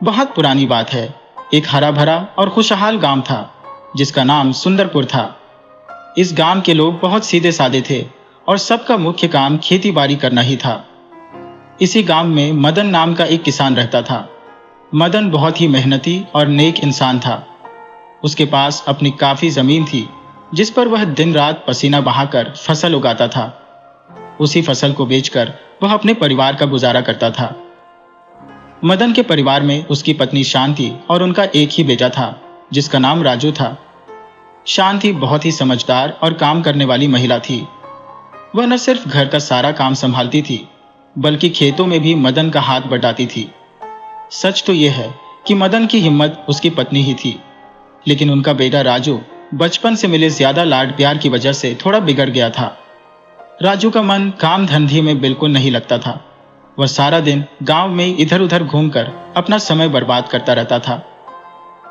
बहुत पुरानी बात है। एक हरा भरा और खुशहाल गांव था जिसका नाम सुंदरपुर था। इस गांव के लोग बहुत सीधे साधे थे और सबका मुख्य काम खेती बाड़ी करना ही था। इसी गांव में मदन नाम का एक किसान रहता था। मदन बहुत ही मेहनती और नेक इंसान था। उसके पास अपनी काफी जमीन थी जिस पर वह दिन रात पसीना बहाकर फसल उगाता था। उसी फसल को बेचकर वह अपने परिवार का गुजारा करता था। मदन के परिवार में उसकी पत्नी शांति और उनका एक ही बेटा था जिसका नाम राजू था। शांति बहुत ही समझदार और काम करने वाली महिला थी। वह न सिर्फ घर का सारा काम संभालती थी बल्कि खेतों में भी मदन का हाथ बटाती थी। सच तो यह है कि मदन की हिम्मत उसकी पत्नी ही थी, लेकिन उनका बेटा राजू बचपन से मिले ज्यादा लाड प्यार की वजह से थोड़ा बिगड़ गया था। राजू का मन काम धंधे में बिल्कुल नहीं लगता था। वह सारा दिन गांव में इधर उधर घूमकर अपना समय बर्बाद करता रहता था।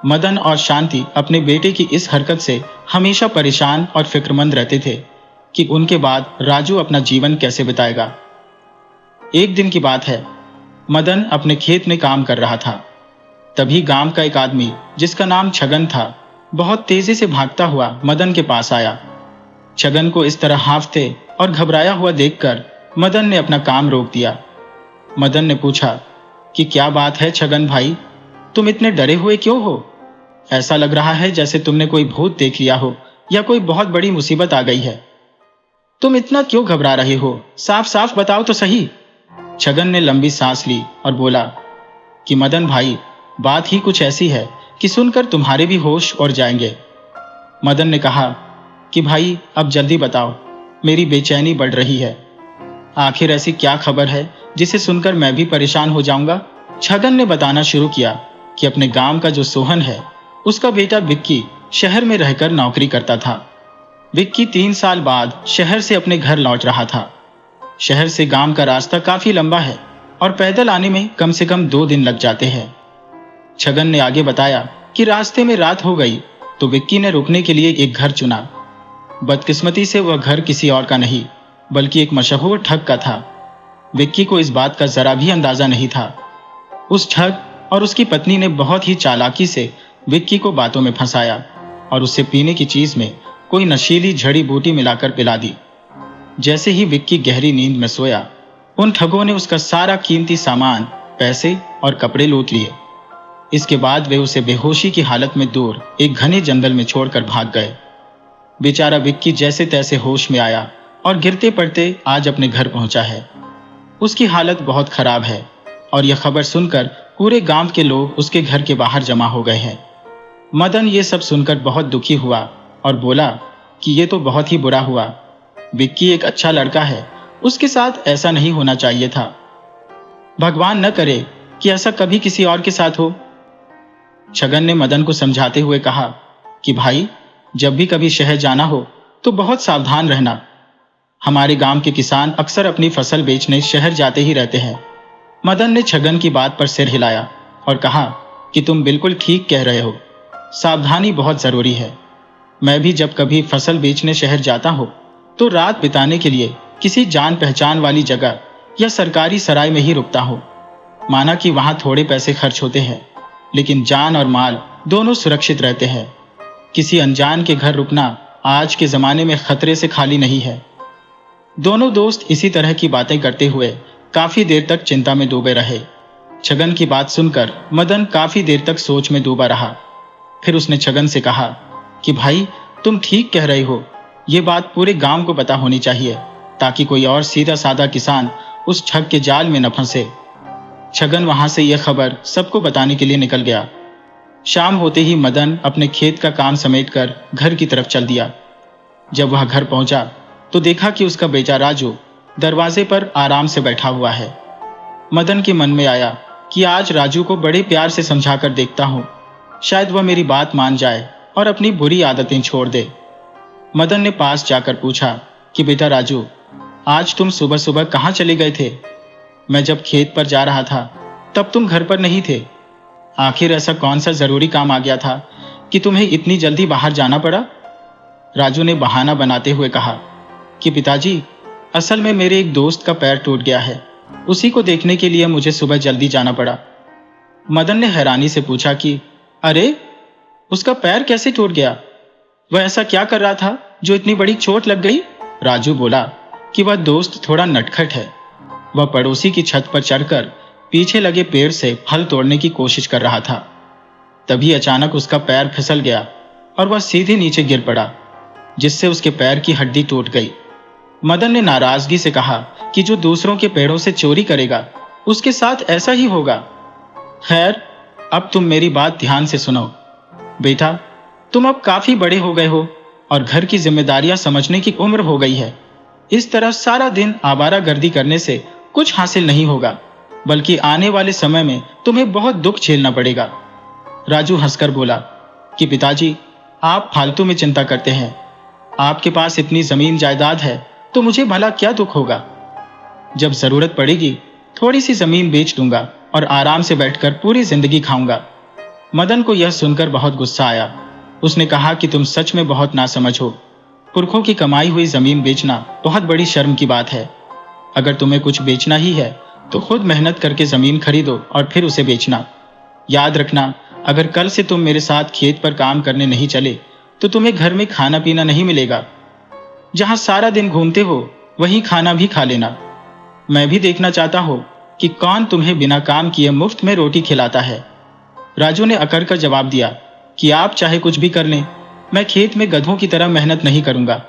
मदन और शांति अपने बेटे की इस हरकत से हमेशा परेशान और फिक्रमंद रहते थे कि उनके बाद राजू अपना जीवन कैसे बिताएगा। एक दिन की बात है, मदन अपने खेत में काम कर रहा था। तभी गांव का एक आदमी जिसका नाम छगन था बहुत तेजी से भागता हुआ मदन के पास आया। छगन को इस तरह हांफते और घबराया हुआ देखकर मदन ने अपना काम रोक दिया। मदन ने पूछा कि क्या बात है छगन भाई, तुम इतने डरे हुए क्यों हो? ऐसा लग रहा है जैसे तुमने कोई भूत देख लिया हो या कोई बहुत बड़ी मुसीबत आ गई है। तुम इतना क्यों घबरा रहे हो? साफ साफ बताओ तो सही। छगन ने लंबी सांस ली और बोला कि मदन भाई, बात ही कुछ ऐसी है कि सुनकर तुम्हारे भी होश उड़ जाएंगे। मदन ने कहा कि भाई अब जल्दी बताओ, मेरी बेचैनी बढ़ रही है। आखिर ऐसी क्या खबर है जिसे सुनकर मैं भी परेशान हो जाऊंगा? छगन ने बताना शुरू किया कि अपने गांव का जो सोहन है उसका बेटा विक्की शहर में रहकर नौकरी करता था। विक्की 3 साल बाद शहर से अपने घर लौट रहा था। शहर से गांव का रास्ता काफी लंबा है और पैदल आने में कम से कम 2 दिन लग जाते हैं। छगन ने आगे बताया कि रास्ते में रात हो गई तो विक्की ने रुकने के लिए एक घर चुना। बदकिस्मती से वह घर किसी और का नहीं बल्कि एक मशहूर ठग का था। विक्की को इस बात का जरा भी अंदाजा नहीं था। उस ठग और उसकी पत्नी ने बहुत ही चालाकी से विक्की को बातों में फंसाया और उससे पीने की चीज में कोई नशीली जड़ी बूटी मिलाकर पिला दी। जैसे ही विक्की गहरी नींद में सोया, उन ठगों ने उसका सारा कीमती सामान, पैसे और कपड़े लूट लिए। इसके बाद वे उसे बेहोशी की हालत में दूर एक घने जंगल में छोड़कर भाग गए। बेचारा विक्की जैसे तैसे होश में आया और गिरते पड़ते आज अपने घर पहुंचा है। उसकी हालत बहुत खराब है और यह खबर सुनकर पूरे गांव के लोग उसके घर के बाहर जमा हो गए हैं। मदन ये सब सुनकर बहुत दुखी हुआ और बोला कि ये तो बहुत ही बुरा हुआ। विक्की एक अच्छा लड़का है, उसके साथ ऐसा नहीं होना चाहिए था। भगवान न करे कि ऐसा कभी किसी और के साथ हो। छगन ने मदन को समझाते हुए कहा कि भाई, जब भी कभी शहर जाना हो तो बहुत सावधान रहना। हमारे गांव के किसान अक्सर अपनी फसल बेचने शहर जाते ही रहते हैं। मदन ने छगन की बात पर सिर हिलाया और कहा कि तुम बिल्कुल ठीक कह रहे हो, सावधानी बहुत जरूरी है। मैं भी जब कभी फसल बेचने शहर जाता हूँ तो रात बिताने के लिए किसी जान पहचान वाली जगह या सरकारी सराय में ही रुकता हूँ। माना कि वहां थोड़े पैसे खर्च होते हैं लेकिन जान और माल दोनों सुरक्षित रहते हैं। किसी अनजान के घर रुकना आज के जमाने में खतरे से खाली नहीं है। दोनों दोस्त इसी तरह की बातें करते हुए काफी देर तक चिंता में डूबे रहे। छगन की बात सुनकर मदन काफी देर तक सोच में डूबा रहा। फिर उसने छगन से कहा कि भाई, तुम ठीक कह रहे हो, ये बात पूरे गांव को पता होनी चाहिए ताकि कोई और सीधा साधा किसान उस ठग के जाल में न फंसे। छगन वहां से यह खबर सबको बताने के लिए निकल गया। शाम होते ही मदन अपने खेत का काम समेटकर घर की तरफ चल दिया। जब वह घर पहुंचा तो देखा कि उसका बेटा राजू दरवाजे पर आराम से बैठा हुआ है। मदन के मन में आया कि आज राजू को बड़े प्यार से समझाकर देखता हूँ, शायद वह मेरी बात मान जाए और अपनी बुरी आदतें छोड़ दे। मदन ने पास जाकर पूछा कि बेटा राजू, आज तुम सुबह सुबह कहाँ चले गए थे? मैं जब खेत पर जा रहा था तब तुम घर पर नहीं थे। आखिर ऐसा कौन सा जरूरी काम आ गया था कि तुम्हें इतनी जल्दी बाहर जाना पड़ा? राजू ने बहाना बनाते हुए कहा कि पिताजी, असल में मेरे एक दोस्त का पैर टूट गया है, उसी को देखने के लिए मुझे सुबह जल्दी जाना पड़ा। मदन ने हैरानी से पूछा कि अरे, उसका पैर कैसे टूट गया? वह ऐसा क्या कर रहा था जो इतनी बड़ी चोट लग गई? राजू बोला कि वह दोस्त थोड़ा नटखट है। वह पड़ोसी की छत पर चढ़कर पीछे लगे पेड़ से फल तोड़ने की कोशिश कर रहा था। तभी अचानक उसका पैर फिसल गया और वह सीधे नीचे गिर पड़ा, जिससे उसके पैर की हड्डी टूट गई। मदन ने नाराजगी से कहा कि जो दूसरों के पेड़ों से चोरी करेगा उसके साथ ऐसा ही होगा। खैर, अब तुम मेरी बात ध्यान से सुनो। बेटा, तुम अब काफी बड़े हो गए हो और घर की जिम्मेदारियां समझने की उम्र हो गई है। इस तरह सारा दिन आवारागर्दी करने से कुछ हासिल नहीं होगा, बल्कि आने वाले समय में तुम्हें बहुत दुख झेलना पड़ेगा। राजू हंसकर बोला कि पिताजी, आप फालतू में चिंता करते हैं। आपके पास इतनी जमीन जायदाद है तो मुझे भला क्या दुख होगा। जब जरूरत पड़ेगी थोड़ी सी जमीन बेच दूंगा और आराम से बैठकर पूरी जिंदगी खाऊंगा। मदन को यह सुनकर बहुत गुस्सा आया। उसने कहा कि तुम सच में बहुत नासमझ हो। पुरखों की कमाई हुई जमीन बेचना बहुत बड़ी शर्म की बात है। अगर तुम्हें कुछ बेचना ही है तो खुद मेहनत करके जमीन खरीदो और फिर उसे बेचना। याद रखना, अगर कल से तुम मेरे साथ खेत पर काम करने नहीं चले तो तुम्हें घर में खाना पीना नहीं मिलेगा। जहां सारा दिन घूमते हो वहीं खाना भी खा लेना। मैं भी देखना चाहता हूं कि कौन तुम्हें बिना काम किए मुफ्त में रोटी खिलाता है। राजू ने अकड़ कर जवाब दिया कि आप चाहे कुछ भी कर लें, मैं खेत में गधों की तरह मेहनत नहीं करूंगा।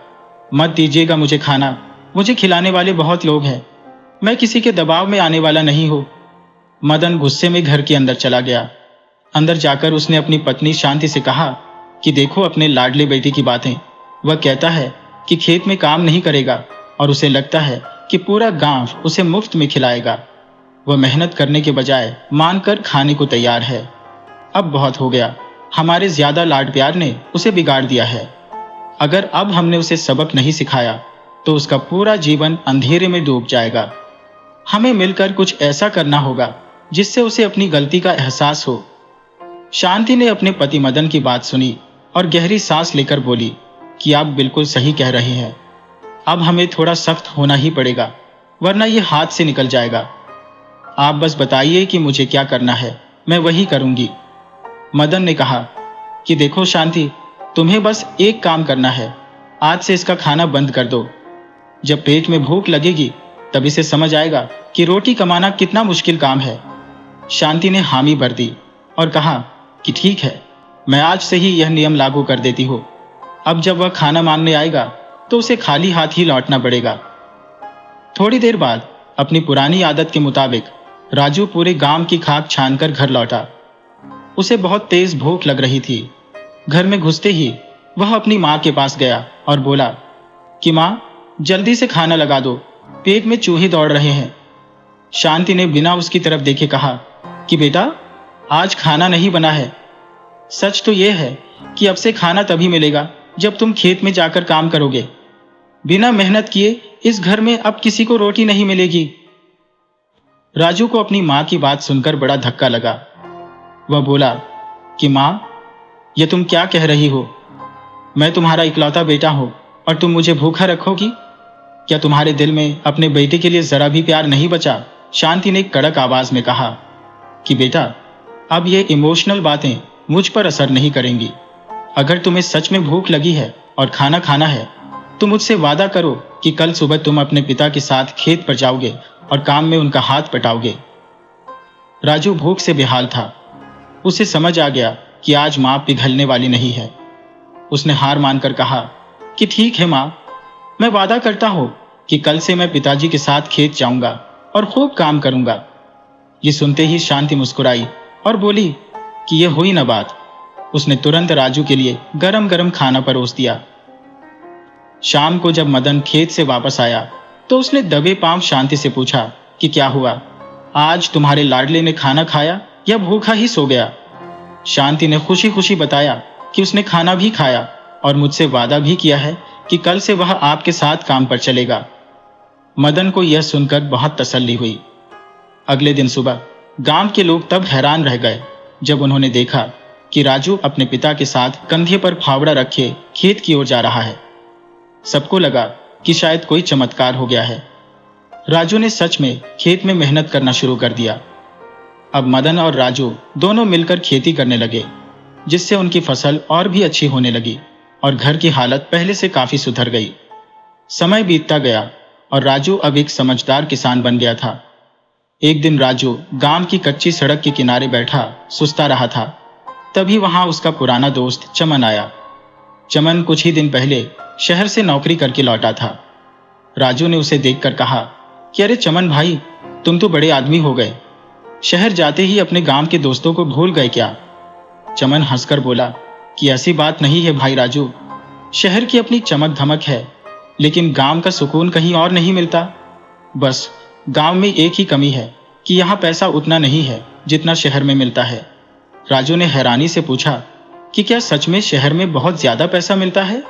मत दीजिएगा मुझे खाना, मुझे खिलाने वाले बहुत लोग हैं। मैं किसी के दबाव में आने वाला नहीं हूं। मदन गुस्से में घर के अंदर चला गया। अंदर जाकर उसने अपनी पत्नी शांति से कहा कि देखो अपने लाडले बेटे की बातें। वह कहता है कि खेत में काम नहीं करेगा और उसे लगता है कि पूरा गांव उसे मुफ्त में खिलाएगा। वह मेहनत करने के बजाय मानकर खाने को तैयार है। अब बहुत हो गया, हमारे ज्यादा लाड प्यार ने उसे बिगाड़ दिया है। अगर अब हमने उसे सबक नहीं सिखाया तो उसका पूरा जीवन अंधेरे में डूब जाएगा। हमें मिलकर कुछ ऐसा करना होगा जिससे उसे अपनी गलती का एहसास हो। शांति ने अपने पति मदन की बात सुनी और गहरी सांस लेकर बोली कि आप बिल्कुल सही कह रहे हैं। अब हमें थोड़ा सख्त होना ही पड़ेगा, वरना ये हाथ से निकल जाएगा। आप बस बताइए कि मुझे क्या करना है, मैं वही करूंगी। मदन ने कहा कि देखो शांति, तुम्हें बस एक काम करना है। आज से इसका खाना बंद कर दो। जब पेट में भूख लगेगी तब इसे समझ आएगा कि रोटी कमाना कितना मुश्किल काम है। शांति ने हामी भर दी और कहा कि ठीक है, मैं आज से ही यह नियम लागू कर देती हूँ। अब जब वह खाना मांगने आएगा तो उसे खाली हाथ ही लौटना पड़ेगा। थोड़ी देर बाद अपनी पुरानी आदत के मुताबिक राजू पूरे गांव की खाक छानकर घर लौटा। उसे बहुत तेज भूख लग रही थी। घर में घुसते ही वह अपनी माँ के पास गया और बोला कि माँ, जल्दी से खाना लगा दो, पेट में चूहे दौड़ रहे हैं। शांति ने बिना उसकी तरफ देखे कहा कि बेटा, आज खाना नहीं बना है। सच तो यह है कि अब से खाना तभी मिलेगा जब तुम खेत में जाकर काम करोगे। बिना मेहनत किए इस घर में अब किसी को रोटी नहीं मिलेगी। राजू को अपनी माँ की बात सुनकर बड़ा धक्का लगा। वह बोला कि माँ, ये तुम क्या कह रही हो? मैं तुम्हारा इकलौता बेटा हूं और तुम मुझे भूखा रखोगी? क्या तुम्हारे दिल में अपने बेटे के लिए जरा भी प्यार नहीं बचा? शांति ने कड़क आवाज में कहा कि बेटा, अब ये इमोशनल बातें मुझ पर असर नहीं करेंगी। अगर तुम्हें सच में भूख लगी है और खाना खाना है तो मुझसे वादा करो कि कल सुबह तुम अपने पिता के साथ खेत पर जाओगे और काम में उनका हाथ बटाओगे। राजू भूख से बेहाल था। उसे समझ आ गया कि आज मां पिघलने वाली नहीं है। उसने हार मानकर कहा कि ठीक है मां, मैं वादा करता हूं कि कल से मैं पिताजी के साथ खेत जाऊंगा और खूब काम करूंगा। ये सुनते ही शांति मुस्कुराई और बोली कि यह हुई ना बात। उसने तुरंत राजू के लिए गरम गरम खाना परोस दिया। शाम को जब मदन खेत से वापस आया तो उसने दबे पांव शांति से पूछा कि क्या हुआ, आज तुम्हारे लाडले ने खाना खाया या भूखा ही सो गया? शांति ने खुशी खुशी बताया कि उसने खाना भी खाया और मुझसे वादा भी किया है कि कल से वह आपके साथ काम पर चलेगा। मदन को यह सुनकर बहुत तसल्ली हुई। अगले दिन सुबह गांव के लोग तब हैरान रह गए जब उन्होंने देखा कि राजू अपने पिता के साथ कंधे पर फावड़ा रखे खेत की ओर जा रहा है। सबको लगा कि शायद कोई चमत्कार हो गया है। राजू ने सच में खेत में मेहनत करना शुरू कर दिया। अब मदन और राजू दोनों मिलकर खेती करने लगे, जिससे उनकी फसल और भी अच्छी होने लगी और घर की हालत पहले से काफी सुधर गई। समय बीतता गया और राजू अब एक समझदार किसान बन गया था। एक दिन राजू गांव की कच्ची सड़क के किनारे बैठा सुस्ता रहा था। तभी वहां उसका पुराना दोस्त चमन आया। चमन कुछ ही दिन पहले शहर से नौकरी करके लौटा था। राजू ने उसे देखकर कहा कि अरे चमन भाई, तुम तो बड़े आदमी हो गए, शहर जाते ही अपने गांव के दोस्तों को भूल गए क्या? चमन हंसकर बोला कि ऐसी बात नहीं है भाई राजू, शहर की अपनी चमक धमक है, लेकिन गांव का सुकून कहीं और नहीं मिलता। बस गांव में एक ही कमी है कि यहाँ पैसा उतना नहीं है जितना शहर में मिलता है। राजू ने हैरानी से पूछा कि क्या सच में शहर में बहुत ज्यादा पैसा मिलता है?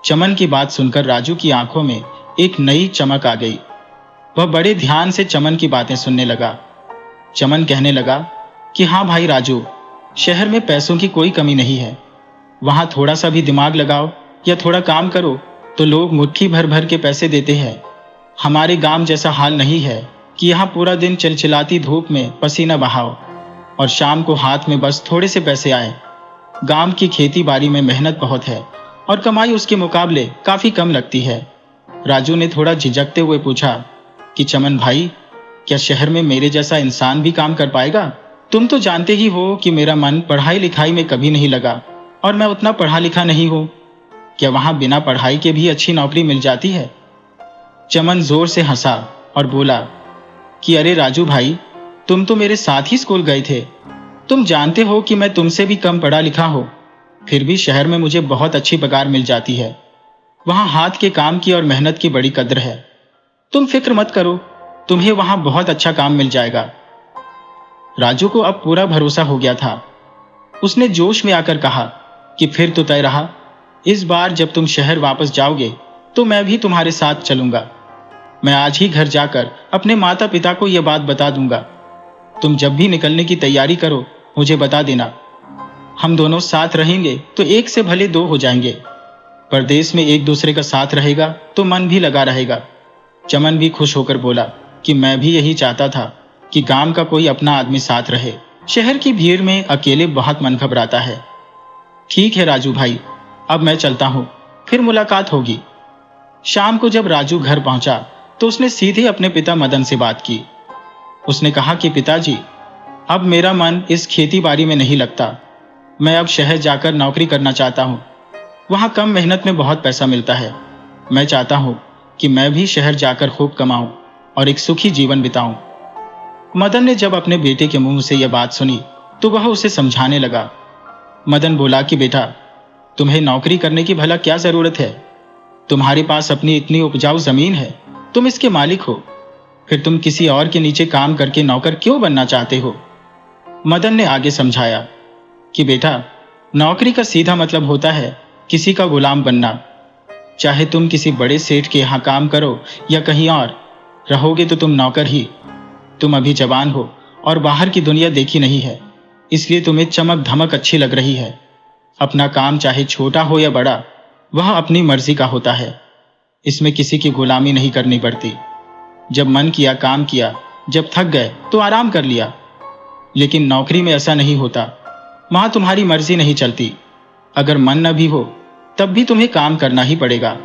चमन की बात सुनकर राजू की आंखों में एक नई चमक आ गई। वह बड़े ध्यान से चमन की बातें सुनने लगा। चमन कहने लगा कि हाँ भाई राजू, शहर में पैसों की कोई कमी नहीं है। वहां थोड़ा सा भी दिमाग लगाओ या थोड़ा काम करो तो लोग मुट्ठी भर भर के पैसे देते हैं। हमारे गांव जैसा हाल नहीं है कि यहाँ पूरा दिन चिलचिलाती धूप में पसीना बहाओ और शाम को हाथ में बस थोड़े से पैसे आए। गांव की खेती बाड़ी में मेहनत बहुत है और कमाई उसके मुकाबले काफी कम लगती है। राजू ने थोड़ा झिझकते हुए पूछा कि चमन भाई, क्या शहर में मेरे जैसा इंसान भी काम कर पाएगा? तुम तो जानते ही हो कि मेरा मन पढ़ाई लिखाई में कभी नहीं लगा और मैं उतना पढ़ा लिखा नहीं हूँ। क्या वहां बिना पढ़ाई के भी अच्छी नौकरी मिल जाती है? चमन जोर से हंसा और बोला कि अरे राजू भाई, तुम तो मेरे साथ ही स्कूल गए थे। तुम जानते हो कि मैं तुमसे भी कम पढ़ा लिखा हूं, फिर भी शहर में मुझे बहुत अच्छी पगार मिल जाती है। वहां हाथ के काम की और मेहनत की बड़ी कद्र है। तुम फिक्र मत करो, तुम्हें वहां बहुत अच्छा काम मिल जाएगा। राजू को अब पूरा भरोसा हो गया था। उसने जोश में आकर कहा कि फिर तो तय रहा, इस बार जब तुम शहर वापस जाओगे तो मैं भी तुम्हारे साथ चलूंगा। मैं आज ही घर जाकर अपने माता पिता को यह बात बता दूंगा। तुम जब भी निकलने की तैयारी करो मुझे बता देना। हम दोनों साथ रहेंगे तो एक से भले दो हो जाएंगे। परदेश में एक दूसरे का साथ रहेगा तो मन भी लगा रहेगा। चमन भी खुश होकर बोला कि मैं भी यही चाहता था कि गांव का कोई अपना आदमी साथ रहे। शहर की भीड़ में अकेले बहुत मन घबराता है। ठीक है राजू भाई, अब मैं चलता हूं, फिर मुलाकात होगी। शाम को जब राजू घर पहुंचा तो उसने सीधे अपने पिता मदन से बात की। उसने कहा कि पिताजी, अब मेरा मन इस खेती बाड़ी में नहीं लगता। मैं अब शहर जाकर नौकरी करना चाहता हूँ। वहाँ कम मेहनत में बहुत पैसा मिलता है। मैं चाहता हूँ कि मैं भी शहर जाकर खूब कमाऊं और एक सुखी जीवन बिताऊं। मदन ने जब अपने बेटे के मुंह से यह बात सुनी तो वह उसे समझाने लगा। मदन बोला कि बेटा, तुम्हें नौकरी करने की भला क्या जरूरत है? तुम्हारे पास अपनी इतनी उपजाऊ जमीन है, तुम इसके मालिक हो। फिर तुम किसी और के नीचे काम करके नौकर क्यों बनना चाहते हो? मदन ने आगे समझाया कि बेटा, नौकरी का सीधा मतलब होता है किसी का गुलाम बनना। चाहे तुम किसी बड़े सेठ के यहाँ काम करो या कहीं और, रहोगे तो तुम नौकर ही। तुम अभी जवान हो और बाहर की दुनिया देखी नहीं है, इसलिए तुम्हें चमक धमक अच्छी लग रही है। अपना काम चाहे छोटा हो या बड़ा, वह अपनी मर्जी का होता है। इसमें किसी की गुलामी नहीं करनी पड़ती। जब मन किया काम किया, जब थक गए तो आराम कर लिया। लेकिन नौकरी में ऐसा नहीं होता। वहां तुम्हारी मर्जी नहीं चलती। अगर मन न भी हो तब भी तुम्हें काम करना ही पड़ेगा।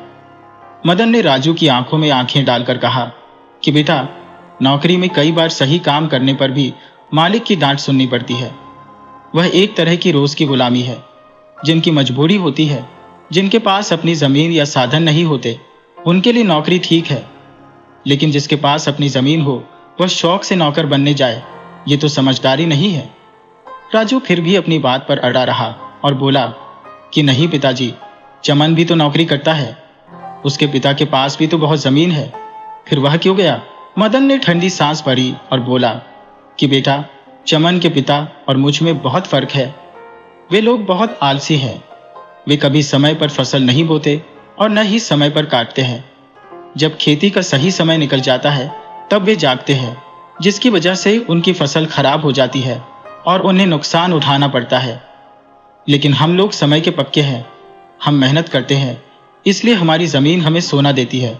मदन ने राजू की आंखों में आंखें डालकर कहा कि बेटा, नौकरी में कई बार सही काम करने पर भी मालिक की डांट सुननी पड़ती है। वह एक तरह की रोज की गुलामी है। जिनकी मजबूरी होती है, जिनके पास अपनी जमीन या साधन नहीं होते, उनके लिए नौकरी ठीक है। लेकिन जिसके पास अपनी जमीन हो वह शौक से नौकर बनने जाए, ये तो समझदारी नहीं है। राजू फिर भी अपनी बात पर अड़ा रहा और बोला कि नहीं पिताजी, चमन भी तो नौकरी करता है। उसके पिता के पास भी तो बहुत जमीन है, फिर वह क्यों गया? मदन ने ठंडी सांस भरी और बोला कि बेटा, चमन के पिता और मुझ में बहुत फर्क है। वे लोग बहुत आलसी हैं। वे कभी समय पर फसल नहीं बोते और न ही समय पर काटते हैं। जब खेती का सही समय निकल जाता है तब वे जागते हैं, जिसकी वजह से उनकी फसल खराब हो जाती है और उन्हें नुकसान उठाना पड़ता है। लेकिन हम लोग समय के पक्के हैं। हम मेहनत करते हैं, इसलिए हमारी जमीन हमें सोना देती है।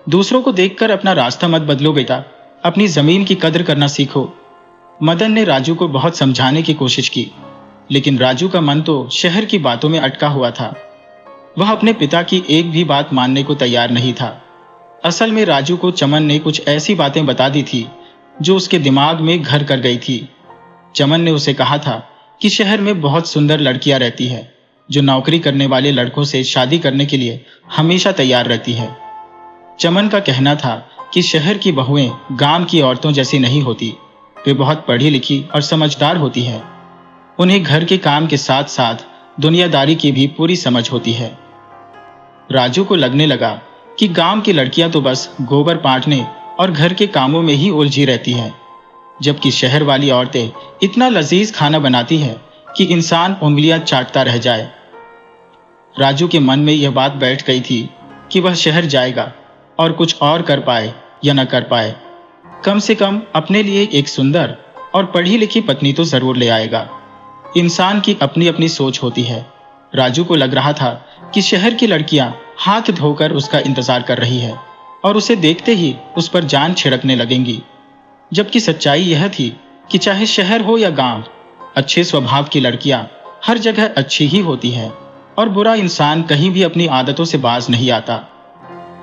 दूसरों को देखकर अपना रास्ता मत बदलो बेटा, अपनी जमीन की कद्र करना सीखो। मदन ने राजू को बहुत समझाने की कोशिश की, लेकिन राजू का मन तो शहर की बातों में अटका हुआ था। वह अपने पिता की एक भी बात मानने को तैयार नहीं था। असल में राजू को चमन ने कुछ ऐसी बातें बता दी थी जो उसके दिमाग में घर कर गई थी। चमन ने उसे कहा था कि शहर में बहुत सुंदर लड़कियां रहती है जो नौकरी करने वाले लड़कों से शादी करने के लिए हमेशा तैयार रहती है। चमन का कहना था कि शहर की बहुएं गांव की औरतों जैसी नहीं होती, वे बहुत पढ़ी लिखी और समझदार होती है। उन्हें घर के काम के साथ साथ दुनियादारी की भी पूरी समझ होती है। राजू को लगने लगा कि गांव की लड़कियां तो बस गोबर पाटने और घर के कामों में ही उलझी रहती हैं, जबकि शहर वाली औरतें इतना लजीज खाना बनाती है कि इंसान उंगलियां चाटता रह जाए। राजू के मन में यह बात बैठ गई थी कि वह शहर जाएगा और कुछ और कर पाए या न कर पाए, कम से कम अपने लिए एक सुंदर और पढ़ी लिखी पत्नी तो जरूर ले आएगा। इंसान की अपनी अपनी सोच होती है। राजू को लग रहा था कि शहर की लड़कियां हाथ धोकर उसका इंतजार कर रही है और उसे देखते ही उस पर जान छिड़कने लगेंगी, जबकि सच्चाई यह थी कि चाहे शहर हो या गांव, अच्छे स्वभाव की लड़कियां हर जगह अच्छी ही होती है और बुरा इंसान कहीं भी अपनी आदतों से बाज नहीं आता।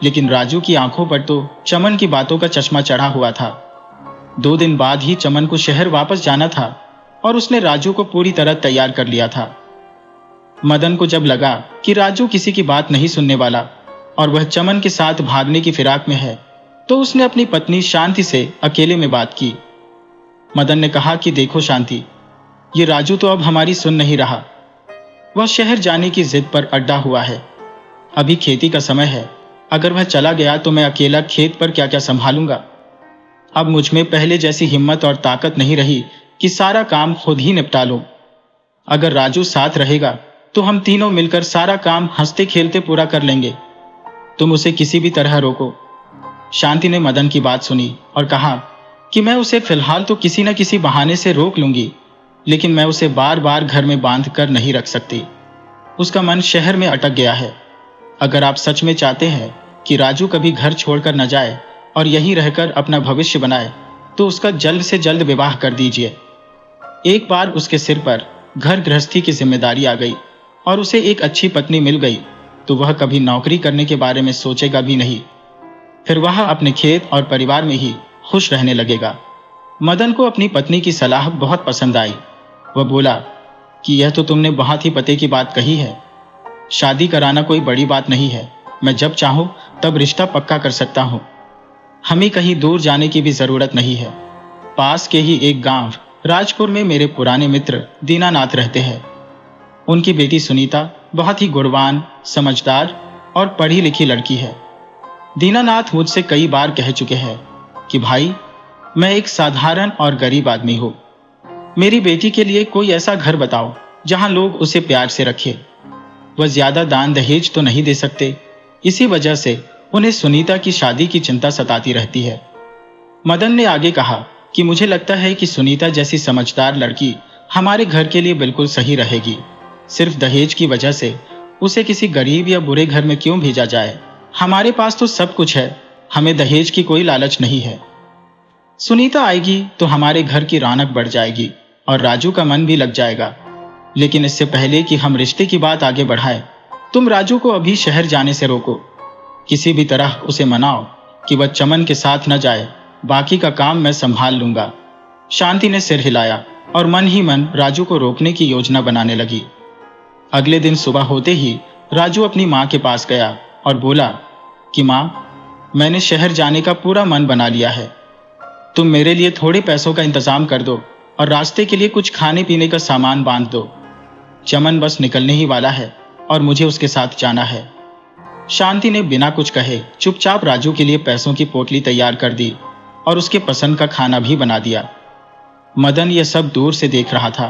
लेकिन राजू की आंखों पर तो चमन की बातों का चश्मा चढ़ा हुआ था। 2 दिन बाद ही चमन को शहर वापस जाना था और उसने राजू को पूरी तरह तैयार कर लिया था। मदन को जब लगा कि राजू किसी की बात नहीं सुनने वाला और वह चमन के साथ भागने की फिराक में है, तो उसने अपनी पत्नी शांति से अकेले में बात की। मदन ने कहा कि देखो शांति, ये राजू तो अब हमारी सुन नहीं रहा। वह शहर जाने की जिद पर अड्डा हुआ है। अभी खेती का समय है, अगर वह चला गया तो मैं अकेला खेत पर क्या क्या संभालूंगा। अब मुझ में पहले जैसी हिम्मत और ताकत नहीं रही कि सारा काम खुद ही निपटा लूं। अगर राजू साथ रहेगा तो हम तीनों मिलकर सारा काम हंसते खेलते पूरा कर लेंगे। तुम उसे किसी भी तरह रोको। शांति ने मदन की बात सुनी और कहा कि मैं उसे फिलहाल तो किसी न किसी बहाने से रोक लूंगी, लेकिन मैं उसे बार बार घर में बांध कर नहीं रख सकती। उसका मन शहर में अटक गया है। अगर आप सच में चाहते हैं कि राजू कभी घर छोड़कर न जाए और यहीं रहकर अपना भविष्य बनाए, तो उसका जल्द से जल्द विवाह कर दीजिए। एक बार उसके सिर पर घर गृहस्थी की जिम्मेदारी आ गई और उसे एक अच्छी पत्नी मिल गई, तो वह कभी नौकरी करने के बारे में सोचेगा भी नहीं। फिर वह अपने खेत और परिवार में ही खुश रहने लगेगा। मदन को अपनी पत्नी की सलाह बहुत पसंद आई। वह बोला कि यह तो तुमने बहुत ही पते की बात कही है। शादी कराना कोई बड़ी बात नहीं है। मैं जब चाहूं तब रिश्ता पक्का कर सकता हूं। हमें कहीं दूर जाने की भी जरूरत नहीं है। पास के ही एक गांव राजपुर में मेरे पुराने मित्र दीनानाथ रहते हैं। उनकी बेटी सुनीता बहुत ही गुणवान, समझदार और पढ़ी लिखी लड़की है। दीनानाथ मुझसे कई बार कह चुके हैं कि भाई, मैं एक साधारण और गरीब आदमी हूं। मेरी बेटी के लिए कोई ऐसा घर बताओ जहां लोग उसे प्यार से रखें। वह ज्यादा दान दहेज तो नहीं दे सकते, इसी वजह से उन्हें सुनीता की शादी की चिंता सताती रहती है। मदन ने आगे कहा कि मुझे लगता है कि सुनीता जैसी समझदार लड़की हमारे घर के लिए बिल्कुल सही रहेगी। सिर्फ दहेज की वजह से उसे किसी गरीब या बुरे घर में क्यों भेजा जाए। हमारे पास तो सब कुछ है, हमें दहेज की कोई लालच नहीं है। सुनीता आएगी तो हमारे घर की रौनक बढ़ जाएगी और राजू का मन भी लग जाएगा। लेकिन इससे पहले कि हम रिश्ते की बात आगे बढ़ाएं, तुम राजू को अभी शहर जाने से रोको। किसी भी तरह उसे मनाओ कि वह चमन के साथ न जाए। बाकी का काम मैं संभाल लूंगा। शांति ने सिर हिलाया और मन ही मन राजू को रोकने की योजना बनाने लगी। अगले दिन सुबह होते ही राजू अपनी माँ के पास गया और बोला कि माँ, मैंने शहर जाने का पूरा मन बना लिया है। तुम मेरे लिए थोड़े पैसों का इंतजाम कर दो और रास्ते के लिए कुछ खाने पीने का सामान बांध दो। चमन बस निकलने ही वाला है और मुझे उसके साथ जाना है। शांति ने बिना कुछ कहे चुपचाप राजू के लिए पैसों की पोटली तैयार कर दी और उसके पसंद का खाना भी बना दिया। मदन यह सब दूर से देख रहा था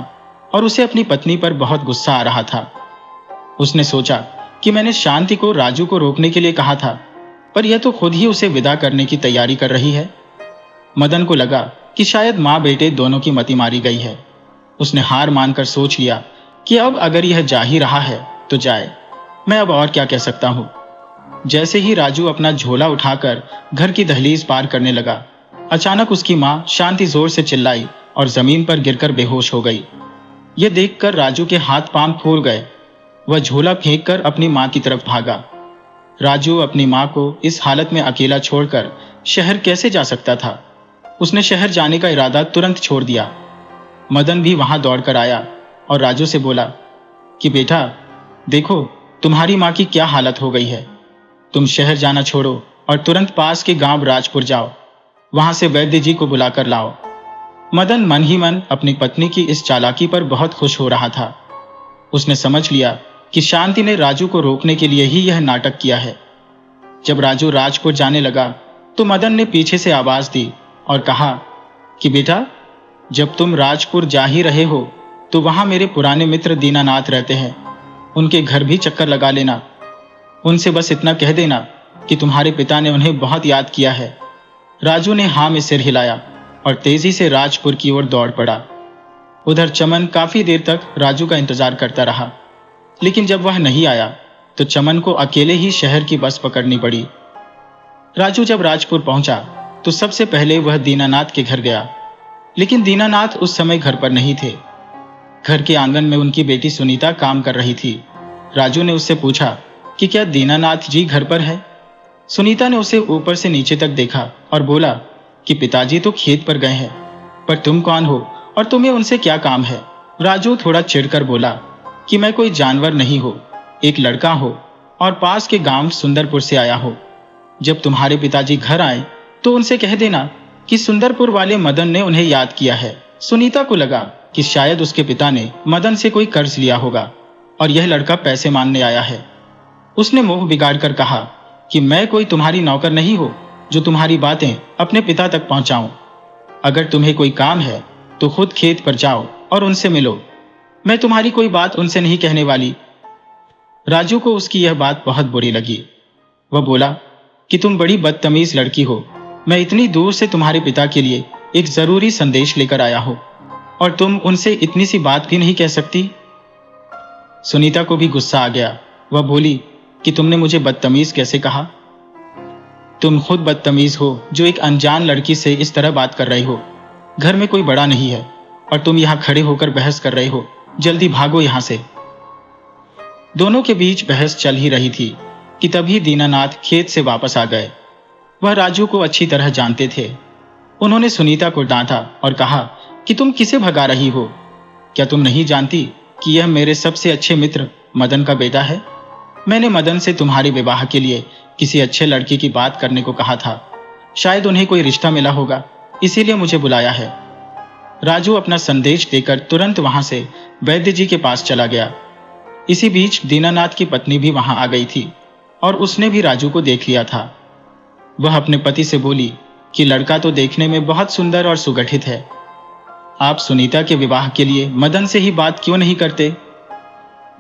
और उसे अपनी पत्नी पर बहुत गुस्सा आ रहा था। उसने सोचा कि मैंने शांति को राजू को रोकने के लिए कहा था, पर यह तो खुद ही उसे विदा करने की तैयारी कर रही है। मदन को लगा कि शायद माँ बेटे दोनों की मति मारी गई है। उसने हार मानकर सोच लिया कि अब अगर यह जा ही रहा है तो जाए, मैं अब और क्या कह सकता हूँ। जैसे ही राजू अपना झोला उठाकर घर की दहलीज पार करने लगा, अचानक उसकी माँ शांति जोर से चिल्लाई और जमीन पर गिरकर बेहोश हो गई। यह देखकर राजू के हाथ पांव फूल गए। वह झोला फेंककर अपनी मां की तरफ भागा। राजू अपनी मां को इस हालत में अकेला छोड़कर शहर कैसे जा सकता था। उसने शहर जाने का इरादा तुरंत छोड़ दिया। मदन भी वहां दौड़कर आया और राजू से बोला कि बेटा देखो, तुम्हारी मां की क्या हालत हो गई है। तुम शहर जाना छोड़ो और तुरंत पास के गांव राजपुर जाओ, वहां से वैद्य जी को बुलाकर लाओ। मदन मन ही मन अपनी पत्नी की इस चालाकी पर बहुत खुश हो रहा था। उसने समझ लिया कि शांति ने राजू को रोकने के लिए ही यह नाटक किया है। जब राजू राजपुर जाने लगा तो मदन ने पीछे से आवाज दी और कहा कि बेटा, जब तुम राजपुर जा ही रहे हो तो वहां मेरे पुराने मित्र दीनानाथ रहते हैं, उनके घर भी चक्कर लगा लेना। उनसे बस इतना कह देना कि तुम्हारे पिता ने उन्हें बहुत याद किया है। राजू ने हाँ में सिर हिलाया और तेजी से राजपुर की ओर दौड़ पड़ा। उधर चमन काफी देर तक राजू का इंतजार करता रहा, लेकिन जब वह नहीं आया तो चमन को अकेले ही शहर की बस पकड़नी पड़ी। राजू जब राजपुर पहुंचा तो सबसे पहले वह दीनानाथ के घर गया, लेकिन दीनानाथ उस समय घर पर नहीं थे। घर के आंगन में उनकी बेटी सुनीता काम कर रही थी। राजू ने उससे पूछा कि क्या दीनानाथ जी घर पर है। सुनीता ने उसे ऊपर से नीचे तक देखा और बोला कि पिताजी तो खेत पर गए हैं, पर तुम कौन हो और तुम्हें उनसे क्या काम है। राजू थोड़ा चिढ़कर बोला कि मैं कोई जानवर नहीं हो, एक लड़का हो और पास के गांव सुंदरपुर से आया हो। जब तुम्हारे पिताजी घर आए तो उनसे कह देना कि सुंदरपुर वाले मदन ने उन्हें याद किया है। सुनीता को लगा कि शायद उसके पिता ने मदन से कोई कर्ज लिया होगा और यह लड़का पैसे मांगने आया है। उसने मुंह बिगाड़ कर कहा कि मैं कोई तुम्हारी नौकर नहीं हो जो तुम्हारी बातें अपने पिता तक पहुंचाऊं। अगर तुम्हें कोई काम है तो खुद खेत पर जाओ और उनसे मिलो, मैं तुम्हारी कोई बात उनसे नहीं कहने वाली। राजू को उसकी यह बात बहुत बुरी लगी। वह बोला कि तुम बड़ी बदतमीज लड़की हो, मैं इतनी दूर से तुम्हारे पिता के लिए एक जरूरी संदेश लेकर आया हूं और तुम उनसे इतनी सी बात भी नहीं कह सकती। सुनीता को भी गुस्सा आ गया। वह बोली कि तुमने मुझे बदतमीज कैसे कहा। तुम खुद बदतमीज हो जो एक अनजान लड़की से इस तरह बात कर रहे हो। घर में कोई बड़ा नहीं है और तुम यहां खड़े होकर बहस कर रहे हो। जल्दी भागो यहां से। दोनों के बीच बहस चल ही रही थी कि तभी दीनानाथ खेत से वापस आ गए। वह राजू को अच्छी तरह जानते थे। उन्होंने सुनीता को डांटा और कहा कि तुम किसे भगा रही हो। क्या तुम नहीं जानती कि यह मेरे सबसे अच्छे मित्र मदन का बेटा है। मैंने मदन से तुम्हारे विवाह के लिए किसी अच्छे लड़के की बात करने को कहा था। शायद उन्हें कोई रिश्ता मिला होगा, इसीलिए मुझे बुलाया है। राजू अपना संदेश देकर तुरंत वहां से वैद्य जी के पास चला गया। इसी बीच दीनानाथ की पत्नी भी वहां आ गई थी और उसने भी राजू को देख लिया था। वह अपने पति से बोली कि लड़का तो देखने में बहुत सुंदर और सुगठित है। आप सुनीता के विवाह के लिए मदन से ही बात क्यों नहीं करते।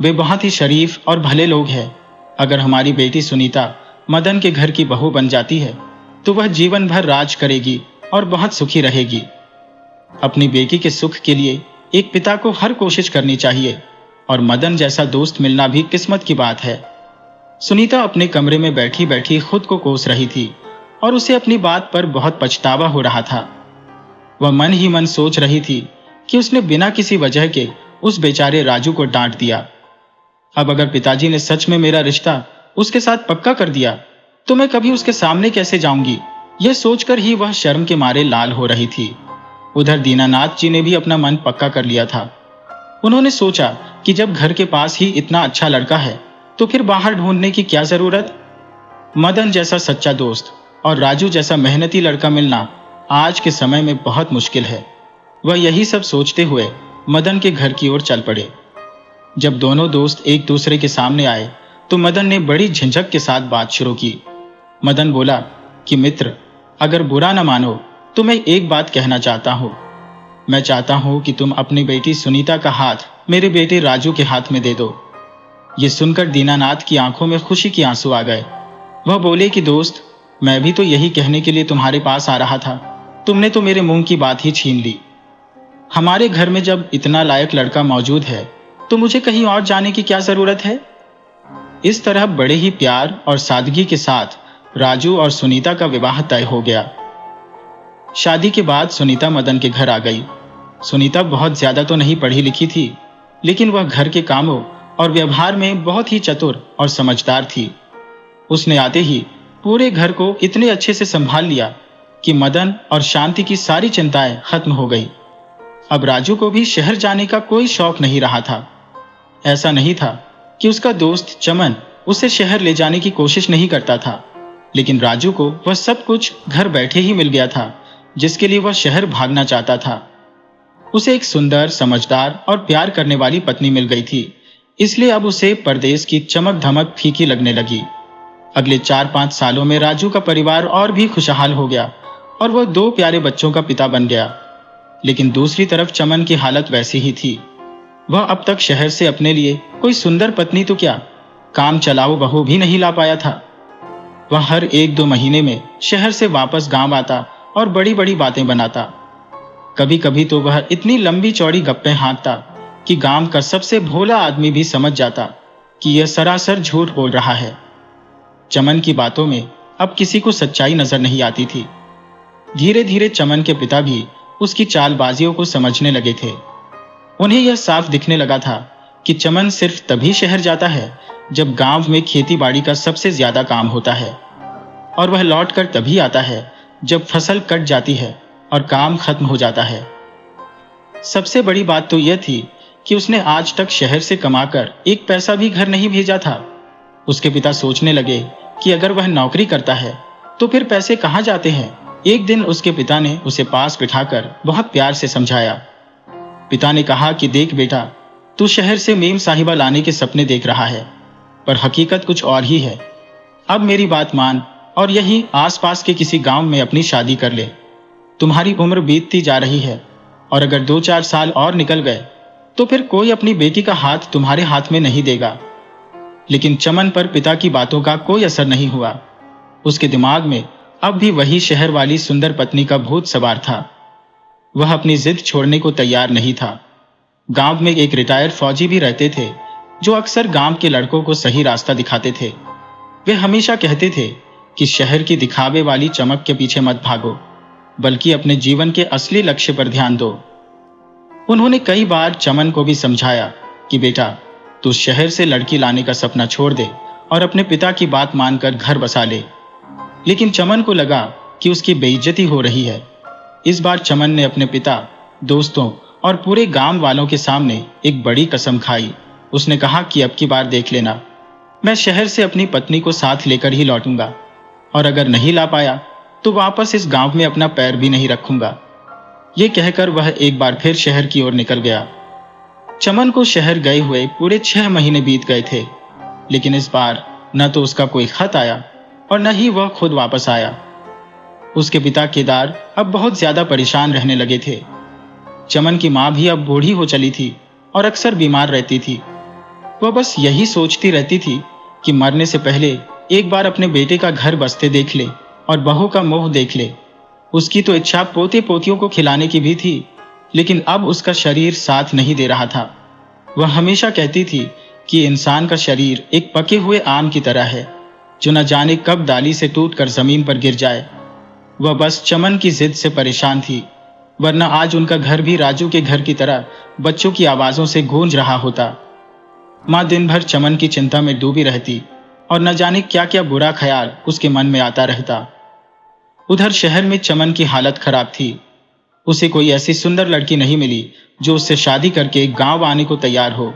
वे बहुत ही शरीफ और भले लोग हैं। अगर हमारी बेटी सुनीता मदन के घर की बहू बन जाती है तो वह जीवन भर राज करेगी और बहुत सुखी रहेगी। अपनी बेटी के सुख के लिए एक पिता को हर कोशिश करनी चाहिए और मदन जैसा दोस्त मिलना भी किस्मत की बात है। सुनीता अपने कमरे में बैठी बैठी खुद को कोस रही थी और उसे अपनी बात पर बहुत पछतावा हो रहा था। वह मन ही मन सोच रही थी कि उसने बिना किसी वजह के उस बेचारे राजू को डांट दिया। अब अगर पिताजी ने सच में मेरा रिश्ता उसके साथ पक्का कर दिया तो मैं कभी उसके सामने कैसे जाऊंगी। यह सोचकर ही वह शर्म के मारे लाल हो रही थी। उधर दीनानाथ जी ने भी अपना मन पक्का कर लिया था। उन्होंने सोचा कि जब घर के पास ही इतना अच्छा लड़का है तो फिर बाहर ढूंढने की क्या जरूरत। मदन जैसा सच्चा दोस्त और राजू जैसा मेहनती लड़का मिलना आज के समय में बहुत मुश्किल है। वह यही सब सोचते हुए मदन के घर की ओर चल पड़े। जब दोनों दोस्त एक दूसरे के सामने आए तो मदन ने बड़ी झिझक के साथ बात शुरू की। मदन बोला कि मित्र, अगर बुरा न मानो तो मैं एक बात कहना चाहता हूँ। मैं चाहता हूँ कि तुम अपनी बेटी सुनीता का हाथ मेरे बेटे राजू के हाथ में दे दो। ये सुनकर दीनानाथ की आंखों में खुशी के आंसू आ गए। वह बोले कि दोस्त, मैं भी तो यही कहने के लिए तुम्हारे पास आ रहा था, तुमने तो मेरे मुंह की बात ही छीन ली। हमारे घर में जब इतना लायक लड़का मौजूद है तो मुझे कहीं और जाने की क्या जरूरत है। इस तरह बड़े ही प्यार और सादगी के साथ राजू और सुनीता का विवाह तय हो गया। शादी के बाद सुनीता मदन के घर आ गई। सुनीता बहुत ज्यादा तो नहीं पढ़ी लिखी थी, लेकिन वह घर के कामों और व्यवहार में बहुत ही चतुर और समझदार थी। उसने आते ही पूरे घर को इतने अच्छे से संभाल लिया कि मदन और शांति की सारी चिंताएं खत्म हो गई। अब राजू को भी शहर जाने का कोई शौक नहीं रहा था। ऐसा नहीं था कि उसका दोस्त चमन उसे शहर ले जाने की कोशिश नहीं करता था, लेकिन राजू को वह सब कुछ घर बैठे ही मिल गया था जिसके लिए वह शहर भागना चाहता था। उसे एक सुंदर, समझदार और प्यार करने वाली पत्नी मिल गई थी, इसलिए अब उसे परदेश की चमक धमक फीकी लगने लगी। अगले 4-5 सालों में राजू का परिवार और भी खुशहाल हो गया और वह 2 प्यारे बच्चों का पिता बन गया। लेकिन दूसरी तरफ चमन की हालत वैसी ही थी। वह अब तक शहर से अपने लिए कोई सुंदर पत्नी तो क्या, काम चलाओ बहू भी नहीं ला पाया था। वह हर 1-2 महीने में शहर से वापस गांव आता और बड़ी बड़ी बातें बनाता। कभी कभी तो वह इतनी लंबी चौड़ी गप्पें हाँकता कि गांव का सबसे भोला आदमी भी समझ जाता कि यह सरासर झूठ बोल रहा है। चमन की बातों में अब किसी को सच्चाई नजर नहीं आती थी। धीरे धीरे चमन के पिता भी उसकी चालबाजियों को समझने लगे थे। उन्हें यह साफ दिखने लगा था कि चमन सिर्फ तभी शहर जाता है जब गांव में खेती बाड़ी का सबसे ज्यादा काम होता है, और वह लौटकर तभी आता है जब फसल कट जाती है और काम खत्म हो जाता है। सबसे बड़ी बात तो यह थी कि उसने आज तक शहर से कमाकर एक पैसा भी घर नहीं भेजा था। उसके पिता सोचने लगे कि अगर वह नौकरी करता है तो फिर पैसे कहाँ जाते हैं। एक दिन उसके पिता ने उसे पास बिठाकर बहुत प्यार से समझाया। पिता ने कहा कि देख बेटा, तू शहर से मेम साहिबा लाने के सपने देख रहा है, पर हकीकत कुछ और ही है। अब मेरी बात मान और यही आसपास के किसी गांव में अपनी शादी कर ले। तुम्हारी उम्र बीतती जा रही है और अगर 2-4 साल और निकल गए तो फिर कोई अपनी बेटी का हाथ तुम्हारे हाथ में नहीं देगा। लेकिन चमन पर पिता की बातों का कोई असर नहीं हुआ। उसके दिमाग में अब भी वही शहर वाली सुंदर पत्नी का भूत सवार था। वह अपनी जिद छोड़ने को तैयार नहीं था। गांव में एक रिटायर्ड फौजी भी रहते थे जो अक्सर गांव के लड़कों को सही रास्ता दिखाते थे। वे हमेशा कहते थे कि शहर की दिखावे वाली चमक के पीछे मत भागो, बल्कि अपने जीवन के असली लक्ष्य पर ध्यान दो। उन्होंने कई बार चमन को भी समझाया कि बेटा, तू शहर से लड़की लाने का सपना छोड़ दे और अपने पिता की बात मानकर घर बसा ले। लेकिन चमन को लगा कि उसकी बेइज्जती हो रही है। इस बार चमन ने अपने पिता, दोस्तों और पूरे गांव वालों के सामने एक बड़ी कसम खाई। उसने कहा कि अब की बार देख लेना, मैं शहर से अपनी पत्नी को साथ लेकर ही लौटूंगा, और अगर नहीं ला पाया तो वापस इस गांव में अपना पैर भी नहीं रखूंगा। ये कहकर वह एक बार फिर शहर की ओर निकल गया। चमन को शहर गए हुए पूरे 6 महीने बीत गए थे, लेकिन इस बार न तो उसका कोई खत आया और न ही वह खुद वापस आया। उसके पिता केदार अब बहुत ज्यादा परेशान रहने लगे थे। चमन की माँ भी अब बूढ़ी हो चली थी और अक्सर बीमार रहती थी। वह बस यही सोचती रहती थी कि मरने से पहले एक बार अपने बेटे का घर बसते देख ले और बहू का मोह देख ले। उसकी तो इच्छा पोते पोतियों को खिलाने की भी थी, लेकिन अब उसका शरीर साथ नहीं दे रहा था। वह हमेशा कहती थी कि इंसान का शरीर एक पके हुए आम की तरह है जो न जाने कब डाली से टूटकर जमीन पर गिर जाए। वह बस चमन की जिद से परेशान थी, वरना आज उनका घर भी राजू के घर की तरह बच्चों की आवाजों से गूंज रहा होता। माँ दिन भर चमन की चिंता में डूबी रहती और न जाने क्या क्या बुरा ख्याल उसके मन में आता रहता। उधर शहर में चमन की हालत खराब थी। उसे कोई ऐसी सुंदर लड़की नहीं मिली जो उससे शादी करके गांव आने को तैयार हो।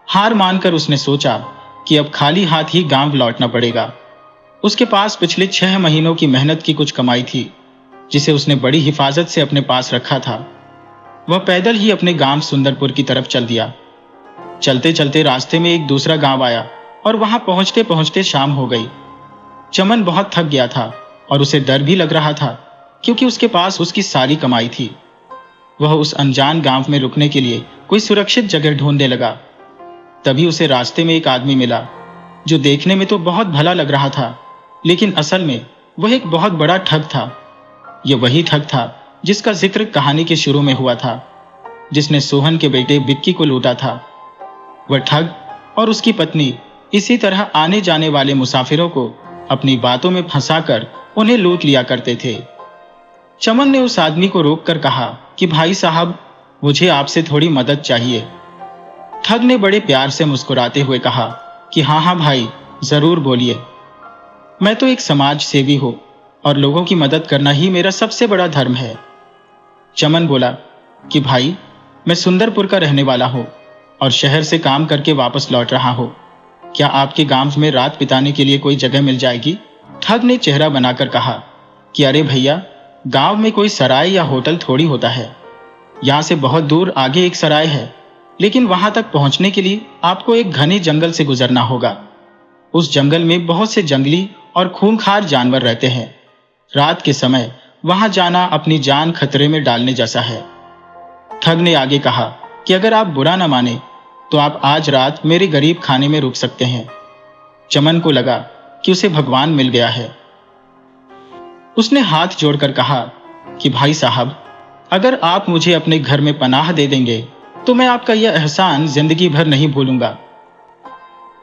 हार मानकर उसने सोचा कि अब खाली हाथ ही गांव लौटना पड़ेगा। उसके पास पिछले 6 महीनों की मेहनत की कुछ कमाई थी, जिसे उसने बड़ी हिफाजत से अपने पास रखा था। वह पैदल ही अपने गांव सुंदरपुर की तरफ चल दिया। चलते चलते रास्ते में एक दूसरा गांव आया और वहां पहुंचते पहुंचते शाम हो गई। चमन बहुत थक गया था और उसे डर भी लग रहा था, क्योंकि उसके पास उसकी सारी कमाई थी। वह उस अनजान गांव में रुकने के लिए कोई सुरक्षित जगह ढूंढने लगा। तभी उसे रास्ते में एक आदमी मिला जो देखने में तो बहुत भला लग रहा था, लेकिन असल में वह एक बहुत बड़ा ठग था। यह वही ठग था जिसका जिक्र कहानी के शुरू में हुआ था, जिसने सोहन के बेटे बिक्की को लूटा था। वह ठग और उसकी पत्नी इसी तरह आने जाने वाले मुसाफिरों को अपनी बातों में फंसाकर उन्हें लूट लिया करते थे। चमन ने उस आदमी को रोककर कहा कि भाई साहब, मुझे आपसे थोड़ी मदद चाहिए। ठग ने बड़े प्यार से मुस्कुराते हुए कहा कि हाँ हाँ भाई, जरूर बोलिए। मैं तो एक समाज सेवी हूँ और लोगों की मदद करना ही मेरा सबसे बड़ा धर्म है। चमन बोला कि भाई, मैं सुंदरपुर का रहने वाला हूँ और शहर से काम करके वापस लौट रहा हूँ। क्या आपके गांव में रात बिताने के लिए कोई जगह मिल जाएगी? ठग ने चेहरा बनाकर कहा कि अरे भैया, गांव में कोई सराय या होटल थोड़ी होता है। यहाँ से बहुत दूर आगे एक सराय है, लेकिन वहां तक पहुंचने के लिए आपको एक घने जंगल से गुजरना होगा। उस जंगल में बहुत से जंगली और खूंखार जानवर रहते हैं। रात के समय वहां जाना अपनी जान खतरे में डालने जैसा है। ठग ने आगे कहा कि अगर आप बुरा न माने तो आप आज रात मेरे गरीब खाने में रुक सकते हैं। चमन को लगा कि उसे भगवान मिल गया है। उसने हाथ जोड़कर कहा कि भाई साहब, अगर आप मुझे अपने घर में पनाह दे देंगे तो मैं आपका यह एहसान जिंदगी भर नहीं भूलूंगा।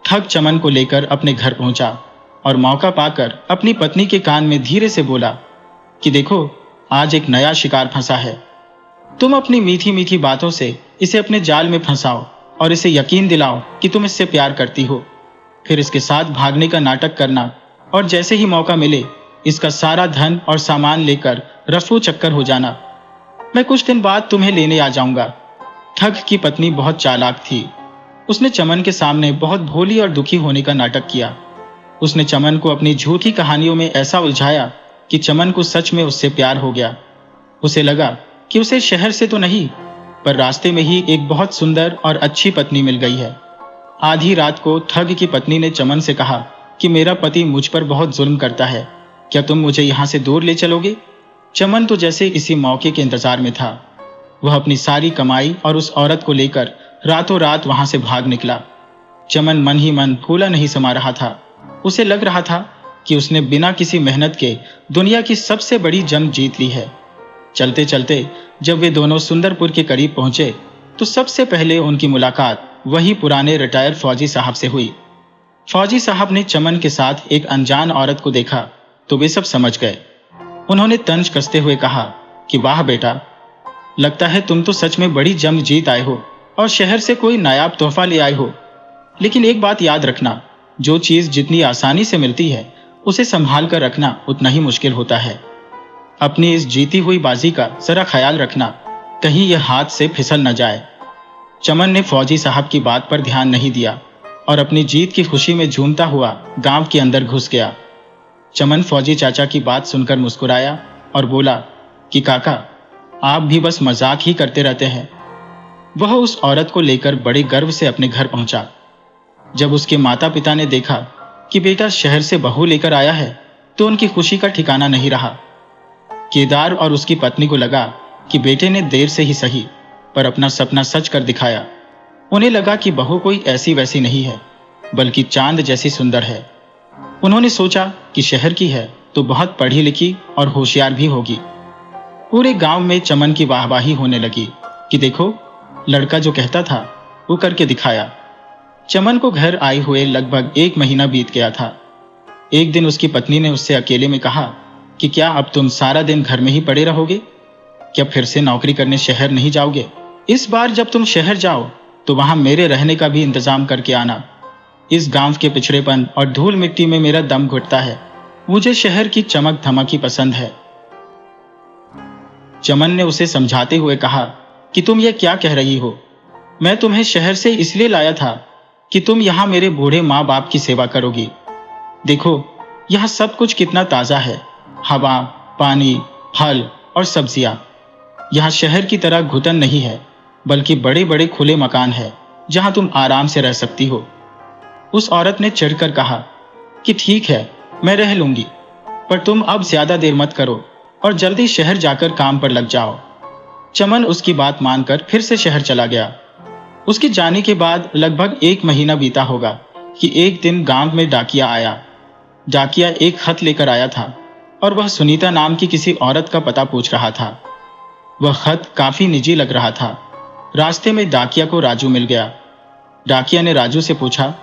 ठग चमन को लेकर अपने घर पहुंचा और मौका पाकर अपनी पत्नी के कान में धीरे से बोला कि देखो, आज एक नया शिकार फंसा है। तुम अपनी मीठी मीठी बातों से इसे अपने जाल में फंसाओ और इसे यकीन दिलाओ कि तुम इससे प्यार करती हो। फिर इसके साथ भागने का नाटक करना और जैसे ही मौका मिले इसका सारा धन और सामान लेकर रफू चक्कर हो जाना। मैं कुछ दिन बाद तुम्हें लेने आ जाऊंगा। ठग की पत्नी बहुत चालाक थी। उसने चमन के सामने बहुत भोली और दुखी होने का नाटक किया। उसने चमन को अपनी झूठी कहानियों में ऐसा उलझाया कि चमन को सच में उससे प्यार हो गया। उसे लगा कि उसे शहर से तो नहीं, पर रास्ते में ही एक बहुत सुंदर और अच्छी पत्नी मिल गई है। आधी रात को ठग की पत्नी ने चमन से कहा कि मेरा पति मुझ पर बहुत जुल्म करता है, क्या तुम मुझे यहाँ से दूर ले चलोगे? चमन तो जैसे इसी मौके के इंतजार में था। वह अपनी सारी कमाई और उस औरत को लेकर रातों रात वहां से भाग निकला। चमन मन ही मन फूला नहीं समा रहा था। उसे लग रहा था कि उसने बिना किसी मेहनत के दुनिया की सबसे बड़ी जंग जीत ली है। चलते चलते जब वे दोनों सुंदरपुर के करीब पहुंचे तो सबसे पहले उनकी मुलाकात वही पुराने रिटायर फौजी साहब से हुई। फौजी साहब ने चमन के साथ एक अनजान औरत को देखा तो वे सब समझ गए। उन्होंने तंज कसते हुए कहा कि वाह बेटा, लगता है तुम तो सच में बड़ी जंग जीत आए हो और शहर से कोई नायाब तोहफा ले आए हो। लेकिन एक बात याद रखना, जो चीज जितनी आसानी से मिलती है उसे संभाल कर रखना उतना ही मुश्किल होता है। अपनी इस जीती हुई बाजी का जरा ख्याल रखना, कहीं यह हाथ से फिसल न जाए। चमन ने फौजी साहब की बात पर ध्यान नहीं दिया और अपनी जीत की खुशी में झूमता हुआ गांव के अंदर घुस गया। चमन फौजी चाचा की बात सुनकर मुस्कुराया और बोला कि काका, आप भी बस मजाक ही करते रहते हैं। वह उस औरत को लेकर बड़े गर्व से अपने घर पहुंचा। जब उसके माता पिता ने देखा कि बेटा शहर से बहू लेकर आया है तो उनकी खुशी का ठिकाना नहीं रहा। केदार और उसकी पत्नी को लगा कि बेटे ने देर से ही सही पर अपना सपना सच कर दिखाया। उन्हें लगा कि बहू कोई ऐसी वैसी नहीं है, बल्कि चांद जैसी सुंदर है। उन्होंने सोचा कि शहर की है तो बहुत पढ़ी लिखी और होशियार भी होगी। पूरे गांव में चमन की वाहवाही होने लगी कि देखो, लड़का जो कहता था वो करके दिखाया। चमन को घर आए हुए लगभग 1 महीना बीत गया था। एक दिन उसकी पत्नी ने उससे अकेले में कहा कि क्या अब तुम सारा दिन घर में ही पड़े रहोगे? क्या फिर से नौकरी करने शहर नहीं जाओगे? इस बार जब तुम शहर जाओ तो वहां मेरे रहने का भी इंतजाम करके आना। इस गांव के पिछड़ेपन और धूल मिट्टी में मेरा दम घुटता है। मुझे शहर की चमक धमक ही पसंद है। चमन ने उसे समझाते हुए कहा कि तुम ये क्या कह रही हो? मैं तुम्हें शहर से इसलिए लाया था कि तुम यहाँ मेरे बूढ़े माँ बाप की सेवा करोगी। देखो, यहाँ सब कुछ कितना ताज़ा है, हवा, पानी, फल और सब्जियाँ। यहाँ शहर की तरह घुटन नहीं है, बल्कि बड़े बड़े खुले मकान है जहाँ तुम आराम से रह सकती हो। उस औरत ने चिढ़कर कहा कि ठीक है, मैं रह लूंगी, पर तुम अब ज्यादा देर मत करो और जल्दी शहर जाकर काम पर लग जाओ। चमन उसकी बात मानकर फिर से शहर चला गया। उसके जाने के बाद लगभग 1 महीना बीता होगा कि एक दिन गांव में डाकिया आया। डाकिया एक खत लेकर आया था और वह सुनीता नाम की किसी औरत का पता पूछ रहा था। वह खत काफी निजी लग रहा था। रास्ते में डाकिया को राजू मिल गया। डाकिया ने राजू से पूछा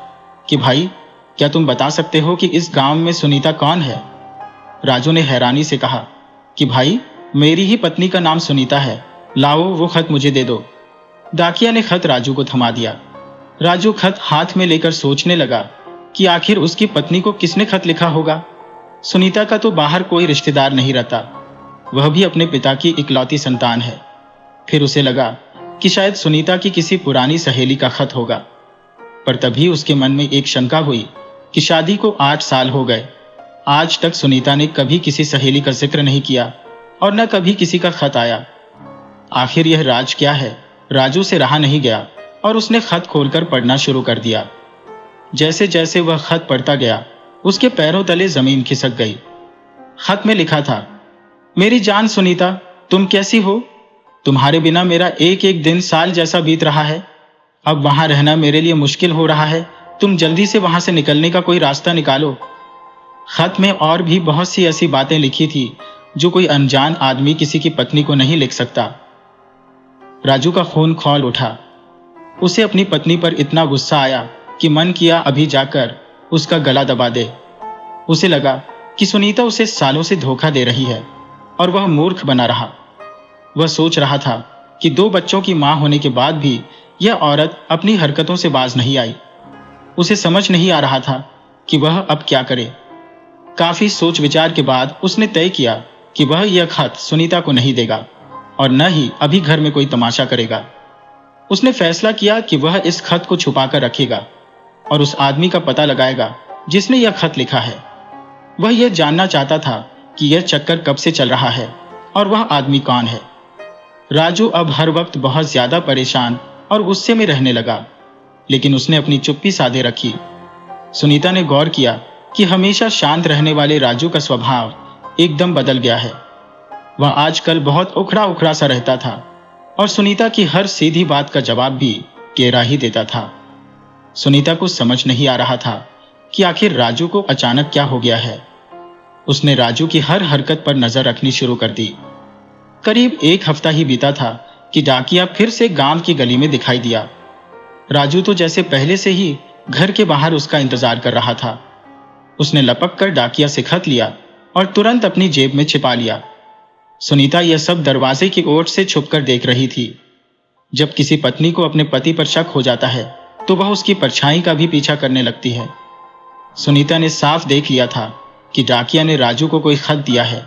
कि भाई, क्या तुम बता सकते हो कि इस गांव में सुनीता कौन है? राजू ने हैरानी से कहा कि भाई, मेरी ही पत्नी का नाम सुनीता है। लाओ वो खत मुझे दे दो। डाकिया ने खत राजू को थमा दिया। राजू खत हाथ में लेकर सोचने लगा कि आखिर उसकी पत्नी को किसने खत लिखा होगा। सुनीता का तो बाहर कोई रिश्तेदार नहीं रहता, वह भी अपने पिता की इकलौती संतान है। फिर उसे लगा कि शायद सुनीता की किसी पुरानी सहेली का खत होगा, पर तभी उसके मन में एक शंका हुई कि शादी को 8 साल हो गए, आज तक सुनीता ने कभी किसी सहेली का जिक्र नहीं किया और न कभी किसी का खत आया। आखिर यह राज क्या है? राजू से रहा नहीं गया और उसने खत खोलकर पढ़ना शुरू कर दिया। जैसे जैसे वह खत पढ़ता गया, उसके पैरों तले जमीन खिसक गई। खत में लिखा था, मेरी जान सुनीता, तुम कैसी हो? तुम्हारे बिना मेरा एक एक दिन साल जैसा बीत रहा है। अब वहां रहना मेरे लिए मुश्किल हो रहा है। तुम जल्दी से वहां से निकलने का कोई रास्ता निकालो। खत में और भी बहुत सी ऐसी बातें लिखी थी जो कोई अनजान आदमी किसी की पत्नी को नहीं लिख सकता। राजू का खून खौल उठा। उसे अपनी पत्नी पर इतना गुस्सा आया कि मन किया अभी जाकर उसका गला दबा दे। उसे लगा कि सुनीता उसे सालों से धोखा दे रही है और वह मूर्ख बना रहा। वह सोच रहा था कि 2 बच्चों की मां होने के बाद भी यह औरत अपनी हरकतों से बाज नहीं आई। उसे समझ नहीं आ रहा था कि वह अब क्या करे। काफी सोच विचार के बाद उसने तय किया कि वह यह खत सुनीता को नहीं देगा और न ही अभी घर में कोई तमाशा करेगा। उसने फैसला किया कि वह इस खत को छुपाकर रखेगा और उस आदमी का पता लगाएगा जिसने यह खत लिखा है। वह यह जानना चाहता था कि यह चक्कर कब से चल रहा है और वह आदमी कौन है। राजू अब हर वक्त बहुत ज्यादा परेशान और गुस्से में रहने लगा, लेकिन उसने अपनी चुप्पी साधे रखी। सुनीता ने गौर किया कि हमेशा शांत रहने वाले राजू का स्वभाव एकदम बदल गया है। वह आजकल बहुत उखड़ा उखड़ा सा रहता था और सुनीता की हर सीधी बात का जवाब भी टेढ़ा ही देता था। सुनीता को समझ नहीं आ रहा था कि आखिर राजू को अचानक क्या हो गया है। उसने राजू की हर हरकत पर नजर रखनी शुरू कर दी। करीब 1 हफ्ता ही बीता था कि डाकिया फिर से गांव की गली में दिखाई दिया। राजू तो जैसे पहले से ही घर के बाहर उसका इंतजार कर रहा था। उसने लपक कर डाकिया से खत लिया और तुरंत अपनी जेब में छिपा लिया। सुनीता यह सब दरवाजे की ओर से छुपकर देख रही थी। जब किसी पत्नी को अपने पति पर शक हो जाता है तो वह उसकी परछाई का भी पीछा करने लगती है। सुनीता ने साफ देख लिया था कि डाकिया ने राजू को कोई खत दिया है।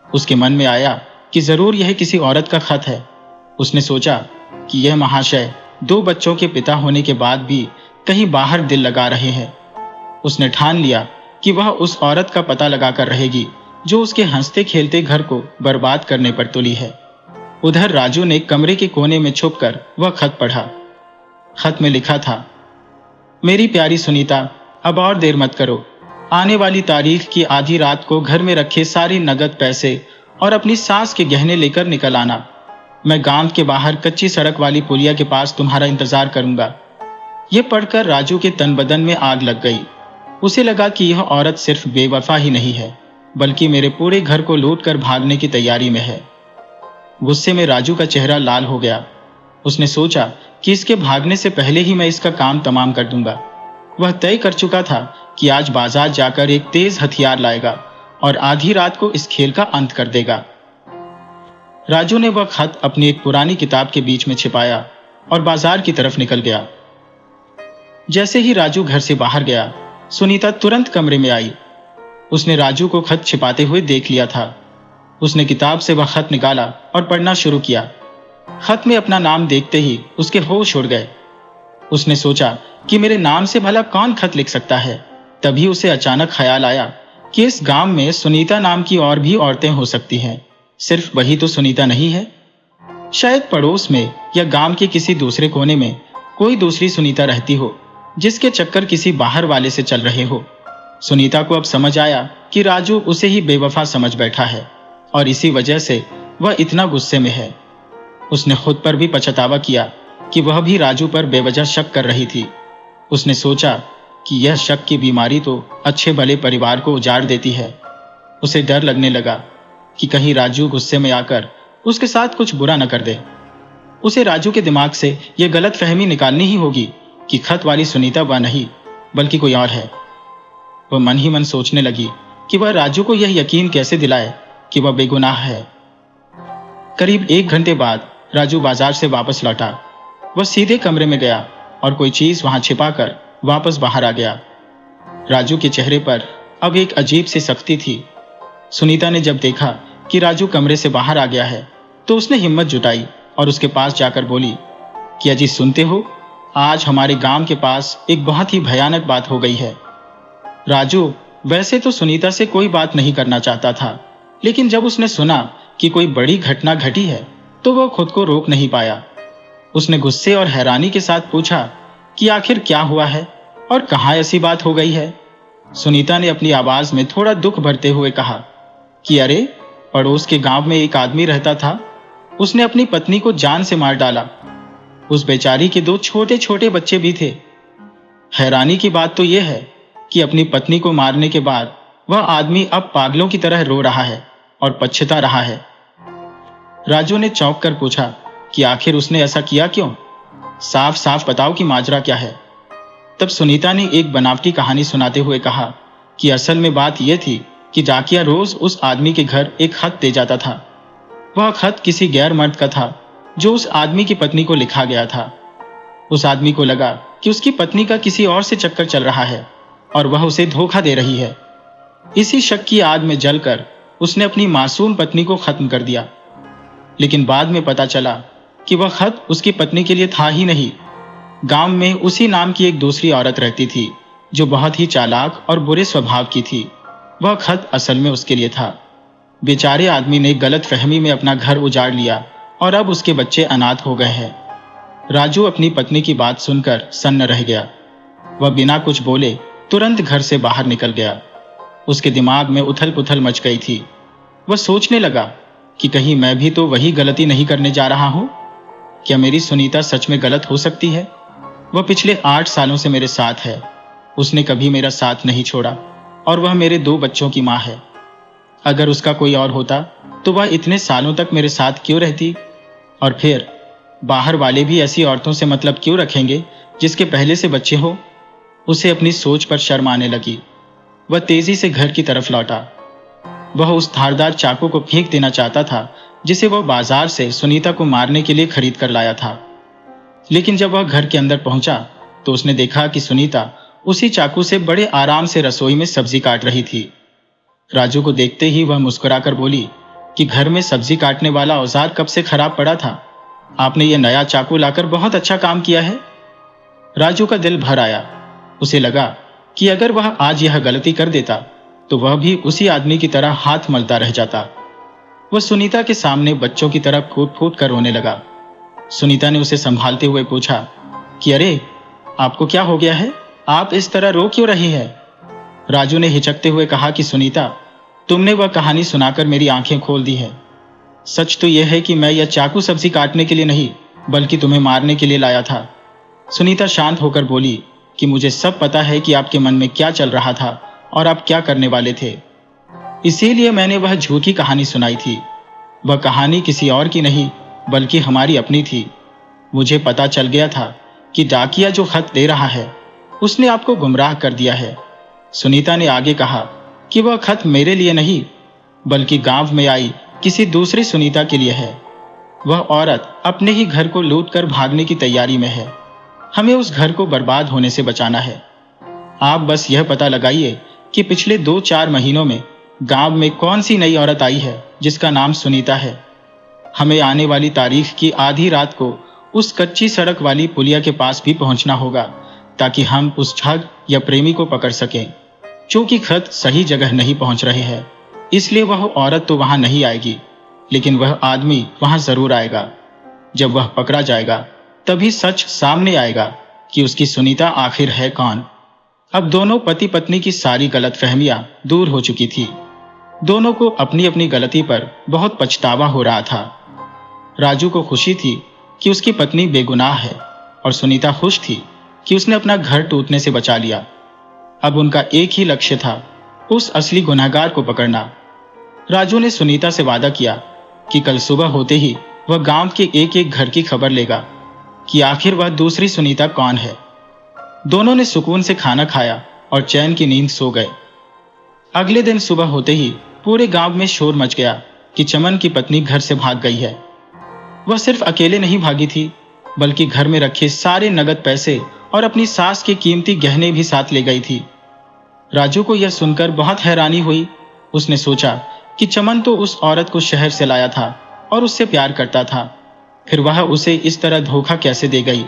उसके मन में आया कि जरूर यह किसी औरत का खत है। उसने सोचा कि यह महाशय 2 बच्चों के पिता होने के बाद भी कहीं बाहर दिल लगा रहे हैं। उसने ठान लिया कि वह उस औरत का पता लगाकर रहेगी जो उसके हंसते खेलते घर को बर्बाद करने पर तुली है। उधर राजू ने कमरे के कोने में छुपकर वह खत पढ़ा। खत में लिखा था, मेरी प्यारी सुनीता, अब और देर मत करो। आने वाली तारीख की आधी रात को घर में रखे सारे नगद पैसे और अपनी सास के गहने लेकर निकल आना। मैं गांव के बाहर कच्ची सड़क वाली पुलिया के पास तुम्हारा इंतजार करूंगा। यह पढ़कर राजू के तन बदन में आग लग गई। उसे लगा कि यह औरत सिर्फ बेवफा ही नहीं है, बल्कि मेरे पूरे घर को लूट कर भागने की तैयारी में है। गुस्से में राजू का चेहरा लाल हो गया। उसने सोचा कि इसके भागने से पहले ही मैं इसका काम तमाम कर दूंगा। वह तय कर चुका था कि आज बाजार जाकर एक तेज हथियार लाएगा और आधी रात को इस खेल का अंत कर देगा। राजू ने वह खत अपनी एक पुरानी किताब के बीच में छिपाया और बाजार की तरफ निकल गया। जैसे ही राजू घर से बाहर गया, सुनीता तुरंत कमरे में आई। उसने राजू को खत छिपाते हुए देख लिया था। उसने किताब से वह खत निकाला और पढ़ना शुरू किया। खत में अपना नाम देखते ही उसके होश उड़ गए। उसने सोचा कि मेरे नाम से भला कौन खत लिख सकता है। तभी उसे अचानक ख्याल आया कि इस गांव में सुनीता नाम की और भी औरतें हो सकती हैं। सिर्फ वही तो सुनीता नहीं है। शायद पड़ोस में या गांव के किसी दूसरे कोने में कोई दूसरी सुनीता रहती हो, जिसके चक्कर किसी बाहर वाले से चल रहे हो। सुनीता को अब समझ आया कि राजू उसे ही बेवफा समझ बैठा है और इसी वजह से वह इतना गुस्से में है। उसने खुद पर भी पछतावा किया कि वह भी राजू पर बेवजह शक कर रही थी। उसने सोचा कि यह शक की बीमारी तो अच्छे भले परिवार को उजाड़ देती है। उसे डर लगने लगा कि कहीं राजू गुस्से में आकर उसके साथ कुछ बुरा न कर दे। उसे राजू के दिमाग से यह गलत फहमी निकालनी ही होगी कि खत वाली सुनीता वह नहीं बल्कि कोई और है। वह मन ही मन सोचने लगी कि वह राजू को यह यकीन कैसे दिलाए कि वह बेगुनाह है। करीब 1 घंटे बाद राजू बाजार से वापस लौटा। वह सीधे कमरे में गया और कोई चीज वहां छिपाकर वापस बाहर आ गया। राजू के चेहरे पर अब एक अजीब सी सख्ती थी। सुनीता ने जब देखा कि राजू कमरे से बाहर आ गया है तो उसने हिम्मत जुटाई और उसके पास जाकर बोली कि अजी सुनते हो, आज हमारे गांव के पास एक बहुत ही भयानक बात हो गई है। राजू वैसे तो सुनीता से कोई बात नहीं करना चाहता था, लेकिन जब उसने सुना कि कोई बड़ी घटना घटी है तो वह खुद को रोक नहीं पाया। उसने गुस्से और हैरानी के साथ पूछा कि आखिर क्या हुआ है और कहाँ ऐसी बात हो गई है। सुनीता ने अपनी आवाज में थोड़ा दुख भरते हुए कहा कि अरे, पड़ोस के गांव में एक आदमी रहता था, उसने अपनी पत्नी को जान से मार डाला। उस बेचारी के 2 छोटे छोटे बच्चे भी थे। हैरानी की बात तो यह है कि अपनी पत्नी को मारने के बाद वह आदमी अब पागलों की तरह रो रहा है और पछता रहा है। राजू ने चौंक कर पूछा कि आखिर उसने ऐसा किया क्यों? साफ साफ बताओ कि माजरा क्या है। तब सुनीता ने एक बनावटी कहानी सुनाते हुए कहा कि असल में बात यह थी कि डाकिया रोज उस आदमी के घर एक खत दे जाता था। वह खत किसी गैर मर्द का था जो उस आदमी की पत्नी को लिखा गया था। उस आदमी को लगा कि उसकी पत्नी का किसी और से चक्कर चल रहा है और वह उसे धोखा दे रही है। इसी शक की आग में जलकर उसने अपनी मासूम पत्नी को खत्म कर दिया। लेकिन बाद में पता चला कि वह खत उसकी पत्नी के लिए था ही नहीं। गांव में उसी नाम की एक दूसरी औरत रहती थी जो बहुत ही चालाक और बुरे स्वभाव की थी। वह खत असल में उसके लिए था। बेचारे आदमी ने गलत फहमी में अपना घर उजाड़ लिया और अब उसके बच्चे अनाथ हो गए हैं। राजू अपनी पत्नी की बात सुनकर सन्न रह गया। वह बिना कुछ बोले तुरंत घर से बाहर निकल गया। उसके दिमाग में उथल पुथल मच गई थी। वह सोचने लगा कि कहीं मैं भी तो वही गलती नहीं करने जा रहा हूं। क्या मेरी सुनीता सच में गलत हो सकती है? वह पिछले 8 सालों से मेरे साथ है। उसने कभी मेरा साथ नहीं छोड़ा और वह मेरे 2 बच्चों की माँ है। अगर उसका कोई और होता तो वह इतने सालों तक मेरे साथ क्यों रहती? और फिर बाहर वाले भी ऐसी औरतों से मतलब क्यों रखेंगे जिसके पहले से बच्चे हो? उसे अपनी सोच पर शर्म आने लगी। वह तेजी से घर की तरफ लौटा। वह उस धारदार चाकू को फेंक देना चाहता था जिसे वह बाजार से सुनीता को मारने के लिए खरीद कर लाया था। लेकिन जब वह घर के अंदर पहुंचा तो उसने देखा कि सुनीता उसी चाकू से बड़े आराम से रसोई में सब्जी काट रही थी। राजू को देखते ही वह मुस्कुराकर बोली कि घर में सब्जी काटने वाला औजार कब से खराब पड़ा था? आपने ये नया चाकू लाकर बहुत अच्छा काम किया है। राजू का दिल भर आया। उसे लगा कि अगर वह आज यह गलती कर देता तो वह भी उसी आदमी की तरह हाथ मलता रह जाता। वह सुनीता के सामने बच्चों की तरह फूट फूट कर रोने लगा। सुनीता ने उसे संभालते हुए पूछा कि अरे, आपको क्या हो गया है? आप इस तरह रो क्यों रही है? राजू ने हिचकते हुए कहा कि सुनीता, तुमने वह कहानी सुनाकर मेरी आंखें खोल दी है। सच तो यह है कि मैं यह चाकू सब्जी काटने के लिए नहीं बल्कि तुम्हें मारने के लिए लाया था। सुनीता शांत होकर बोली कि मुझे सब पता है कि आपके मन में क्या चल रहा था और आप क्या करने वाले थे। इसीलिए मैंने वह झूठी कहानी सुनाई थी। वह कहानी किसी और की नहीं बल्कि हमारी अपनी थी। मुझे पता चल गया था कि डाकिया जो खत दे रहा है उसने आपको गुमराह कर दिया है। सुनीता ने आगे कहा कि वह खत मेरे लिए नहीं बल्कि गांव में आई किसी दूसरी सुनीता के लिए है। वह औरत अपने ही घर को लूट कर भागने की तैयारी में है। हमें उस घर को बर्बाद होने से बचाना है। आप बस यह पता लगाइए कि पिछले 2-4 महीनों में गांव में कौन सी नई औरत आई है जिसका नाम सुनीता है। हमें आने वाली तारीख की आधी रात को उस कच्ची सड़क वाली पुलिया के पास भी पहुंचना होगा ताकि हम उस ठग या प्रेमी को पकड़ सकें। क्योंकि खत सही जगह नहीं पहुंच रहे हैं, इसलिए वह औरत तो वहां नहीं आएगी, लेकिन वह आदमी वहां जरूर आएगा। जब वह पकड़ा जाएगा तभी सच सामने आएगा कि उसकी सुनीता आखिर है कौन। अब दोनों पति पत्नी की सारी गलतफहमियां दूर हो चुकी थी। दोनों को अपनी अपनी गलती पर बहुत पछतावा हो रहा था। राजू को खुशी थी कि उसकी पत्नी बेगुनाह है और सुनीता खुश थी कि उसने अपना घर टूटने से बचा लिया। अब उनका एक ही लक्ष्य था, उस असली गुनहगार को पकड़ना। राजू ने सुनीता से वादा किया कि कल सुबह होते ही वह गांव के एक एक घर की खबर लेगा कि आखिर वह दूसरी सुनीता कौन है। दोनों ने सुकून से खाना खाया और चैन की नींद सो गए। अगले दिन सुबह होते ही पूरे गांव में शोर मच गया कि चमन की पत्नी घर से भाग गई है। वह सिर्फ अकेले नहीं भागी थी, बल्कि घर में रखे सारे नगद पैसे और अपनी सास के कीमती गहने भी साथ ले गई थी। राजू को यह सुनकर बहुत हैरानी हुई। उसने सोचा कि चमन तो उस औरत को शहर से लाया था और उससे प्यार करता था, फिर वह उसे इस तरह धोखा कैसे दे गई।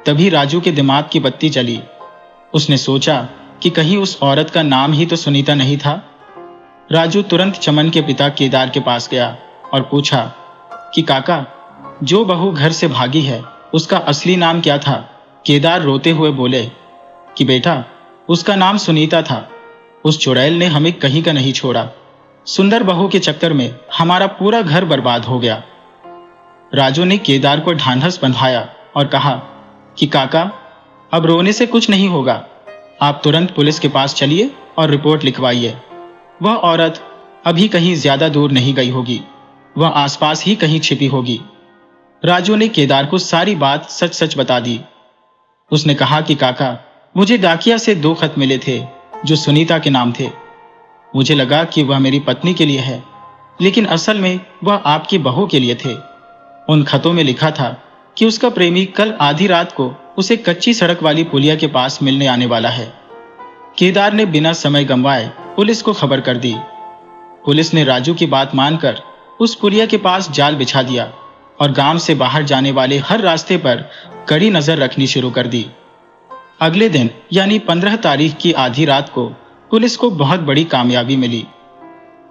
तभी राजू के दिमाग की बत्ती जली। उसने सोचा कि कहीं उस औरत का नाम ही तो सुनीता नहीं था। राजू तुरंत चमन के पिता केदार के पास गया और पूछा कि काका, जो बहू घर से भागी है उसका असली नाम क्या था? केदार रोते हुए बोले कि बेटा, उसका नाम सुनीता था। उस चुड़ैल ने हमें कहीं का नहीं छोड़ा। सुंदर बहू के चक्कर में हमारा पूरा घर बर्बाद हो गया। राजू ने केदार को ढांढस बंधाया और कहा कि काका, अब रोने से कुछ नहीं होगा। आप तुरंत पुलिस के पास चलिए और रिपोर्ट लिखवाइए। वह औरत अभी कहीं ज्यादा दूर नहीं गई होगी, वह आसपास ही कहीं छिपी होगी। राजू ने केदार को सारी बात सच सच बता दी। उसने कहा कि काका, मुझे डाकिया से 2 खत मिले थे जो सुनीता के नाम थे। मुझे लगा कि वह मेरी पत्नी के लिए है, लेकिन असल में वह आपकी बहू के लिए थे। उन खतों में लिखा था कि उसका प्रेमी कल आधी रात को उसे कच्ची सड़क वाली पुलिया के पास मिलने आने वाला है। केदार ने बिना समय गंवाए पुलिस को खबर कर दी। पुलिस ने राजू की बात मानकर उस पुलिया के पास जाल बिछा दिया और गांव से बाहर जाने वाले हर रास्ते पर कड़ी नजर रखनी शुरू कर दी। अगले दिन यानी 15 तारीख की आधी रात को पुलिस को बहुत बड़ी कामयाबी मिली।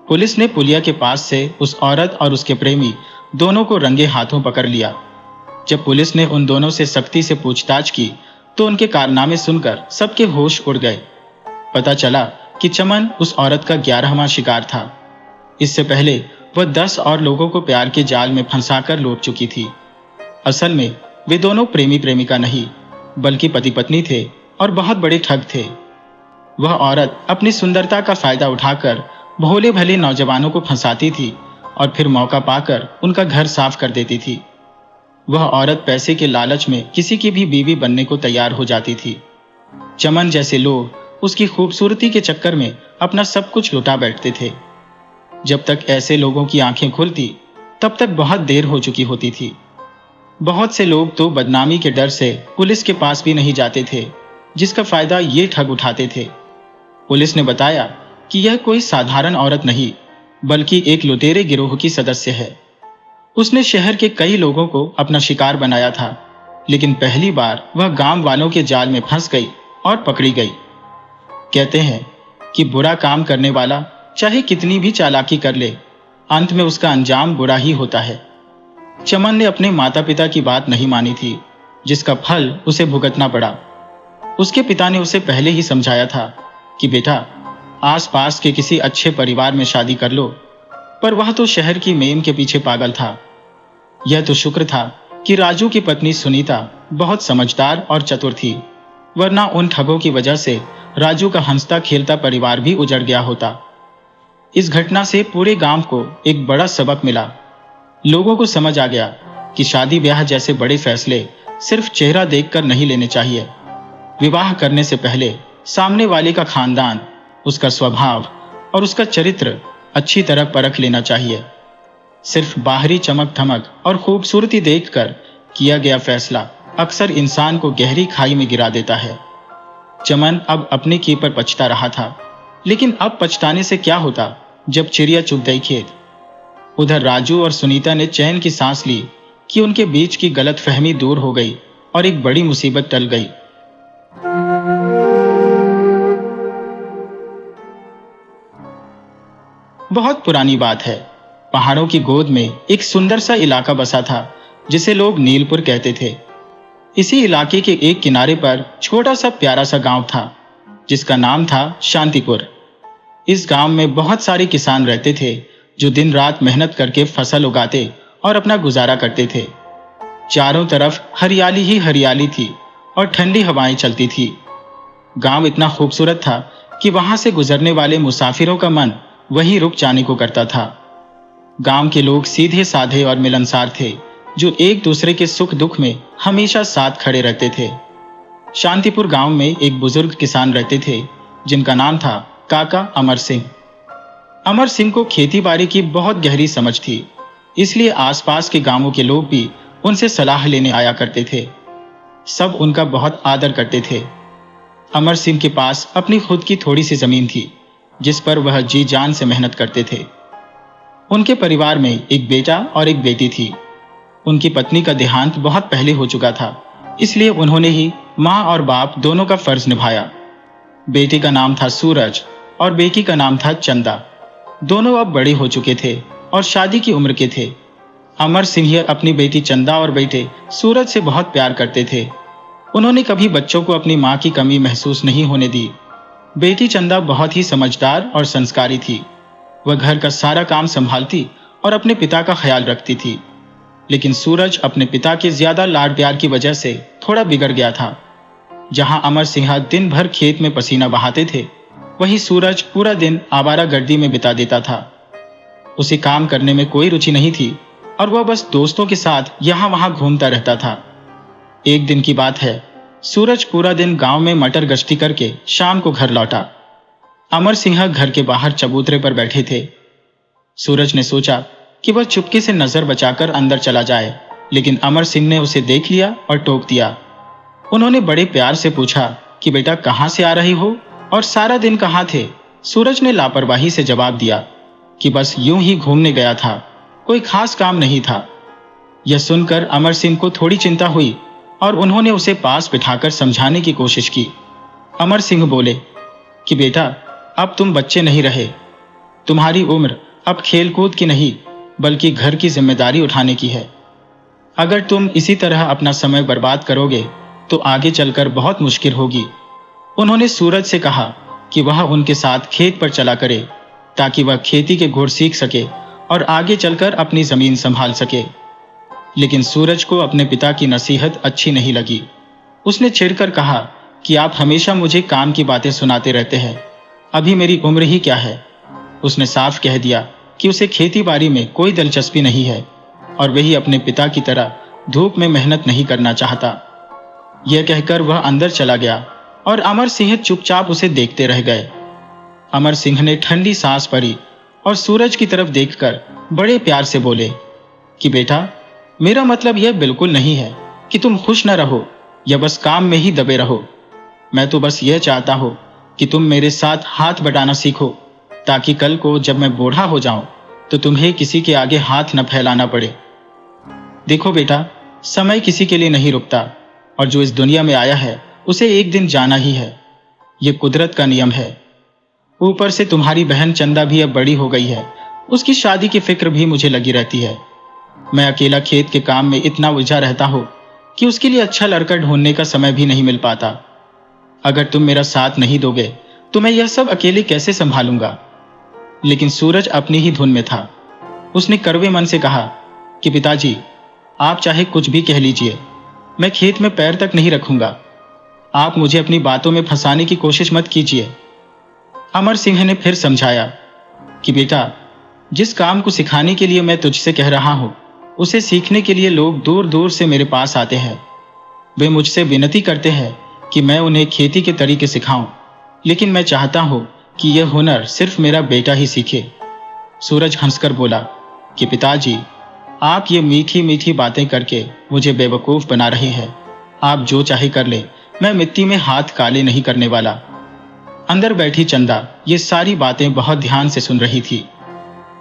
पुलिस ने पुलिया के पास से उस औरत और उसके प्रेमी दोनों को रंगे हाथों पकड़ लिया। जब पुलिस ने उन दोनों से सख्ती से पूछताछ की तो उनके कारनामे सुनकर सबके होश उड़ गए। पता चला कि चमन उस औरत का 11वां शिकार था। इससे पहले वह 10 और लोगों को प्यार के जाल में फंसाकर लौट चुकी थी। असल में वे दोनों प्रेमी प्रेमिका नहीं, बल्कि पति पत्नी थे और बहुत बड़े ठग थे। वह औरत अपनी सुंदरता का फायदा उठाकर भोले भले नौजवानों को फंसाती थी और फिर मौका पाकर उनका घर साफ कर देती थी। वह औरत पैसे के लालच में किसी की भी बीवी बनने को तैयार हो जाती थी। चमन जैसे लोग उसकी खूबसूरती के चक्कर में अपना सब कुछ लुटा बैठते थे। जब तक ऐसे लोगों की आंखें खुलती तब तक बहुत देर हो चुकी होती थी। बहुत से लोग तो बदनामी के डर से पुलिस के पास भी नहीं जाते थे, जिसका फायदा ये ठग उठाते थे। पुलिस ने बताया कि यह कोई साधारण औरत नहीं, बल्कि एक लुटेरे गिरोह की सदस्य है। उसने शहर के कई लोगों को अपना शिकार बनाया था, लेकिन पहली बार वह गांव वालों के जाल में फंस गई और पकड़ी गई। कहते हैं कि बुरा काम करने वाला चाहे कितनी भी चालाकी कर ले, अंत में उसका अंजाम बुरा ही होता है। चमन ने अपने माता पिता की बात नहीं मानी थी, जिसका फल उसे भुगतना पड़ा। उसके पिता ने उसे पहले ही समझाया था कि बेटा, आसपास के किसी अच्छे परिवार में शादी कर लो, पर वह तो शहर की मेम के पीछे पागल था। यह तो शुक्र था कि राजू की पत्नी सुनीता बहुत समझदार और चतुर थी, वरना उन ठगों की वजह से राजू का हंसता खेलता परिवार भी उजड़ गया होता। इस घटना से पूरे गांव को एक बड़ा सबक मिला। लोगों को समझ आ गया कि शादी ब्याह जैसे बड़े फैसले सिर्फ चेहरा देखकर नहीं लेने चाहिए। विवाह करने से पहले सामने वाले का खानदान, उसका स्वभाव और उसका चरित्र अच्छी तरह परख लेना चाहिए। सिर्फ बाहरी चमक धमक और खूबसूरती देखकर किया गया फैसला अक्सर इंसान को गहरी खाई में गिरा देता है। चमन अब अपने की पर पछता रहा था, लेकिन अब पछताने से क्या होता जब चिड़िया चुग गई खेत। उधर राजू और सुनीता ने चैन की सांस ली कि उनके बीच की गलतफहमी दूर हो गई और एक बड़ी मुसीबत टल गई। बहुत पुरानी बात है। पहाड़ों की गोद में एक सुंदर सा इलाका बसा था जिसे लोग नीलपुर कहते थे। इसी इलाके के एक किनारे पर छोटा सा प्यारा सा गांव था जिसका नाम था शांतिपुर। इस गांव में बहुत सारे किसान रहते थे जो दिन रात मेहनत करके फसल उगाते और अपना गुजारा करते थे। चारों तरफ हरियाली ही हरियाली थी और ठंडी हवाएं चलती थी। गांव इतना खूबसूरत था कि वहां से गुजरने वाले मुसाफिरों का मन वहीं रुक जाने को करता था। गांव के लोग सीधे साधे और मिलनसार थे, जो एक दूसरे के सुख दुख में हमेशा साथ खड़े रहते थे। शांतिपुर गांव में एक बुजुर्ग किसान रहते थे जिनका नाम था काका अमर सिंह। अमर सिंह को खेती बाड़ी की बहुत गहरी समझ थी, इसलिए आसपास के गांवों के लोग भी उनसे सलाह लेने आया करते थे। सब उनका बहुत आदर करते थे। अमर सिंह के पास अपनी खुद की थोड़ी सी जमीन थी, जिस पर वह जी जान से मेहनत करते थे। उनके परिवार में एक बेटा और एक बेटी थी। उनकी पत्नी का देहांत बहुत पहले हो चुका था, इसलिए उन्होंने ही माँ और बाप दोनों का फर्ज निभाया। बेटे का नाम था सूरज और बेटी का नाम था चंदा। दोनों अब बड़े हो चुके थे और शादी की उम्र के थे। अमर सिंह अपनी बेटी चंदा और बेटे सूरज से बहुत प्यार करते थे। उन्होंने कभी बच्चों को अपनी माँ की कमी महसूस नहीं होने दी। बेटी चंदा बहुत ही समझदार और संस्कारी थी। वह घर का सारा काम संभालती और अपने पिता का ख्याल रखती थी। लेकिन सूरज अपने पिता के ज्यादा लाड प्यार की वजह से थोड़ा बिगड़ गया था। जहां अमर सिंह दिन भर खेत में पसीना बहाते थे, वहीं सूरज पूरा दिन आवारागर्दी में बिता देता था। उसे काम करने में कोई रुचि नहीं थी और वह बस दोस्तों के साथ यहाँ वहां घूमता रहता था। एक दिन की बात है, सूरज पूरा दिन गांव में मटर गश्ती करके शाम को घर लौटा। अमर सिंह घर के बाहर चबूतरे पर बैठे थे। सूरज ने सोचा कि वह चुपके से नजर बचाकर अंदर चला जाए, लेकिन अमर सिंह ने उसे देख लिया और टोक दिया। उन्होंने बड़े प्यार से पूछा कि बेटा कहाँ से आ रही हो और सारा दिन कहाँ थे। सूरज ने लापरवाही से जवाब दिया कि बस यूं ही घूमने गया था, कोई खास काम नहीं था। यह सुनकर अमर सिंह को थोड़ी चिंता हुई और उन्होंने उसे पास बिठाकर समझाने की कोशिश की। अमर सिंह बोले कि बेटा अब तुम बच्चे नहीं रहे, तुम्हारी उम्र अब खेलकूद की नहीं बल्कि घर की जिम्मेदारी उठाने की है। अगर तुम इसी तरह अपना समय बर्बाद करोगे तो आगे चलकर बहुत मुश्किल होगी। उन्होंने सूरज से कहा कि वह उनके साथ खेत पर चला करे ताकि वह खेती के गुर सीख सके और आगे चलकर अपनी जमीन संभाल सके। लेकिन सूरज को अपने पिता की नसीहत अच्छी नहीं लगी। उसने चिढ़कर कहा कि आप हमेशा मुझे काम की बातें सुनाते रहते हैं, अभी मेरी उम्र ही क्या है। उसने साफ कह दिया कि उसे खेती बाड़ी में कोई दिलचस्पी नहीं है और वही अपने पिता की तरह धूप में मेहनत नहीं करना चाहता। यह कहकर वह अंदर चला गया और अमर सिंह चुपचाप उसे देखते रह गए। अमर सिंह ने ठंडी सांस भरी और सूरज की तरफ देखकर बड़े प्यार से बोले कि बेटा मेरा मतलब यह बिल्कुल नहीं है कि तुम खुश न रहो या बस काम में ही दबे रहो। मैं तो बस यह चाहता हूं कि तुम मेरे साथ हाथ बटाना सीखो ताकि कल को जब मैं बूढ़ा हो जाऊं तो तुम्हें किसी के आगे हाथ न फैलाना पड़े। देखो बेटा, समय किसी के लिए नहीं रुकता और जो इस दुनिया में आया है उसे एक दिन जाना ही है। ये कुदरत का नियम है। ऊपर से तुम्हारी बहन चंदा भी अब बड़ी हो गई है, उसकी शादी की फिक्र भी मुझे लगी रहती है। मैं अकेला खेत के काम में इतना उलझा रहता हूं कि उसके लिए अच्छा लड़का ढूंढने का समय भी नहीं मिल पाता। अगर तुम मेरा साथ नहीं दोगे तो मैं यह सब अकेले कैसे संभालूंगा। लेकिन सूरज अपनी ही धुन में था। उसने कड़वे मन से कहा कि पिताजी आप चाहे कुछ भी कह लीजिए, मैं खेत में पैर तक नहीं रखूंगा। आप मुझे अपनी बातों में फंसाने की कोशिश मत कीजिए। अमर सिंह ने फिर समझाया कि बेटा जिस काम को सिखाने के लिए मैं तुझसे कह रहा हूं उसे सीखने के लिए लोग दूर दूर से मेरे पास आते हैं। वे मुझसे विनती करते हैं कि मैं उन्हें खेती के तरीके सिखाऊं, लेकिन मैं चाहता हूं कि यह हुनर सिर्फ मेरा बेटा ही सीखे। सूरज हंसकर बोला कि पिताजी आप ये मीठी मीठी बातें करके मुझे बेवकूफ बना रहे हैं। आप जो चाहे कर ले, मैं मिट्टी में हाथ काले नहीं करने वाला। अंदर बैठी चंदा ये सारी बातें बहुत ध्यान से सुन रही थी।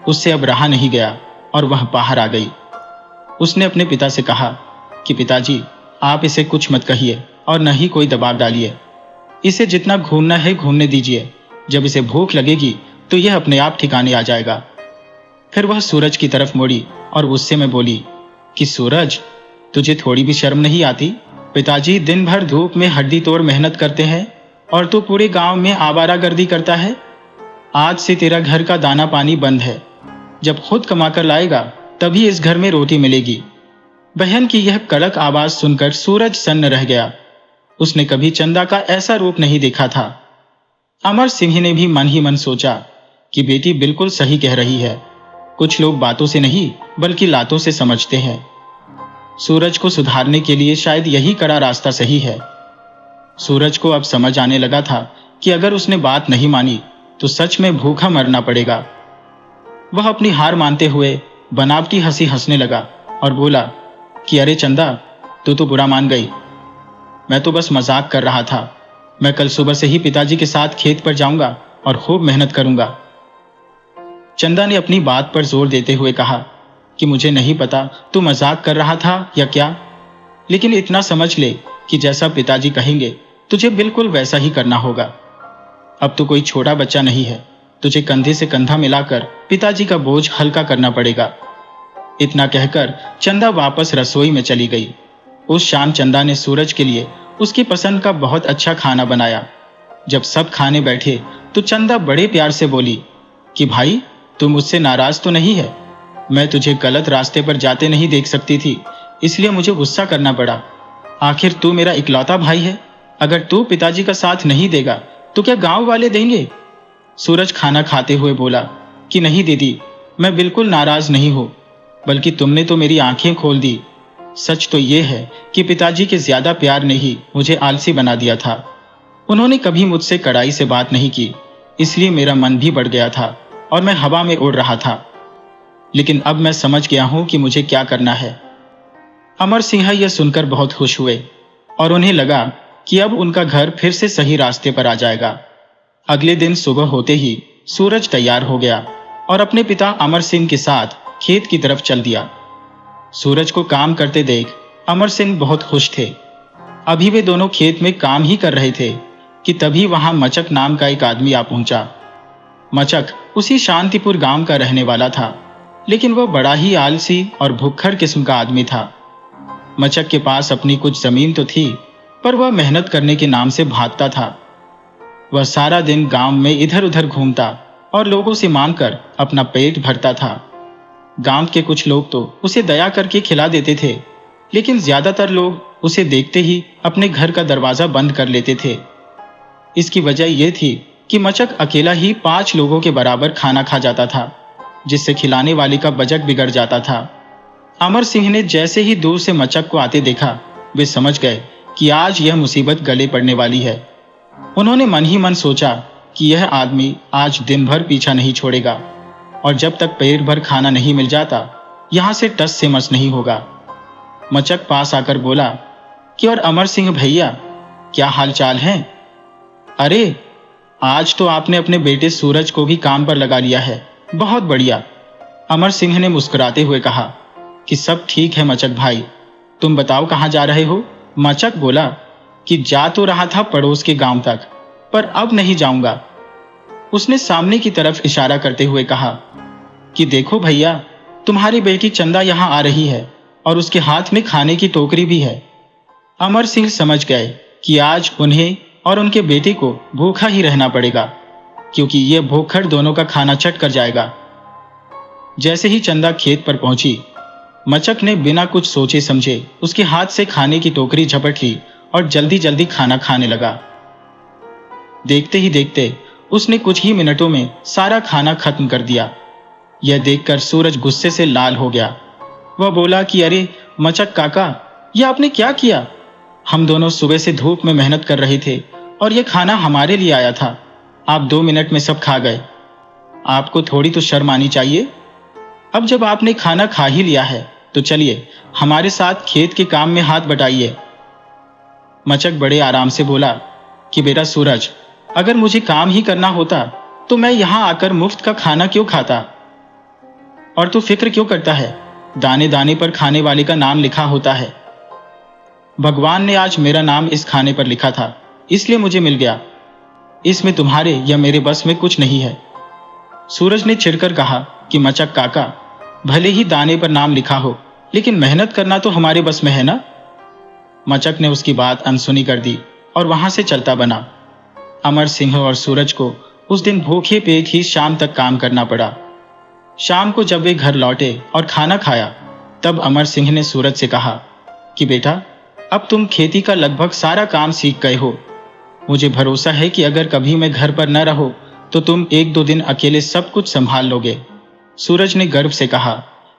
उससे अब रहा नहीं गया और वह बाहर आ गई। उसने अपने पिता से कहा कि पिताजी आप इसे कुछ मत कहिए और न ही कोई दबाव डालिए। इसे जितना घूमना है घूमने दीजिए, जब इसे भूख लगेगी तो यह अपने आप ठिकाने आ जाएगा। फिर वह सूरज की तरफ मुड़ी और गुस्से में बोली कि सूरज तुझे थोड़ी भी शर्म नहीं आती। पिताजी दिन भर धूप में हड्डी तोड़ मेहनत करते हैं और तू पूरे गांव में आवारागर्दी करता है। आज से तेरा घर का दाना पानी बंद है। जब खुद कमाकर लाएगा तभी इस घर में रोटी मिलेगी। बहन की यह कड़क आवाज सुनकर सूरज सन्न रह गया। उसने कभी चंदा का ऐसा रूप नहीं देखा था। अमर सिंह ने भी मन ही मन सोचा कि बेटी बिल्कुल सही कह रही है। कुछ लोग बातों से नहीं बल्कि लातों से समझते हैं। सूरज को सुधारने के लिए शायद यही कड़ा रास्ता सही है। सूरज को अब समझ आने लगा था कि अगर उसने बात नहीं मानी तो सच में भूखा मरना पड़ेगा। वह अपनी हार मानते हुए बनावटी हंसी हंसने लगा और बोला कि अरे चंदा, तू तो बुरा मान गई। मैं तो बस मजाक कर रहा था। मैं कल सुबह से ही पिताजी के साथ खेत पर जाऊंगा और खूब मेहनत करूंगा। चंदा ने अपनी बात पर जोर देते हुए कहा कि मुझे नहीं पता तू मजाक कर रहा था या क्या, लेकिन इतना समझ ले कि जैसा पिताजी कहेंगे तुझे बिल्कुल वैसा ही करना होगा। अब तो कोई छोटा बच्चा नहीं है, तुझे कंधे से कंधा मिलाकर पिताजी का बोझ हल्का करना पड़ेगा। इतना कहकर चंदा वापस रसोई में चली गई। उस शाम चंदा ने सूरज के लिए उसकी पसंद का बहुत अच्छा खाना बनाया। जब सब खाने बैठे तो चंदा बड़े प्यार से बोली कि भाई, तू मुझसे नाराज तो नहीं है? मैं तुझे गलत रास्ते पर जाते नहीं देख सकती थी, इसलिए मुझे गुस्सा करना पड़ा। आखिर तू मेरा इकलौता भाई है। अगर तू पिताजी का साथ नहीं देगा तो क्या गांव वाले देंगे? सूरज खाना खाते हुए बोला कि नहीं दीदी, मैं बिल्कुल नाराज नहीं हूं, बल्कि तुमने तो मेरी आंखें खोल दी। सच तो यह है कि पिताजी के ज्यादा प्यार ने ही मुझे आलसी बना दिया था। उन्होंने कभी मुझसे कड़ाई से बात नहीं की, इसलिए मेरा मन भी बढ़ गया था और मैं हवा में उड़ रहा था। लेकिन अब मैं समझ गया हूं कि मुझे क्या करना है। अमर सिंह यह सुनकर बहुत खुश हुए और उन्हें लगा कि अब उनका घर फिर से सही रास्ते पर आ जाएगा। अगले दिन सुबह होते ही सूरज तैयार हो गया और अपने पिता अमर सिंह के साथ खेत की तरफ चल दिया। सूरज को काम करते देख अमर सिंह बहुत खुश थे। अभी वे दोनों खेत में काम ही कर रहे थे कि तभी वहां मचक नाम का एक आदमी आ पहुंचा। मचक उसी शांतिपुर गांव का रहने वाला था, लेकिन वह बड़ा ही आलसी और भुक्खड़ किस्म का आदमी था। मचक के पास अपनी कुछ जमीन तो थी, पर वह मेहनत करने के नाम से भागता था। वह सारा दिन गांव में इधर उधर घूमता और लोगों से मांगकर अपना पेट भरता था। गांव के कुछ लोग तो उसे दया करके खिला देते थे, लेकिन ज्यादातर लोग उसे देखते ही अपने घर का दरवाजा बंद कर लेते थे। इसकी वजह यह थी कि मचक अकेला ही 5 लोगों के बराबर खाना खा जाता था, जिससे खिलाने वाले का बजट बिगड़ जाता था। अमर सिंह ने जैसे ही दूर से मचक को आते देखा, वे समझ गए कि आज यह मुसीबत गले पड़ने वाली है। उन्होंने मन ही मन सोचा कि यह आदमी आज दिन भर पीछा नहीं छोड़ेगा और जब तक पेट भर खाना नहीं मिल जाता यहां से टस से मस नहीं होगा। मचक पास आकर बोला कि और अमर सिंह भैया, क्या हाल चाल है? अरे, आज तो आपने अपने बेटे सूरज को भी काम पर लगा लिया है, बहुत बढ़िया। अमर सिंह ने मुस्कुराते हुए कहा कि सब ठीक है मचक भाई, तुम बताओ कहाँ जा रहे हो? मचक बोला कि जा तो रहा था पड़ोस के गांव तक, पर अब नहीं जाऊंगा। उसने सामने की तरफ इशारा करते हुए कहा कि देखो भैया, तुम्हारी बेटी चंदा यहाँ आ रही है और उसके हाथ में खाने की टोकरी भी है। अमर सिंह समझ गए कि आज उन्हें और उनके बेटे को भूखा ही रहना पड़ेगा, क्योंकि यह भूखड़ दोनों का खाना चट कर जाएगा। जैसे ही चंदा खेत पर पहुंची, मचक ने बिना कुछ सोचे समझे उसके हाथ से खाने की टोकरी झपट ली और जल्दी जल्दी खाना खाने लगा। देखते ही देखते उसने कुछ ही मिनटों में सारा खाना खत्म कर दिया। यह देखकर सूरज गुस्से से लाल हो गया। वह बोला कि अरे मचक काका, यह आपने क्या किया? हम दोनों सुबह से धूप में मेहनत कर रहे थे और यह खाना हमारे लिए आया था। आप 2 मिनट में सब खा गए। आपको थोड़ी तो शर्म आनी चाहिए। अब जब आपने खाना खा ही लिया है तो चलिए हमारे साथ खेत के काम में हाथ बटाइए। मचक बड़े आराम से बोला कि बेटा सूरज, अगर मुझे काम ही करना होता तो मैं यहां आकर मुफ्त का खाना क्यों खाता? और तू फिक्र क्यों करता है? दाने दाने पर खाने वाले का नाम लिखा होता है। भगवान ने आज मेरा नाम इस खाने पर लिखा था, इसलिए मुझे मिल गया। इसमें तुम्हारे या मेरे बस में कुछ नहीं है। सूरज ने चिढ़कर कहा कि मचक काका, भले ही दाने पर नाम लिखा हो, लेकिन मेहनत करना तो हमारे बस में है ना। मचक ने उसकी बात अनसुनी कर दी और वहां से चलता बना। अमर सिंह और सूरज को उस दिन भूखे पेट ही शाम तक काम करना पड़ा। शाम को जब वे घर लौटे और खाना खाया, तब अमर सिंह ने सूरज से कहा कि बेटा, अब तुम खेती का लगभग सारा काम सीख गए हो। मुझे भरोसा है कि अगर कभी मैं घर पर न रहो तो तुम 1-2 दिन अकेले सब कुछ संभाल लोगे। सूरज ने गर्व से कहा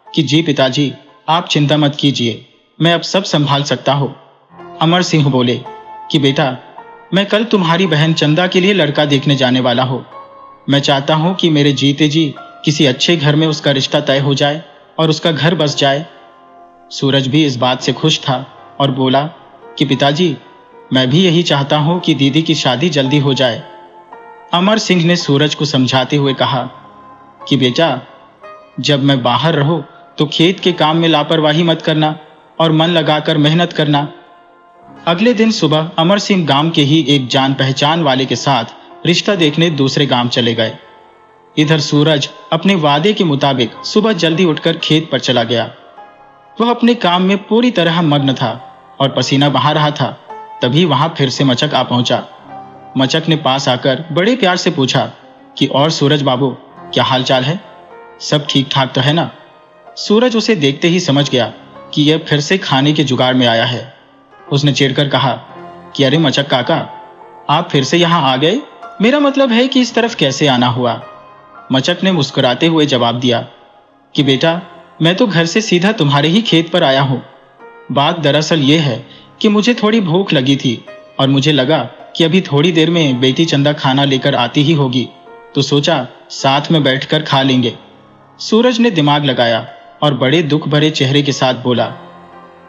कि जी पिताजी, आप चिंता मत कीजिए, मैं अब सब संभाल सकता हूँ। अमर सिंह बोले कि बेटा, मैं कल तुम्हारी बहन चंदा के लिए लड़का देखने जाने वाला हूँ। मैं चाहता हूँ कि मेरे जीते जी किसी अच्छे घर में उसका रिश्ता तय हो जाए और उसका घर बस जाए। सूरज भी इस बात से खुश था और बोला कि पिताजी, मैं भी यही चाहता हूं कि दीदी की शादी जल्दी हो जाए। अमर सिंह ने सूरज को समझाते हुए कहा कि बेटा, जब मैं बाहर रहूं तो खेत के काम में लापरवाही मत करना और मन लगाकर मेहनत करना। अगले दिन सुबह अमर सिंह गांव के ही एक जान पहचान वाले के साथ रिश्ता देखने दूसरे गांव चले गए। इधर सूरज अपने वादे के मुताबिक सुबह जल्दी उठकर खेत पर चला गया। वह अपने काम में पूरी तरह मग्न था और पसीना बहा रहा था। तभी वहां फिर से मचक आ पहुंचा। मचक ने पास आकर बड़े प्यार से पूछा कि और सूरज बाबू, क्या हाल चाल है? सब ठीक ठाक तो है ना? सूरज उसे देखते ही समझ गया कि यह फिर से खाने के जुगाड़ में आया है। उसने चिढ़कर कहा कि अरे मचक काका, आप फिर से यहाँ आ गए? मेरा मतलब है कि इस तरफ कैसे आना हुआ? मचक ने मुस्कुराते हुए जवाब दिया कि बेटा, मैं तो घर से सीधा तुम्हारे ही खेत पर आया हूँ। बात दरअसल ये है कि मुझे थोड़ी भूख लगी थी और मुझे लगा कि अभी थोड़ी देर में बेटी चंदा खाना लेकर आती ही होगी, तो सोचा साथ में बैठकर खा लेंगे। सूरज ने दिमाग लगाया और बड़े दुख भरे चेहरे के साथ बोला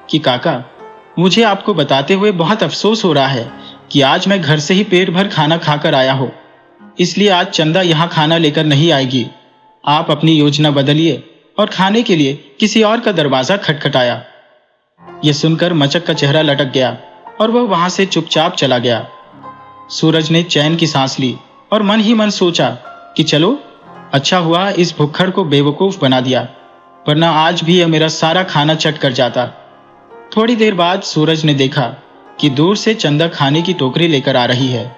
कि काका, मुझे आपको बताते हुए बहुत अफसोस हो रहा है कि आज मैं घर से ही पेट भर खाना खाकर आया हूँ, इसलिए आज चंदा यहाँ खाना लेकर नहीं आएगी। आप अपनी योजना बदलिए और खाने के लिए किसी और का दरवाजा खटखटाया। यह सुनकर मचक का चेहरा लटक गया और वह वहां से चुपचाप चला गया। सूरज ने चैन की सांस ली और मन ही मन सोचा कि चलो, अच्छा हुआ इस भुक्खड़ को बेवकूफ बना दिया, वरना आज भी यह मेरा सारा खाना चट कर जाता। थोड़ी देर बाद सूरज ने देखा कि दूर से चंदा खाने की टोकरी लेकर आ रही है।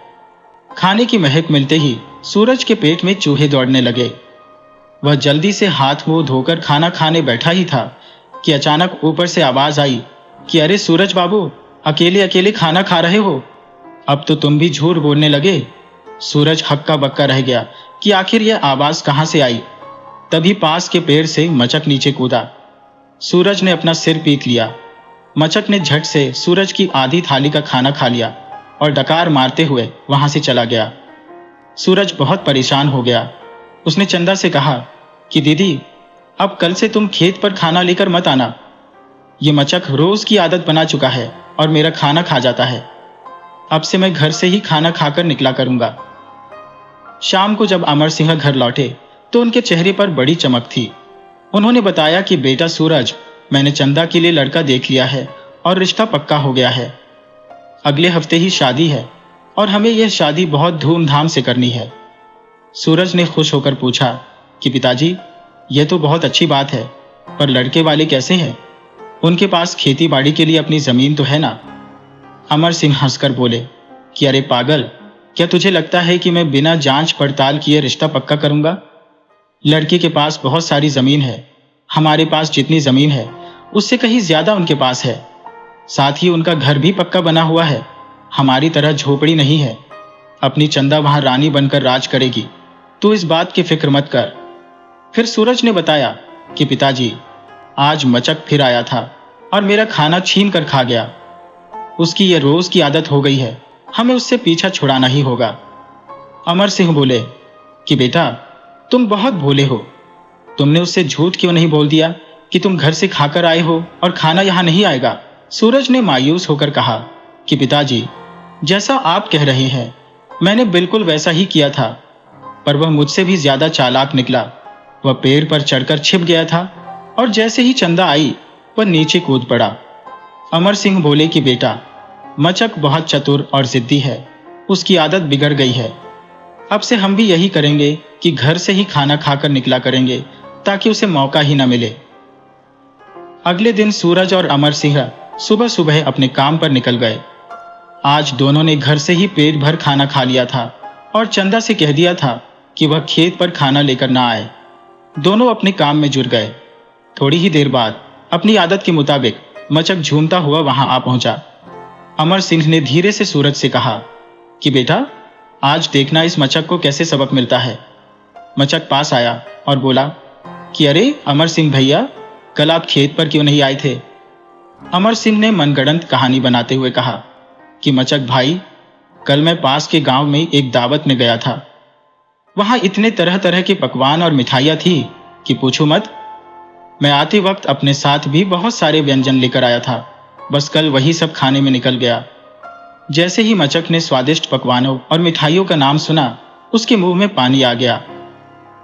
खाने की महक मिलते ही सूरज के पेट में चूहे दौड़ने लगे। वह जल्दी से हाथ मुंह धोकर खाना खाने बैठा ही था कि अचानक ऊपर से आवाज आई कि अरे सूरज बाबू, अकेले अकेले खाना खा रहे हो? अब तो तुम भी झूठ बोलने लगे। सूरज हक्का बक्का रह गया कि आखिर यह आवाज कहां से आई। तभी पास के पेड़ से मचक नीचे कूदा। सूरज ने अपना सिर पीट लिया। मचक ने झट से सूरज की आधी थाली का खाना खा लिया और डकार मारते हुए वहां से चला गया। सूरज बहुत परेशान हो गया। उसने चंदा से कहा कि दीदी, अब कल से तुम खेत पर खाना लेकर मत आना। ये मचक रोज की आदत बना चुका है और मेरा खाना खा जाता है। अब से मैं घर से ही खाना खाकर निकला करूंगा। शाम को जब अमर सिंह घर लौटे तो उनके चेहरे पर बड़ी चमक थी। उन्होंने बताया कि बेटा सूरज, मैंने चंदा के लिए लड़का देख लिया है और रिश्ता पक्का हो गया है। अगले हफ्ते ही शादी है और हमें यह शादी बहुत धूमधाम से करनी है। सूरज ने खुश होकर पूछा कि पिताजी, यह तो बहुत अच्छी बात है, पर लड़के वाले कैसे हैं? उनके पास खेती बाड़ी के लिए अपनी जमीन तो है ना? अमर सिंह हंसकर बोले कि अरे पागल, क्या तुझे लगता है कि मैं बिना जांच पड़ताल किए रिश्ता पक्का करूंगा? लड़के के पास बहुत सारी जमीन है। हमारे पास जितनी जमीन है उससे कहीं ज्यादा उनके पास है। साथ ही उनका घर भी पक्का बना हुआ है। हमारी तरह झोपड़ी नहीं है। अपनी चंदा वहां रानी बनकर राज करेगी। तू इस बात की फिक्र मत कर। फिर सूरज ने बताया कि पिताजी, आज मचक फिर आया था और मेरा खाना छीन कर खा गया। उसकी यह रोज की आदत हो गई है। हमें उससे पीछा छुड़ाना ही होगा। अमर सिंह बोले कि बेटा, तुम बहुत भोले हो। तुमने उससे झूठ क्यों नहीं बोल दिया कि तुम घर से खाकर आए हो और खाना यहां नहीं आएगा? सूरज ने मायूस होकर कहा कि पिताजी, जैसा आप कह रहे हैं मैंने बिल्कुल वैसा ही किया था, पर वह मुझसे भी ज्यादा चालाक निकला। वह पेड़ पर चढ़कर छिप गया था और जैसे ही चंदा आई वह नीचे कूद पड़ा। अमर सिंह बोले कि बेटा, मचक बहुत चतुर और जिद्दी है। उसकी आदत बिगड़ गई है। अब से हम भी यही करेंगे कि घर से ही खाना खाकर निकला करेंगे ताकि उसे मौका ही न मिले। अगले दिन सूरज और अमर सिंह सुबह सुबह अपने काम पर निकल गए। आज दोनों ने घर से ही पेट भर खाना खा लिया था और चंदा से कह दिया था कि वह खेत पर खाना लेकर ना आए। दोनों अपने काम में जुट गए। थोड़ी ही देर बाद अपनी आदत के मुताबिक मचक झूमता हुआ वहां आ पहुंचा। अमर सिंह ने धीरे से सूरज से कहा कि बेटा, आज देखना इस मचक को कैसे सबक मिलता है। मचक पास आया और बोला कि अरे अमर सिंह भैया, कल आप खेत पर क्यों नहीं आए थे? अमर सिंह ने मनगढ़ंत कहानी बनाते हुए कहा कि मचक भाई, कल मैं पास के गांव में एक दावत में गया था। वहां इतने तरह तरह के पकवान और मिठाइयां थी कि पूछो मत। मैं आते वक्त अपने साथ भी बहुत सारे व्यंजन लेकर आया था, बस कल वही सब खाने में निकल गया। जैसे ही मचक ने स्वादिष्ट पकवानों और मिठाइयों का नाम सुना, उसके मुंह में पानी आ गया।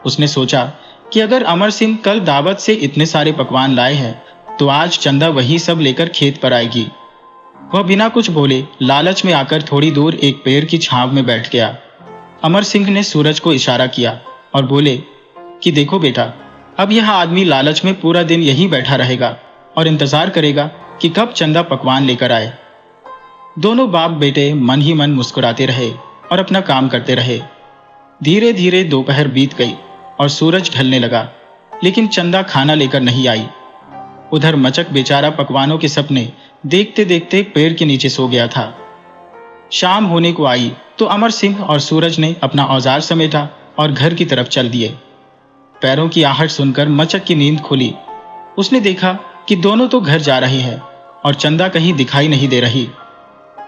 उसने सोचा कि अगर अमर सिंह कल दावत से इतने सारे पकवान लाए हैं, तो आज चंदा वही सब लेकर खेत पर आएगी। वह बिना कुछ बोले लालच में आकर थोड़ी दूर एक पेड़ की छांव में बैठ गया। अमर सिंह ने सूरज को इशारा किया और बोले कि देखो बेटा, अब यह आदमी लालच में पूरा दिन यहीं बैठा रहेगा और इंतजार करेगा कि कब चंदा पकवान लेकर आए। दोनों बाप बेटे मन ही मन मुस्कुराते रहे और अपना काम करते रहे। धीरे धीरे दोपहर बीत गई और सूरज ढलने लगा, लेकिन चंदा खाना लेकर नहीं आई। उधर मचक बेचारा पकवानों के सपने देखते देखते पेड़ के नीचे सो गया था। शाम होने को आई तो अमर सिंह और सूरज ने अपना औजार समेटा और घर की तरफ चल दिए। पैरों की आहट सुनकर मचक की नींद खुली। उसने देखा कि दोनों तो घर जा रहे हैं और चंदा कहीं दिखाई नहीं दे रही।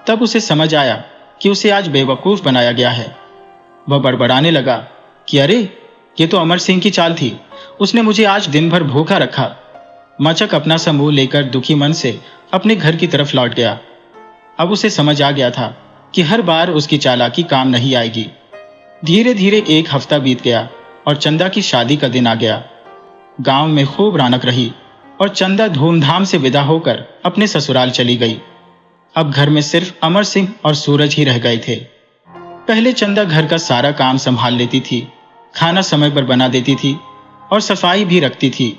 तब उसे समझ आया कि उसे आज बेवकूफ बनाया गया है। वह बड़बड़ाने लगा कि अरे, ये तो अमर सिंह की चाल थी, उसने मुझे आज दिन भर भूखा रखा। मचक अपना सा मुंह लेकर दुखी मन से अपने घर की तरफ लौट गया। अब उसे समझ आ गया था कि हर बार उसकी चालाकी काम नहीं आएगी। धीरे धीरे एक हफ्ता बीत गया और चंदा की शादी का दिन आ गया। गांव में खूब रौनक रही और चंदा धूमधाम से विदा होकर अपने ससुराल चली गई। अब घर में सिर्फ अमर सिंह और सूरज ही रह गए थे। पहले चंदा घर का सारा काम संभाल लेती थी, खाना समय पर बना देती थी और सफाई भी रखती थी,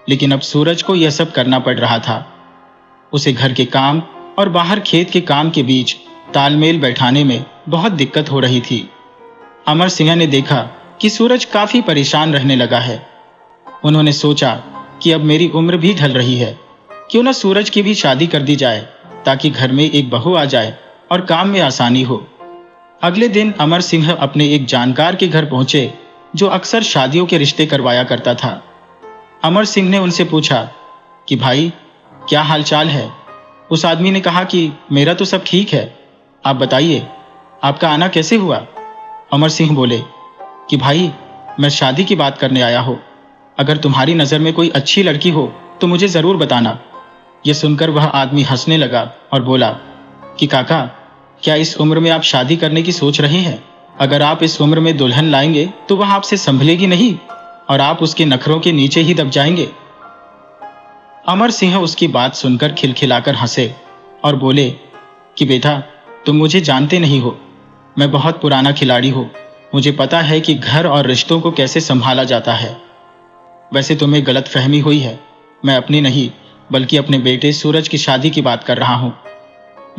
लेकिन अब सूरज को यह सब करना पड़ रहा था। उसे घर के काम और बाहर खेत के काम के बीच तालमेल बैठाने में बहुत दिक्कत हो रही थी। अमर सिंह ने देखा कि सूरज काफी परेशान रहने लगा है। उन्होंने सोचा कि अब मेरी उम्र भी ढल रही है, क्यों न सूरज की भी शादी कर दी जाए, ताकि घर में एक बहू आ जाए और काम में आसानी हो। अगले दिन अमर सिंह अपने एक जानकार के घर पहुंचे, जो अक्सर शादियों के रिश्ते करवाया करता था। अमर सिंह ने उनसे पूछा कि भाई, क्या हालचाल है? उस आदमी ने कहा कि मेरा तो सब ठीक है, आप बताइए, आपका आना कैसे हुआ? अमर सिंह बोले कि भाई, मैं शादी की बात करने आया हूँ। अगर तुम्हारी नज़र में कोई अच्छी लड़की हो तो मुझे ज़रूर बताना। यह सुनकर वह आदमी हंसने लगा और बोला कि काका, क्या इस उम्र में आप शादी करने की सोच रहे हैं? अगर आप इस उम्र में दुल्हन लाएंगे तो वह आपसे संभलेगी नहीं और आप उसके नखरों के नीचे ही दब जाएंगे। अमर सिंह उसकी बात सुनकर खिलखिलाकर हंसे और बोले कि बेटा, तुम मुझे जानते नहीं हो, मैं बहुत पुराना खिलाड़ी हूँ। मुझे पता है कि घर और रिश्तों को कैसे संभाला जाता है। वैसे तुम्हें गलतफहमी हुई है, मैं अपनी नहीं बल्कि अपने बेटे सूरज की शादी की बात कर रहा हूँ।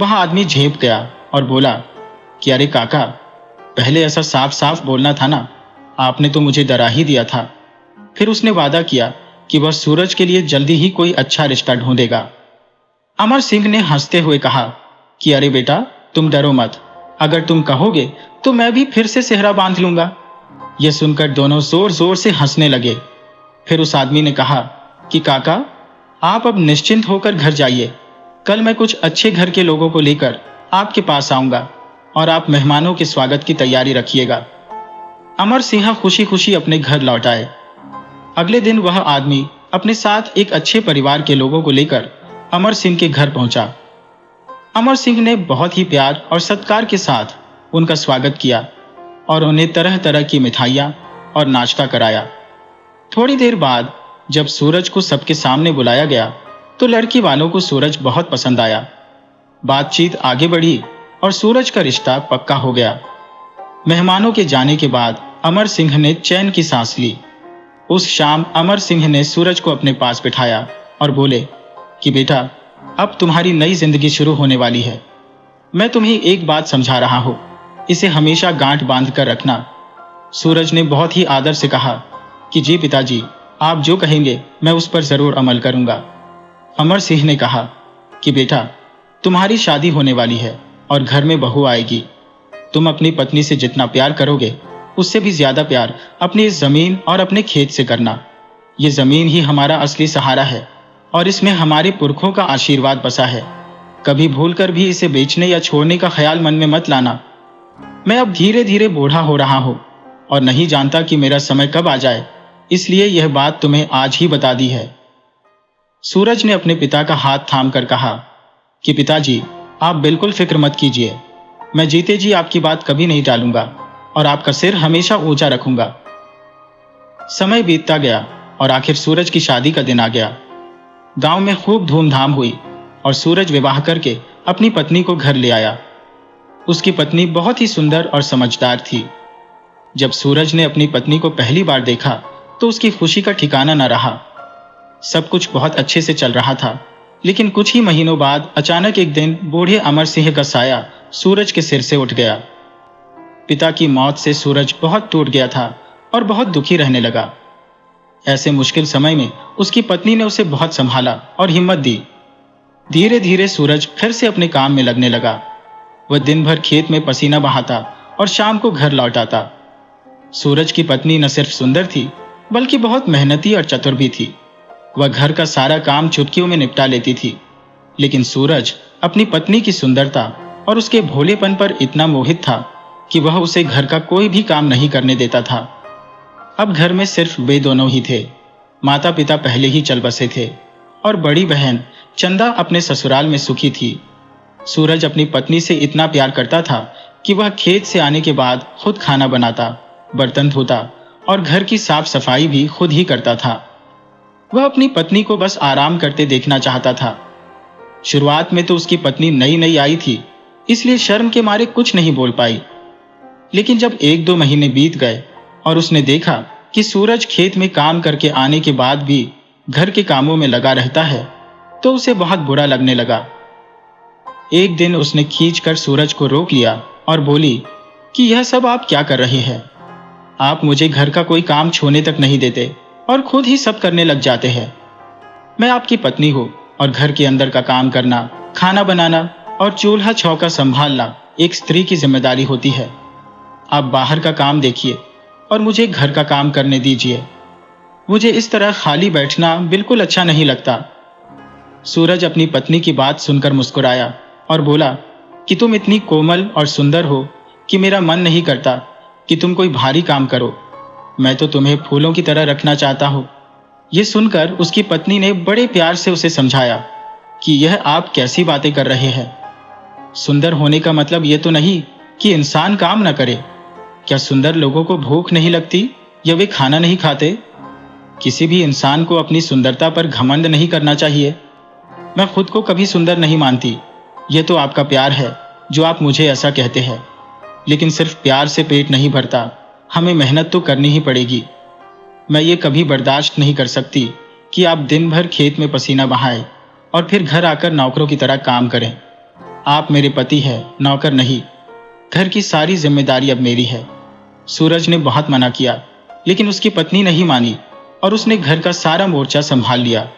वह आदमी झेप गया और बोला कि अरे काका, पहले ऐसा साफ साफ बोलना था ना, आपने तो मुझे डरा ही दिया था। फिर उसने वादा किया कि वह सूरज के लिए जल्दी ही कोई अच्छा रिश्ता ढूंढेगा। अमर सिंह ने हंसते हुए कहा कि अरे बेटा, तुम डरो मत, अगर तुम कहोगे तो मैं भी फिर से सेहरा बांध लूंगा। यह सुनकर दोनों जोर जोर से हंसने लगे। फिर उस आदमी ने कहा कि काका, आप अब निश्चिंत होकर घर जाइए। कल मैं कुछ अच्छे घर के लोगों को लेकर आपके पास आऊंगा और आप मेहमानों के स्वागत की तैयारी रखिएगा। अमर सिंह खुशी खुशी अपने घर लौट आए। अगले दिन वह आदमी अपने साथ एक अच्छे परिवार के लोगों को लेकर अमर सिंह के घर पहुंचा। अमर सिंह ने बहुत ही प्यार और सत्कार के साथ उनका स्वागत किया और उन्हें तरह तरह की मिठाइयाँ और नाश्ता कराया। थोड़ी देर बाद जब सूरज को सबके सामने बुलाया गया तो लड़की वालों को सूरज बहुत पसंद आया। बातचीत आगे बढ़ी और सूरज का रिश्ता पक्का हो गया। मेहमानों के जाने के बाद अमर सिंह ने चैन की सांस ली। उस शाम अमर सिंह ने सूरज को अपने पास बिठाया और बोले कि बेटा, अब तुम्हारी नई जिंदगी शुरू होने वाली है। मैं तुम्हें एक बात समझा रहा हूँ, इसे हमेशा गांठ बांध कर रखना। सूरज ने बहुत ही आदर से कहा कि जी पिताजी, आप जो कहेंगे मैं उस पर जरूर अमल करूंगा। अमर सिंह ने कहा कि बेटा, तुम्हारी शादी होने वाली है और घर में बहू आएगी। तुम अपनी पत्नी से जितना प्यार करोगे उससे भी ज्यादा प्यार अपनी इस जमीन और अपने खेत से करना। ये जमीन ही हमारा असली सहारा है और इसमें हमारे पुरखों का आशीर्वाद बसा है। कभी भूलकर भी इसे बेचने या छोड़ने का ख्याल मन में मत लाना। मैं अब धीरे धीरे बूढ़ा हो रहा हूँ और नहीं जानता कि मेरा समय कब आ जाए, इसलिए यह बात तुम्हें आज ही बता दी है। सूरज ने अपने पिता का हाथ थाम कर कहा कि पिताजी, आप बिल्कुल फिक्र मत कीजिए। मैं जीते जी आपकी बात कभी नहीं टालूंगा और आपका सिर हमेशा ऊंचा रखूंगा। समय बीतता गया और आखिर सूरज की शादी का दिन आ गया। गांव में खूब धूमधाम हुई और सूरज विवाह करके अपनी पत्नी को घर ले आया। उसकी पत्नी बहुत ही सुंदर और समझदार थी। जब सूरज ने अपनी पत्नी को पहली बार देखा तो उसकी खुशी का ठिकाना न रहा। सब कुछ बहुत अच्छे से चल रहा था, लेकिन कुछ ही महीनों बाद अचानक एक दिन बूढ़े अमर सिंह का साया सूरज के सिर से उठ गया। पिता की मौत से सूरज बहुत टूट गया था और बहुत दुखी रहने लगा। ऐसे मुश्किल समय में उसकी पत्नी ने उसे बहुत संभाला और हिम्मत दी। धीरे धीरे सूरज फिर से अपने काम में लगने लगा। वह दिन भर खेत में पसीना बहाता और शाम को घर लौट आता। सूरज की पत्नी न सिर्फ सुंदर थी, बल्कि बहुत मेहनती और चतुर भी थी। वह घर का सारा काम चुटकियों में निपटा लेती थी। लेकिन सूरज अपनी पत्नी की सुंदरता और उसके भोलेपन पर इतना मोहित था कि वह उसे घर का कोई भी काम नहीं करने देता था। अब घर में सिर्फ वे दोनों ही थे। माता पिता पहले ही चल बसे थे और बड़ी बहन चंदा अपने ससुराल में सुखी थी। सूरज अपनी पत्नी से इतना प्यार करता था कि वह खेत से आने के बाद खुद खाना बनाता, बर्तन धोता और घर की साफ सफाई भी खुद ही करता था। वह अपनी पत्नी को बस आराम करते देखना चाहता था। शुरुआत में तो उसकी पत्नी नई नई आई थी, इसलिए शर्म के मारे कुछ नहीं बोल पाई। लेकिन जब 1-2 महीने बीत गए और उसने देखा कि सूरज खेत में काम करके आने के बाद भी घर के कामों में लगा रहता है, तो उसे बहुत बुरा लगने लगा। एक दिन उसने खींचकर सूरज को रोक लिया और बोली कि यह सब आप क्या कर रहे हैं? आप मुझे घर का कोई काम छूने तक नहीं देते और खुद ही सब करने लग जाते हैं। मैं आपकी पत्नी हूँ और घर के अंदर का काम करना, खाना बनाना और चूल्हा चौका संभालना एक स्त्री की जिम्मेदारी होती है। आप बाहर का काम देखिए और मुझे घर का काम करने दीजिए। मुझे इस तरह खाली बैठना बिल्कुल अच्छा नहीं लगता। सूरज अपनी पत्नी की बात सुनकर मुस्कुराया और बोला कि तुम इतनी कोमल और सुंदर हो कि मेरा मन नहीं करता कि तुम कोई भारी काम करो। मैं तो तुम्हें फूलों की तरह रखना चाहता हूँ। ये सुनकर उसकी पत्नी ने बड़े प्यार से उसे समझाया कि यह आप कैसी बातें कर रहे हैं। सुंदर होने का मतलब ये तो नहीं कि इंसान काम न करे। क्या सुंदर लोगों को भूख नहीं लगती या वे खाना नहीं खाते? किसी भी इंसान को अपनी सुंदरता पर घमंड नहीं करना चाहिए। मैं खुद को कभी सुंदर नहीं मानती। ये तो आपका प्यार है जो आप मुझे ऐसा कहते हैं। लेकिन सिर्फ प्यार से पेट नहीं भरता, हमें मेहनत तो करनी ही पड़ेगी। मैं ये कभी बर्दाश्त नहीं कर सकती कि आप दिन भर खेत में पसीना बहाएं और फिर घर आकर नौकरों की तरह काम करें। आप मेरे पति हैं, नौकर नहीं। घर की सारी जिम्मेदारी अब मेरी है। सूरज ने बहुत मना किया, लेकिन उसकी पत्नी नहीं मानी और उसने घर का सारा मोर्चा संभाल लिया।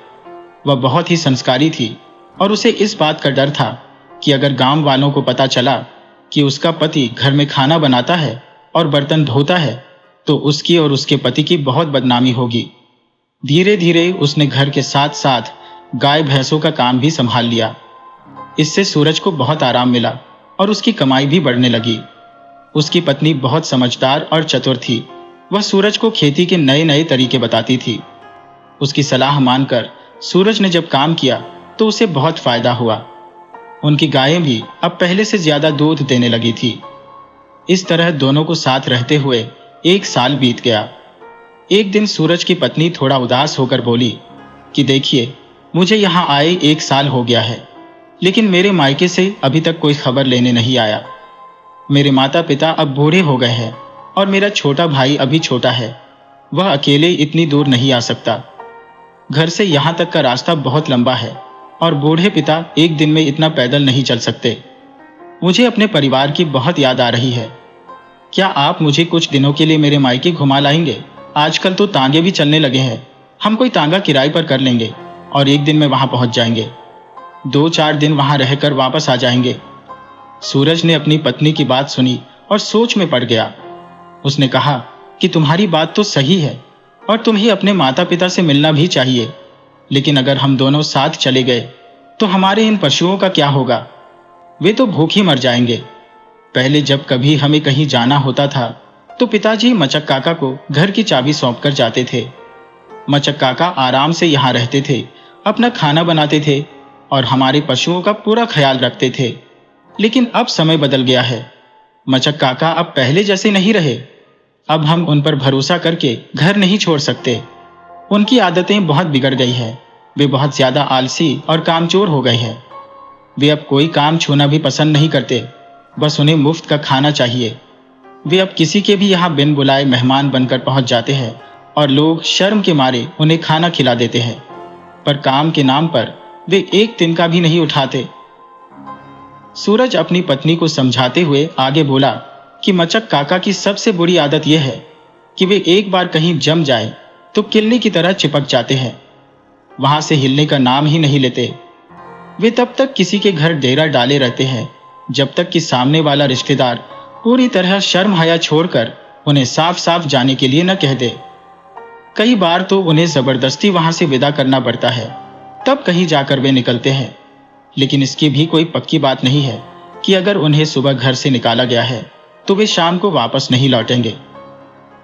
वह बहुत ही संस्कारी थी और उसे इस बात का डर था कि अगर गांव वालों को पता चला कि उसका पति घर में खाना बनाता है और बर्तन धोता है, तो उसकी और उसके पति की बहुत बदनामी होगी। धीरे धीरे उसने घर के साथ साथ गाय भैंसों का काम भी संभाल लिया। इससे सूरज को बहुत आराम मिला और उसकी कमाई भी बढ़ने लगी। उसकी पत्नी बहुत समझदार और चतुर थी। वह सूरज को खेती के नए नए तरीके बताती थी। उसकी सलाह मानकर सूरज ने जब काम किया तो उसे बहुत फायदा हुआ। उनकी गायें भी अब पहले से ज्यादा दूध देने लगी थी। इस तरह दोनों को साथ रहते हुए 1 साल बीत गया। एक दिन सूरज की पत्नी थोड़ा उदास होकर बोली कि देखिए, मुझे यहाँ आए 1 साल हो गया है, लेकिन मेरे मायके से अभी तक कोई खबर लेने नहीं आया। मेरे माता पिता अब बूढ़े हो गए हैं और मेरा छोटा भाई अभी छोटा है। वह अकेले इतनी दूर नहीं आ सकता। घर से यहाँ तक का रास्ता बहुत लंबा है और बूढ़े पिता एक दिन में इतना पैदल नहीं चल सकते। मुझे अपने परिवार की बहुत याद आ रही है। क्या आप मुझे कुछ दिनों के लिए मेरे मायके घुमा लाएंगे? आजकल तो तांगे भी चलने लगे हैं। हम कोई तांगा किराए पर कर लेंगे और एक दिन में वहां पहुंच जाएंगे। 2-4 दिन वहां रहकर वापस आ जाएंगे। सूरज ने अपनी पत्नी की बात सुनी और सोच में पड़ गया। उसने कहा कि तुम्हारी बात तो सही है और तुम्हें अपने माता पिता से मिलना भी चाहिए, लेकिन अगर हम दोनों साथ चले गए तो हमारे इन पशुओं का क्या होगा? वे तो भूखे मर जाएंगे। पहले जब कभी हमें कहीं जाना होता था तो पिताजी मचक काका को घर की चाबी सौंप कर जाते थे। मचक काका आराम से यहाँ रहते थे अपना खाना बनाते थे और हमारे पशुओं का पूरा ख्याल रखते थे। लेकिन अब समय बदल गया है। मचक काका अब पहले जैसे नहीं रहे। अब हम उन पर भरोसा करके घर नहीं छोड़ सकते। उनकी आदतें बहुत बिगड़ गई है। वे बहुत ज्यादा आलसी और कामचोर हो गए हैं। वे अब कोई काम छूना भी पसंद नहीं करते, बस उन्हें मुफ्त का खाना चाहिए। वे अब किसी के भी यहाँ बिन बुलाए मेहमान बनकर पहुंच जाते हैं और लोग शर्म के मारे उन्हें खाना खिला देते हैं, पर काम के नाम पर वे एक तिनका भी नहीं उठाते। सूरज अपनी पत्नी को समझाते हुए आगे बोला कि मचक काका की सबसे बुरी आदत यह है कि वे एक बार कहीं जम जाए तो किल्ली की तरह चिपक जाते हैं। वहां से हिलने का नाम ही नहीं लेते। वे तब तक किसी के घर डेरा डाले रहते हैं जब तक कि सामने वाला रिश्तेदार पूरी तरह शर्म हया छोड़कर उन्हें साफ साफ जाने के लिए न कह दे। कई बार तो उन्हें जबरदस्ती वहां से विदा करना पड़ता है, तब कहीं जाकर वे निकलते हैं। लेकिन इसकी भी कोई पक्की बात नहीं है कि अगर उन्हें सुबह घर से निकाला गया है तो वे शाम को वापस नहीं लौटेंगे।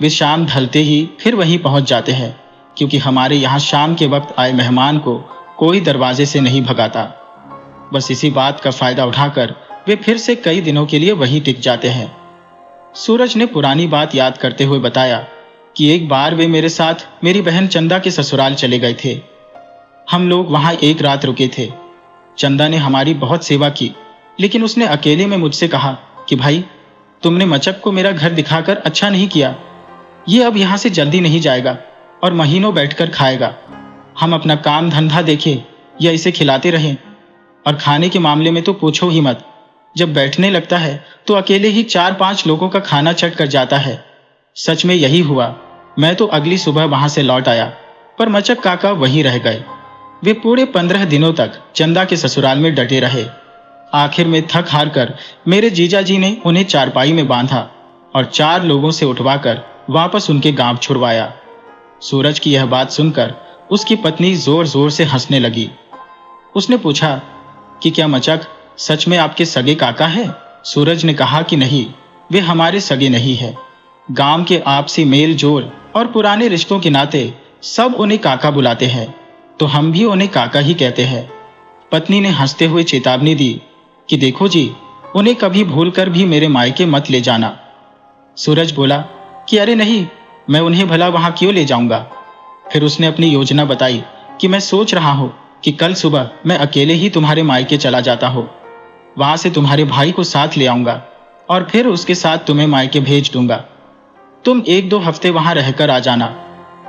वे शाम ढलते ही फिर वहीं पहुंच जाते हैं, क्योंकि हमारे यहाँ शाम के वक्त आए मेहमान को कोई दरवाजे से नहीं भगाता। बस इसी बात का फायदा उठाकर वे फिर से कई दिनों के लिए वहीं टिक जाते हैं। सूरज ने पुरानी बात याद करते हुए बताया कि एक बार वे मेरे साथ मेरी बहन चंदा के ससुराल चले गए थे। हम लोग वहां एक रात रुके थे। चंदा ने हमारी बहुत सेवा की, लेकिन उसने अकेले में मुझसे कहा कि भाई, तुमने मचक को मेरा घर दिखाकर अच्छा नहीं किया। ये अब यहाँ से जल्दी नहीं जाएगा और महीनों बैठकर खाएगा। हम अपना काम धंधा देखें या इसे खिलाते रहें। और खाने के मामले में तो पूछो ही मत। जब बैठने लगता है तो अकेले ही 4-5 लोगों का खाना चट कर जाता है। सच में यही हुआ। मैं तो अगली सुबह वहां से लौट आया, पर मचक काका वहीं रह गए। वे पूरे 15 दिनों तक चंदा के ससुराल में डटे रहे। आखिर में थक हार कर मेरे जीजा जी ने उन्हें चारपाई में बांधा और 4 लोगों से उठवाकर वापस उनके गांव छुड़वाया। सूरज की यह बात सुनकर उसकी पत्नी जोर जोर से हंसने लगी। उसने पूछा कि क्या मचक सच में आपके सगे काका है? सूरज ने कहा कि नहीं, वे हमारे सगे नहीं है। गांव के आपसी मेल जोल और पुराने रिश्तों के नाते सब उन्हें काका बुलाते हैं, तो हम भी उन्हें काका ही कहते हैं। पत्नी ने हंसते हुए चेतावनी दी कि देखो जी, उन्हें कभी भूलकर भी मेरे मायके मत ले जाना। सूरज बोला कि अरे नहीं, मैं उन्हें भला वहां क्यों ले जाऊंगा। फिर उसने अपनी योजना बताई कि मैं सोच रहा हूं कि कल सुबह मैं अकेले ही तुम्हारे मायके चला जाता हूं। वहां से तुम्हारे भाई को साथ ले आऊंगा और फिर उसके साथ तुम्हें मायके भेज दूंगा। तुम 1-2 हफ्ते वहां रहकर आ जाना।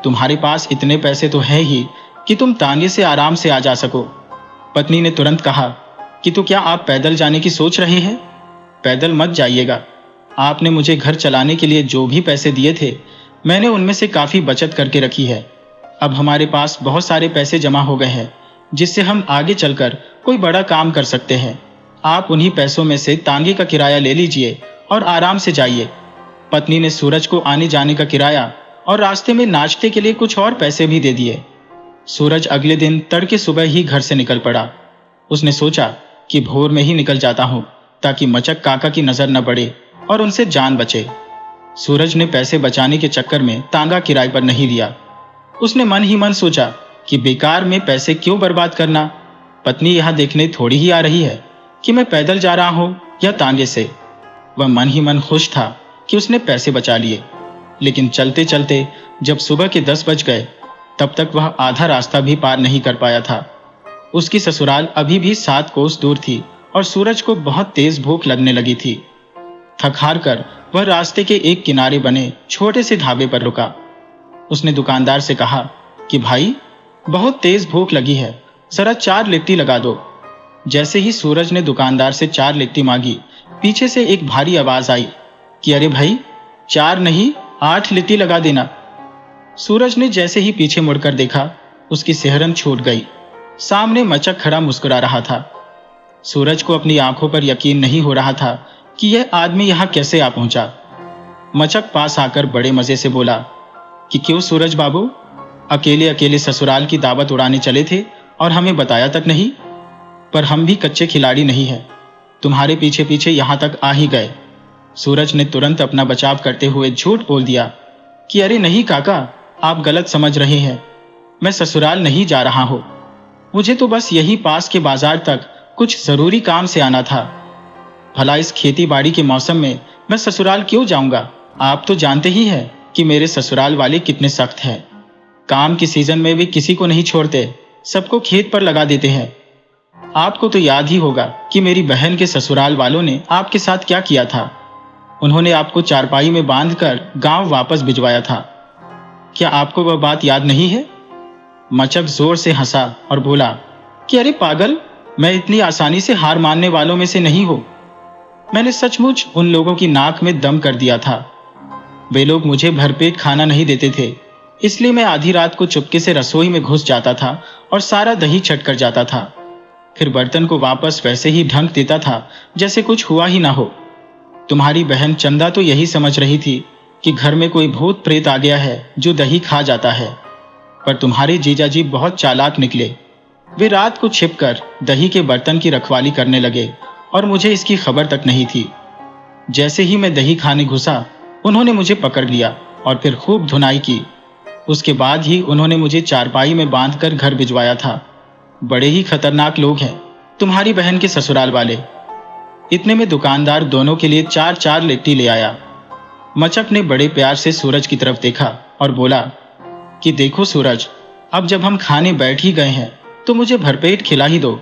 तुम्हारे पास इतने पैसे तो है ही कि तुम तांगे से आराम से आ जा सको। पत्नी ने तुरंत कहा कि तो क्या आप पैदल जाने की सोच रहे हैं? पैदल मत जाइएगा। आपने मुझे घर चलाने के लिए जो भी पैसे दिए थे, मैंने उनमें से काफी बचत करके रखी है। अब हमारे पास बहुत सारे पैसे जमा हो गए हैं, जिससे हम आगे चलकर कोई बड़ा काम कर सकते हैं। आप उन्हीं पैसों में से तांगे का किराया ले लीजिए और आराम से जाइए। पत्नी ने सूरज को आने जाने का किराया और रास्ते में नाश्ते के लिए कुछ और पैसे भी दे दिए। सूरज अगले दिन तड़के सुबह ही घर से निकल पड़ा। उसने सोचा कि भोर में ही निकल जाता हूं, ताकि मचक काका की नजर न पड़े और उनसे जान बचे। सूरज ने पैसे बचाने के चक्कर में तांगा किराए पर नहीं लिया। उसने मन ही मन सोचा कि बेकार में पैसे क्यों बर्बाद करना। पत्नी यहां देखने थोड़ी ही आ रही है कि मैं पैदल जा रहा हूं या तांगे से। वह मन ही मन खुश था कि उसने पैसे बचा लिए। लेकिन चलते चलते जब सुबह के 10 बज गए, तब तक वह आधा रास्ता भी पार नहीं कर पाया था। उसकी ससुराल अभी भी 7 कोस दूर थी और सूरज को बहुत तेज भूख लगने लगी थी। थक हार कर वह रास्ते के एक किनारे बने छोटे से ढाबे पर रुका। उसने दुकानदार से कहा कि भाई, बहुत तेज भूख लगी है, जरा 4 लिट्टी लगा दो। जैसे ही सूरज ने दुकानदार से 4 लिट्टी मांगी, पीछे से एक भारी आवाज आई कि अरे भाई, 4 नहीं 8 लिट्टी लगा देना। सूरज ने जैसे ही पीछे मुड़कर देखा, उसकी सिहरन छूट गई। सामने मचक खड़ा मुस्कुरा रहा था। सूरज को अपनी आंखों पर यकीन नहीं हो रहा था कि यह आदमी यहां कैसे आ पहुंचा। मचक पास आकर बड़े मजे से बोला कि क्यों सूरज बाबू, अकेले अकेले ससुराल की दावत उड़ाने चले थे और हमें बताया तक नहीं? पर हम भी कच्चे खिलाड़ी नहीं हैं, तुम्हारे पीछे पीछे यहां तक आ ही गए। सूरज ने तुरंत अपना बचाव करते हुए झूठ बोल दिया कि अरे नहीं काका, आप गलत समझ रहे हैं, मैं ससुराल नहीं जा रहा हूं। मुझे तो बस यही पास के बाजार तक कुछ जरूरी काम से आना था। भला इस खेती बाड़ी के मौसम में मैं ससुराल क्यों जाऊंगा? आप तो जानते ही हैं कि मेरे ससुराल वाले कितने सख्त हैं। काम की सीजन में भी किसी को नहीं छोड़ते, सबको खेत पर लगा देते हैं। आपको तो याद ही होगा कि मेरी बहन के ससुराल वालों ने आपके साथ क्या किया था। उन्होंने आपको चारपाई में बांधकर गांव वापस भिजवाया था। क्या आपको वह बात याद नहीं है? मचक जोर से हंसा और बोला कि अरे पागल, मैं इतनी आसानी से हार मानने वालों में से नहीं हूं। मैंने सचमुच उन लोगों की नाक में दम कर दिया था। वे लोग मुझे भरपेट खाना नहीं देते थे, इसलिए मैं आधी रात को चुपके से रसोई में घुस जाता था और सारा दही चट कर जाता था। फिर बर्तन को वापस वैसे ही ढंक देता था जैसे कुछ हुआ ही ना हो। तुम्हारी बहन चंदा तो यही समझ रही थी कि घर में कोई भूत प्रेत आ गया है जो दही खा जाता है, पर तुम्हारे जीजाजी बहुत चालाक निकले। वे रात को छिपकर दही के बर्तन की रखवाली करने लगे और मुझे इसकी खबर तक नहीं थी। जैसे ही मैं दही खाने घुसा, उन्होंने मुझे पकड़ लिया और फिर खूब धुनाई की। उसके बाद ही उन्होंने मुझे चारपाई में बांधकर घर भिजवाया था। बड़े ही खतरनाक लोग हैं तुम्हारी बहन के ससुराल वाले। इतने में दुकानदार दोनों के लिए 4-4 लिट्टी ले आया। मचक ने बड़े प्यार से सूरज की तरफ देखा और बोला कि देखो सूरज, अब जब हम खाने बैठ ही गए हैं तो मुझे भरपेट खिला ही दो।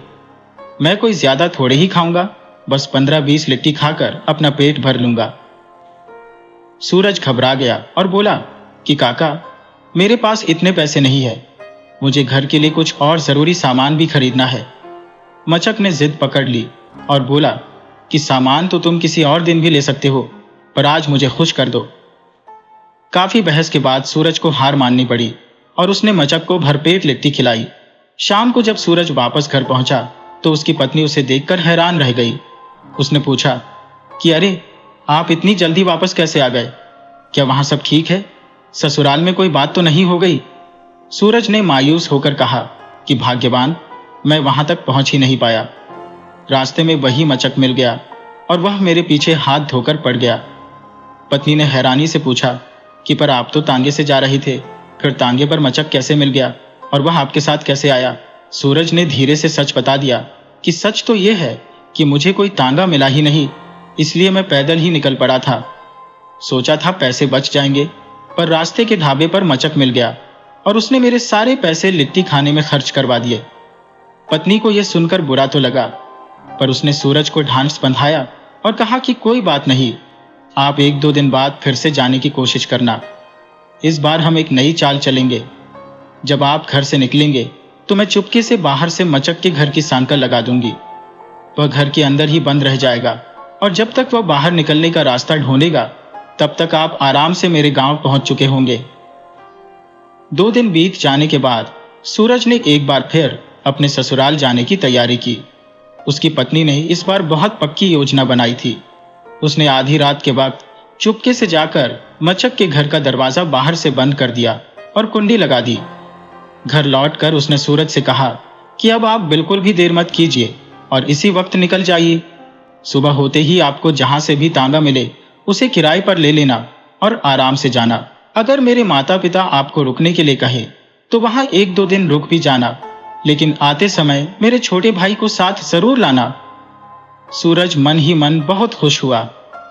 मैं कोई ज्यादा थोड़े ही खाऊंगा, बस 15-20 लिट्टी खाकर अपना पेट भर लूंगा। सूरज घबरा गया और बोला कि काका, मेरे पास इतने पैसे नहीं है, मुझे घर के लिए कुछ और जरूरी सामान भी खरीदना है। मचक ने जिद पकड़ ली और बोला कि सामान तो तुम किसी और दिन भी ले सकते हो, पर आज मुझे खुश कर दो। काफी बहस के बाद सूरज को हार माननी पड़ी और उसने मचक को भरपेट लिट्टी खिलाई। शाम को जब सूरज वापस घर पहुंचा तो उसकी पत्नी उसे देखकर हैरान रह गई। उसने पूछा कि अरे, आप इतनी जल्दी वापस कैसे आ गए? क्या वहां सब ठीक है? ससुराल में कोई बात तो नहीं हो गई? सूरज ने मायूस होकर कहा कि भाग्यवान, मैं वहां तक पहुंच ही नहीं पाया। रास्ते में वही मचक मिल गया और वह मेरे पीछे हाथ धोकर पड़ गया। पत्नी ने हैरानी से पूछा कि पर आप तो तांगे से जा रहे थे, फिर तांगे पर मचक कैसे मिल गया और वह आपके साथ कैसे आया? सूरज ने धीरे से सच बता दिया कि सच तो यह है कि मुझे कोई तांगा मिला ही नहीं, इसलिए मैं पैदल ही निकल पड़ा था। सोचा था पैसे बच जाएंगे, पर रास्ते के ढाबे पर मचक मिल गया और उसने मेरे सारे पैसे लिट्टी खाने में खर्च करवा दिए। पत्नी को यह सुनकर बुरा तो लगा, पर उसने सूरज को ढांढस बंधाया और कहा कि कोई बात नहीं, आप 1-2 दिन बाद फिर से जाने की कोशिश करना। इस बार हम एक नई चाल चलेंगे। जब आप घर से निकलेंगे तो मैं चुपके से बाहर से मचक के घर की सांकल लगा दूंगी। वह घर के अंदर ही बंद रह जाएगा और जब तक वह बाहर निकलने का रास्ता ढूंढेगा तब तक आप आराम से मेरे गांव पहुंच चुके होंगे। 2 दिन बीत जाने के बाद सूरज ने एक बार फिर अपने ससुराल जाने की तैयारी की। उसकी पत्नी ने इस बार बहुत पक्की योजना बनाई थी। उसने आधी रात के वक्त चुपके से जाकर मचक के घर का दरवाजा बाहर से बंद कर दिया और कुंडी लगा दी। घर लौटकर उसने सूरज से कहा कि अब आप बिल्कुल भी देर मत कीजिए और इसी वक्त निकल जाइए। सुबह होते ही आपको जहां से भी तांगा मिले उसे किराए पर ले लेना और आराम से जाना। अगर मेरे माता पिता आपको रुकने के लिए कहे तो वहां 1-2 दिन रुक भी जाना, लेकिन आते समय मेरे छोटे भाई को साथ जरूर लाना। सूरज मन ही मन बहुत खुश हुआ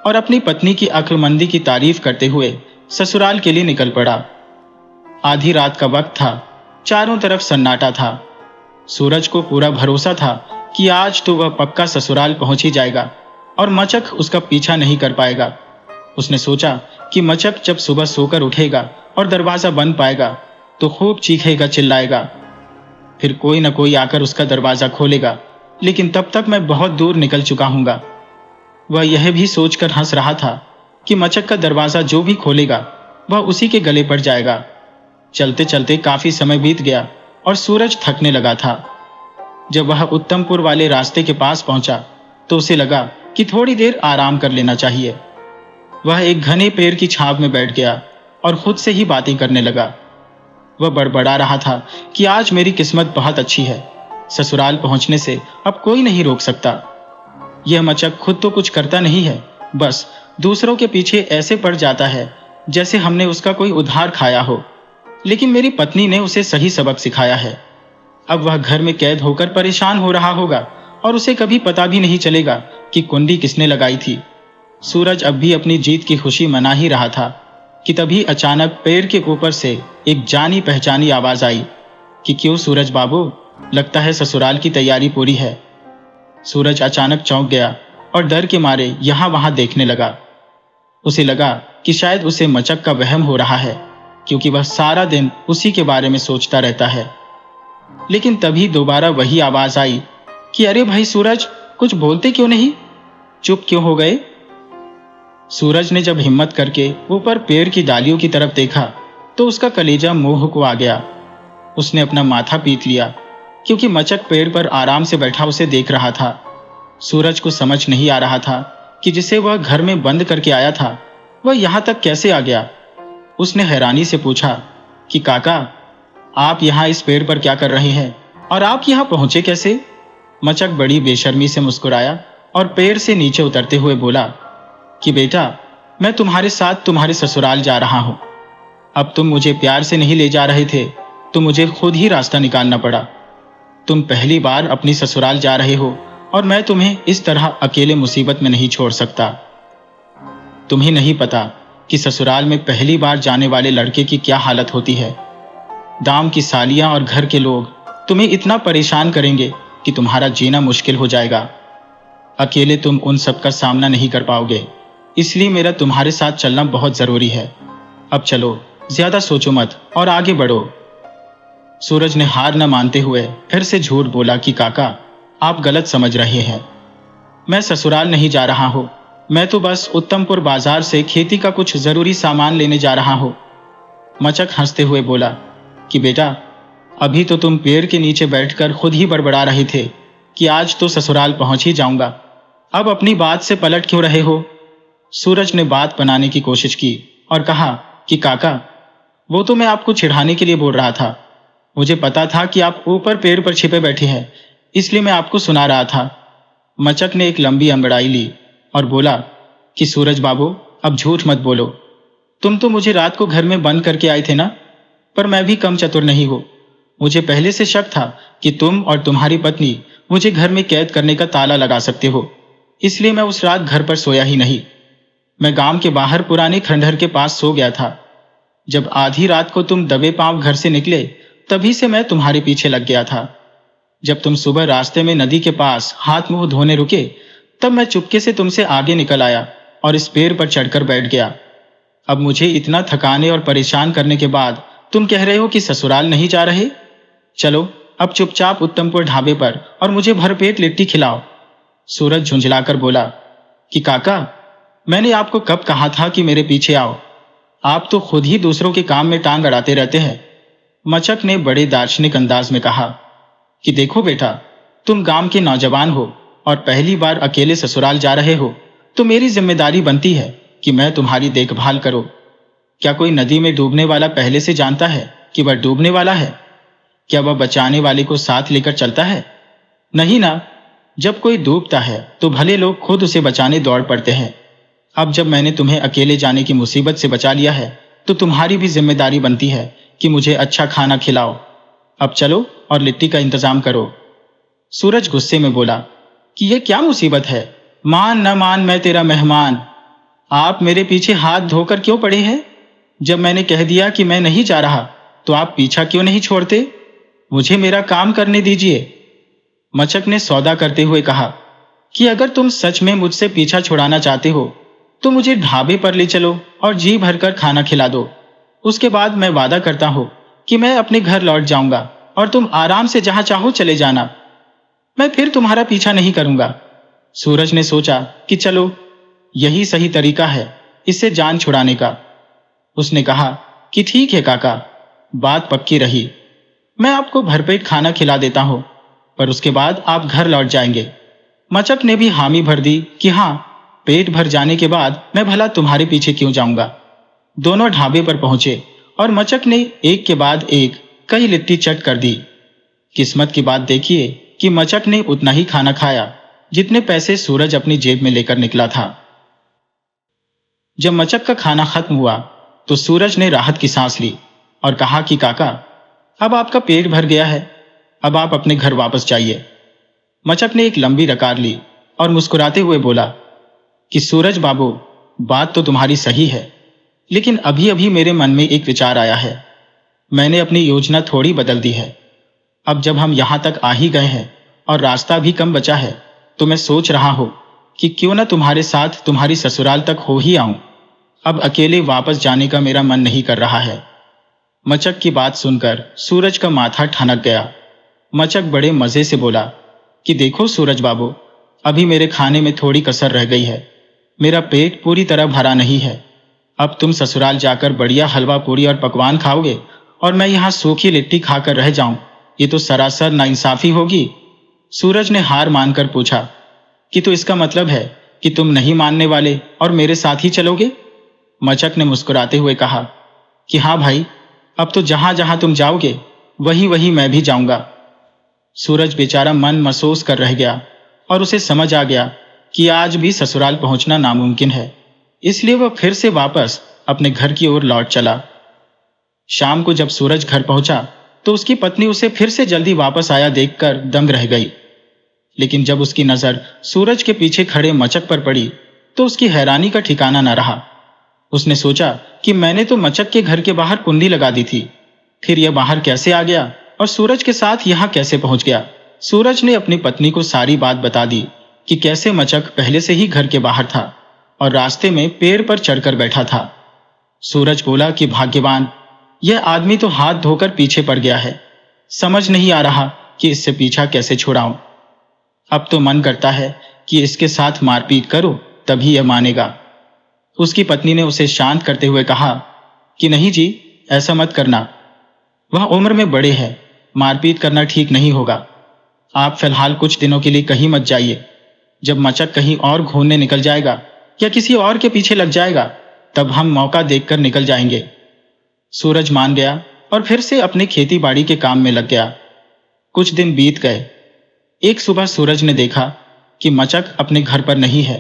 और अपनी पत्नी की अक्लमंदी की तारीफ करते हुए ससुराल के लिए निकल पड़ा। आधी रात का वक्त था, चारों तरफ सन्नाटा था। सूरज को पूरा भरोसा था कि आज तो वह पक्का ससुराल पहुंच ही जाएगा और मचक उसका पीछा नहीं कर पाएगा। उसने सोचा कि मचक जब सुबह सोकर उठेगा और दरवाजा बंद पाएगा तो खूब चीखेगा, चिल्लाएगा। फिर कोई न कोई आकर उसका दरवाजा खोलेगा, लेकिन तब तक मैं बहुत दूर निकल चुका हूंगा। वह यह भी सोचकर हंस रहा था कि मचक का दरवाजा जो भी खोलेगा वह उसी के गले पड़ जाएगा। चलते चलते काफी समय बीत गया और सूरज थकने लगा था। जब वह उत्तमपुर वाले रास्ते के पास पहुंचा तो उसे लगा कि थोड़ी देर आराम कर लेना चाहिए। वह एक घने पेड़ की छांव में बैठ गया और खुद से ही बातें करने लगा। वह बड़बड़ा रहा था कि आज मेरी किस्मत बहुत अच्छी है, ससुराल पहुंचने से अब कोई नहीं रोक सकता। यह मचक खुद तो कुछ करता नहीं है, बस दूसरों के पीछे ऐसे पड़ जाता है जैसे हमने उसका कोई उधार खाया हो। लेकिन मेरी पत्नी ने उसे सही सबक सिखाया है। अब वह घर में कैद होकर परेशान हो रहा होगा और उसे कभी पता भी नहीं चलेगा कि कुंडी किसने लगाई थी। सूरज अब भी अपनी जीत की खुशी मना ही रहा था कि तभी अचानक पेड़ के ऊपर से एक जानी पहचानी आवाज आई कि क्यों सूरज बाबू, लगता है ससुराल की तैयारी पूरी है। सूरज अचानक चौंक गया और डर के मारे यहाँ वहां देखने लगा। उसे लगा कि शायद उसे मचक का वहम हो रहा है, क्योंकि वह सारा दिन उसी के बारे में सोचता रहता है। लेकिन तभी दोबारा वही आवाज आई कि अरे भाई सूरज, कुछ बोलते क्यों नहीं, चुप क्यों हो गए। सूरज ने जब हिम्मत करके ऊपर पेड़ की डालियों की तरफ देखा तो उसका कलेजा मुंह को आ गया। उसने अपना माथा पीट लिया, क्योंकि मचक पेड़ पर आराम से बैठा उसे देख रहा था। सूरज को समझ नहीं आ रहा था कि जिसे वह घर में बंद करके आया था वह यहाँ तक कैसे आ गया। उसने हैरानी से पूछा कि काका, आप यहाँ इस पेड़ पर क्या कर रहे हैं और आप यहाँ पहुंचे कैसे। मचक बड़ी बेशर्मी से मुस्कुराया और पेड़ से नीचे उतरते हुए बोला कि बेटा, मैं तुम्हारे साथ तुम्हारे ससुराल जा रहा हूं। अब तुम मुझे प्यार से नहीं ले जा रहे थे तो मुझे खुद ही रास्ता निकालना पड़ा। तुम पहली बार अपनी ससुराल जा रहे हो और मैं तुम्हें इस तरह अकेले मुसीबत में नहीं छोड़ सकता। तुम्हें नहीं पता कि ससुराल में पहली बार जाने वाले लड़के की क्या हालत होती है। दाम की सालियां और घर के लोग तुम्हें इतना परेशान करेंगे कि तुम्हारा जीना मुश्किल हो जाएगा। अकेले तुम उन सब का सामना नहीं कर पाओगे, इसलिए मेरा तुम्हारे साथ चलना बहुत जरूरी है। अब चलो, ज्यादा सोचो मत और आगे बढ़ो। सूरज ने हार न मानते हुए फिर से झूठ बोला कि काका, आप गलत समझ रहे हैं। मैं ससुराल नहीं जा रहा हूं, मैं तो बस उत्तमपुर बाजार से खेती का कुछ जरूरी सामान लेने जा रहा हूं। मचक हंसते हुए बोला कि बेटा, अभी तो तुम पेड़ के नीचे बैठकर खुद ही बड़बड़ा रहे थे कि आज तो ससुराल पहुंच ही जाऊंगा। अब अपनी बात से पलट क्यों रहे हो। सूरज ने बात बनाने की कोशिश की और कहा कि काका, वो तो मैं आपको चिढ़ाने के लिए बोल रहा था। मुझे पता था कि आप ऊपर पेड़ पर छिपे बैठे हैं, इसलिए मैं आपको सुना रहा था। मचक ने एक लंबी अंगड़ाई ली और बोला कि सूरज बाबू, अब झूठ मत बोलो। तुम तो मुझे रात को घर में बंद करके आए थे ना। पर मैं भी कम चतुर नहीं हूं। मुझे पहले से शक था कि तुम और तुम्हारी पत्नी मुझे घर में कैद करने का ताला लगा सकते हो, इसलिए मैं उस रात घर पर सोया ही नहीं। मैं गांव के बाहर पुराने खंडहर के पास सो गया था। जब आधी रात को तुम दबे पांव घर से निकले, तभी से मैं तुम्हारे पीछे लग गया था। जब तुम सुबह रास्ते में नदी के पास हाथ मुंह धोने रुके, तब मैं चुपके से तुमसे आगे निकल आया और इस पेड़ पर चढ़कर बैठ गया। अब मुझे इतना थकाने और परेशान करने के बाद तुम कह रहे हो कि ससुराल नहीं जा रहे। चलो, अब चुपचाप उत्तमपुर ढाबे पर और मुझे भरपेट लिट्टी खिलाओ। सूरज झुंझलाकर बोला कि काका, मैंने आपको कब कहा था कि मेरे पीछे आओ। आप तो खुद ही दूसरों के काम में टांग अड़ाते रहते हैं। मचक ने बड़े दार्शनिक अंदाज में कहा कि देखो बेटा, तुम गांव के नौजवान हो और पहली बार अकेले ससुराल जा रहे हो, तो मेरी जिम्मेदारी बनती है कि मैं तुम्हारी देखभाल करूं। क्या कोई नदी में डूबने वाला पहले से जानता है कि वह डूबने वाला है? क्या वह बचाने वाले को साथ लेकर चलता है? नहीं ना। जब कोई डूबता है तो भले लोग खुद उसे बचाने दौड़ पड़ते हैं। अब जब मैंने तुम्हें अकेले जाने की मुसीबत से बचा लिया है, तो तुम्हारी भी जिम्मेदारी बनती है कि मुझे अच्छा खाना खिलाओ। अब चलो और लिट्टी का इंतजाम करो। सूरज गुस्से में बोला कि यह क्या मुसीबत है, मान न मान मैं तेरा मेहमान। आप मेरे पीछे हाथ धोकर क्यों पड़े हैं? जब मैंने कह दिया कि मैं नहीं जा रहा, तो आप पीछा क्यों नहीं छोड़ते? मुझे मेरा काम करने दीजिए। मचक ने सौदा करते हुए कहा कि अगर तुम सच में मुझसे पीछा छुड़ाना चाहते हो, तो मुझे ढाबे पर ले चलो और जी भरकर खाना खिला दो। उसके बाद मैं वादा करता हूं कि मैं अपने घर लौट जाऊंगा और तुम आराम से जहां चाहो चले जाना। मैं फिर तुम्हारा पीछा नहीं करूंगा। सूरज ने सोचा कि चलो, यही सही तरीका है इससे जान छुड़ाने का। उसने कहा कि ठीक है काका, बात पक्की रही। मैं आपको भरपेट खाना खिला देता हूं, पर उसके बाद आप घर लौट जाएंगे। मचक ने भी हामी भर दी कि हाँ, पेट भर जाने के बाद मैं भला तुम्हारे पीछे क्यों जाऊंगा। दोनों ढाबे पर पहुंचे और मचक ने एक के बाद एक कई लिट्टी चट कर दी। किस्मत की बात देखिए कि मचक ने उतना ही खाना खाया जितने पैसे सूरज अपनी जेब में लेकर निकला था। जब मचक का खाना खत्म हुआ तो सूरज ने राहत की सांस ली और कहा कि काका, अब आपका पेट भर गया है। अब आप अपने घर वापस जाइए। मचक ने एक लंबी रकार ली और मुस्कुराते हुए बोला कि सूरज बाबू, बात तो तुम्हारी सही है, लेकिन अभी अभी मेरे मन में एक विचार आया है। मैंने अपनी योजना थोड़ी बदल दी है। अब जब हम यहाँ तक आ ही गए हैं और रास्ता भी कम बचा है, तो मैं सोच रहा हूँ कि क्यों न तुम्हारे साथ तुम्हारी ससुराल तक हो ही आऊं। अब अकेले वापस जाने का मेरा मन नहीं कर रहा है। मचक की बात सुनकर सूरज का माथा ठनक गया। मचक बड़े मजे से बोला कि देखो सूरज बाबू, अभी मेरे खाने में थोड़ी कसर रह गई है। मेरा पेट पूरी तरह भरा नहीं है। अब तुम ससुराल जाकर बढ़िया हलवा पूरी और पकवान खाओगे और मैं यहाँ सूखी लिट्टी खाकर रह जाऊं, ये तो सरासर नाइंसाफी होगी। सूरज ने हार मानकर पूछा कि तो इसका मतलब है कि तुम नहीं मानने वाले और मेरे साथ ही चलोगे? मचक ने मुस्कुराते हुए कहा कि हाँ भाई, अब तो जहां जहां तुम जाओगे वहीं वहीं मैं भी जाऊंगा। सूरज बेचारा मन महसूस कर रह गया और उसे समझ आ गया कि आज भी ससुराल पहुंचना नामुमकिन है। इसलिए वह फिर से वापस अपने घर की ओर लौट चला। शाम को जब सूरज घर पहुंचा तो उसकी पत्नी उसे फिर से जल्दी वापस आया देखकर दंग रह गई। लेकिन जब उसकी नजर सूरज के पीछे खड़े मचक पर पड़ी तो उसकी हैरानी का ठिकाना न रहा। उसने सोचा कि मैंने तो मचक के घर के बाहर कुंडी लगा दी थी, फिर यह बाहर कैसे आ गया और सूरज के साथ यहाँ कैसे पहुंच गया। सूरज ने अपनी पत्नी को सारी बात बता दी कि कैसे मचक पहले से ही घर के बाहर था और रास्ते में पेड़ पर चढ़कर बैठा था। सूरज बोला कि भाग्यवान, यह आदमी तो हाथ धोकर पीछे पड़ गया है। समझ नहीं आ रहा कि इससे पीछा कैसे छुड़ाऊं। अब तो मन करता है कि इसके साथ मारपीट करो, तभी यह मानेगा। उसकी पत्नी ने उसे शांत करते हुए कहा कि नहीं जी, ऐसा मत करना। वह उम्र में बड़े हैं, मारपीट करना ठीक नहीं होगा। आप फिलहाल कुछ दिनों के लिए कहीं मत जाइए। जब मचक कहीं और घूमने निकल जाएगा या किसी और के पीछे लग जाएगा, तब हम मौका देखकर निकल जाएंगे। सूरज मान गया और फिर से अपने खेती बाड़ी के काम में लग गया। कुछ दिन बीत गए। एक सुबह सूरज ने देखा कि मचक अपने घर पर नहीं है।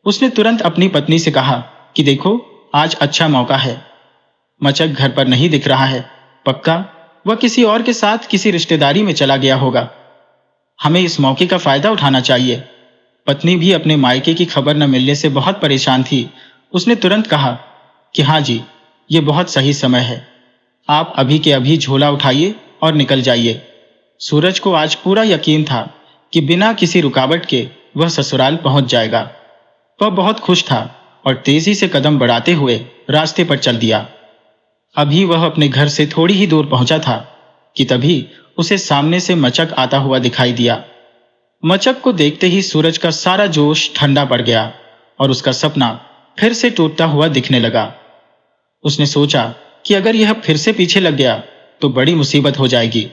उसने तुरंत अपनी पत्नी से कहा कि देखो, आज अच्छा मौका है। मचक घर पर नहीं दिख रहा है, पक्का वह किसी और के साथ किसी रिश्तेदारी में चला गया होगा। हमें इस मौके का फायदा उठाना चाहिए। पत्नी भी अपने मायके की खबर न मिलने से बहुत परेशान थी। उसने तुरंत कहा कि हाँ जी, ये बहुत सही समय है। आप अभी के अभी झोला उठाइए और निकल जाइए। सूरज को आज पूरा यकीन था कि बिना किसी रुकावट के वह ससुराल पहुंच जाएगा। वह बहुत खुश था और तेजी से कदम बढ़ाते हुए रास्ते पर चल दिया। अभी वह अपने घर से थोड़ी ही दूर पहुंचा था कि तभी उसे सामने से मचक आता हुआ दिखाई दिया। मचक को देखते ही सूरज का सारा जोश ठंडा पड़ गया और उसका सपना फिर से टूटता हुआ दिखने लगा। उसने सोचा कि अगर यह फिर से पीछे लग गया तो बड़ी मुसीबत हो जाएगी।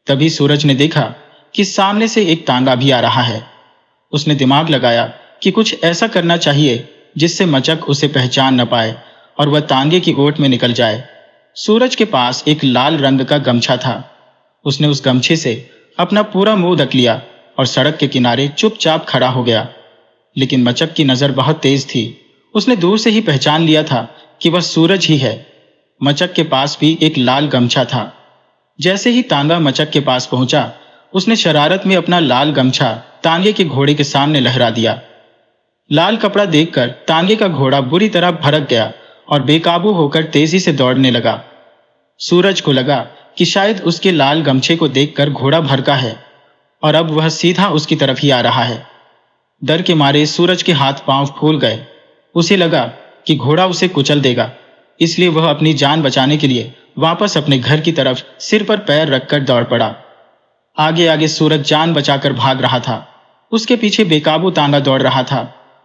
तभी सूरज ने देखा कि सामने से एक तांगा भी आ रहा है। उसने दिमाग लगाया कि कुछ ऐसा करना चाहिए जिससे मचक उसे पहचान न पाए और वह तांगे की ओट में निकल जाए। सूरज के पास एक लाल रंग का गमछा था। उसने उस गमछे से अपना पूरा मुंह ढक लिया और सड़क के किनारे चुपचाप खड़ा हो गया। लेकिन मचक की नजर बहुत तेज थी। उसने दूर से ही पहचान लिया था कि वह सूरज ही है। मचक के पास भी एक लाल गमछा था। जैसे ही तांगा मचक के पास पहुंचा, उसने शरारत में अपना लाल गमछा तांगे के घोड़े के सामने लहरा दिया। लाल कपड़ा देखकर तांगे का घोड़ा बुरी तरह भड़क गया और बेकाबू होकर तेजी से दौड़ने लगा। सूरज को लगा कि शायद उसके लाल गमछे को देखकर घोड़ा भड़का है और अब वह सीधा उसकी तरफ ही आ रहा है। डर के मारे सूरज के हाथ पांव फूल गए। उसे लगा कि घोड़ा उसे कुचल देगा, इसलिए वह अपनी जान बचाने के लिए वापस अपने घर की तरफ सिर पर पैर रखकर दौड़ पड़ा। आगे आगे सूरज जान बचाकर भाग रहा था। उसके पीछे बेकाबू तांगा दौड़ रहा था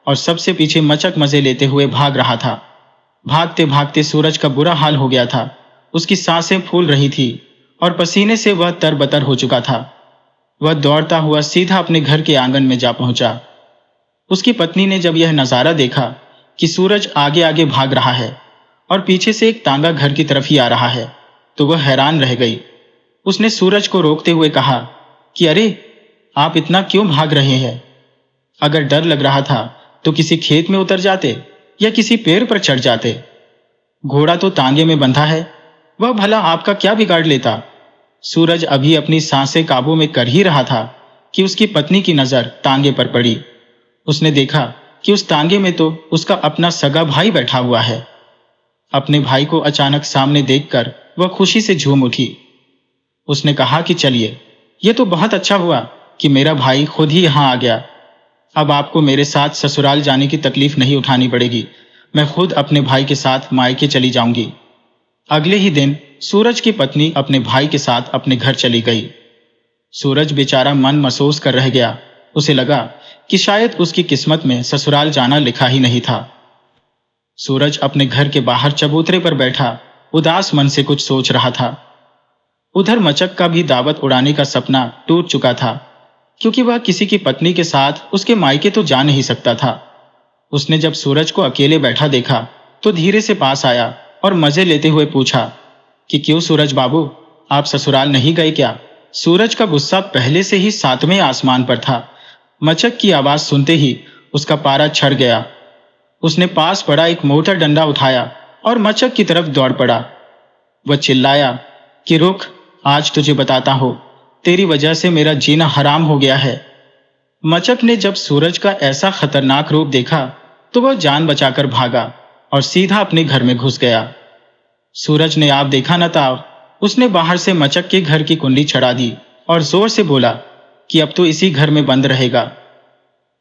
और सबसे पीछे मचक मजे लेते हुए भाग रहा था। भागते भागते सूरज का बुरा हाल हो गया था। उसकी सांसें फूल रही थी और पसीने से वह तरबतर हो चुका था। वह दौड़ता हुआ सीधा अपने घर के आंगन में जा पहुंचा। उसकी पत्नी ने जब यह नजारा देखा कि सूरज आगे आगे भाग रहा है और पीछे से एक तांगा घर की तरफ ही आ रहा है, तो वह हैरान रह गई। उसने सूरज को रोकते हुए कहा कि अरे, आप इतना क्यों भाग रहे हैं? अगर डर लग रहा था तो किसी खेत में उतर जाते या किसी पेड़ पर चढ़ जाते। घोड़ा तो तांगे में बंधा है, वह भला आपका क्या बिगाड़ लेता? सूरज अभी अपनी सांसें काबू में कर ही रहा था कि उसकी पत्नी की नजर तांगे पर पड़ी। उसने देखा कि उस तांगे में तो उसका अपना सगा भाई बैठा हुआ है। अपने भाई को अचानक सामने देखकर वह खुशी से झूम उठी। उसने कहा कि चलिए, ये तो बहुत अच्छा हुआ कि मेरा भाई खुद ही यहाँ आ गया। अब आपको मेरे साथ ससुराल जाने की तकलीफ नहीं उठानी पड़ेगी। मैं खुद अपने भाई के साथ मायके चली जाऊंगी। अगले ही दिन सूरज की पत्नी अपने भाई के साथ अपने घर चली गई। सूरज बेचारा मन महसूस कर रह गया। उसे लगा कि शायद उसकी किस्मत में ससुराल जाना लिखा ही नहीं था। सूरज अपने घर के बाहर चबूतरे पर बैठा उदास मन से कुछ सोच रहा था। उधर मचक का भी दावत उड़ाने का सपना टूट चुका था, क्योंकि वह किसी की पत्नी के साथ उसके मायके तो जा नहीं सकता था। उसने जब सूरज को अकेले बैठा देखा तो धीरे से पास आया और मजे लेते हुए पूछा कि क्यों सूरज बाबू, आप ससुराल नहीं गए क्या? सूरज का गुस्सा पहले से ही 7वें आसमान पर था। मचक की आवाज सुनते ही उसका पारा चढ़ गया। उसने पास पड़ा एक मोटा डंडा उठाया और मचक की तरफ दौड़ पड़ा। वह चिल्लाया कि रुक, आज तुझे बताता हूं, तेरी वजह से मेरा जीना हराम हो गया है। मचक ने जब सूरज का ऐसा खतरनाक रूप देखा तो वह जान बचाकर भागा और सीधा अपने घर में घुस गया। सूरज ने आप देखा न था, उसने बाहर से मचक के घर की कुंडी चढ़ा दी और जोर से बोला कि अब तो इसी घर में बंद रहेगा।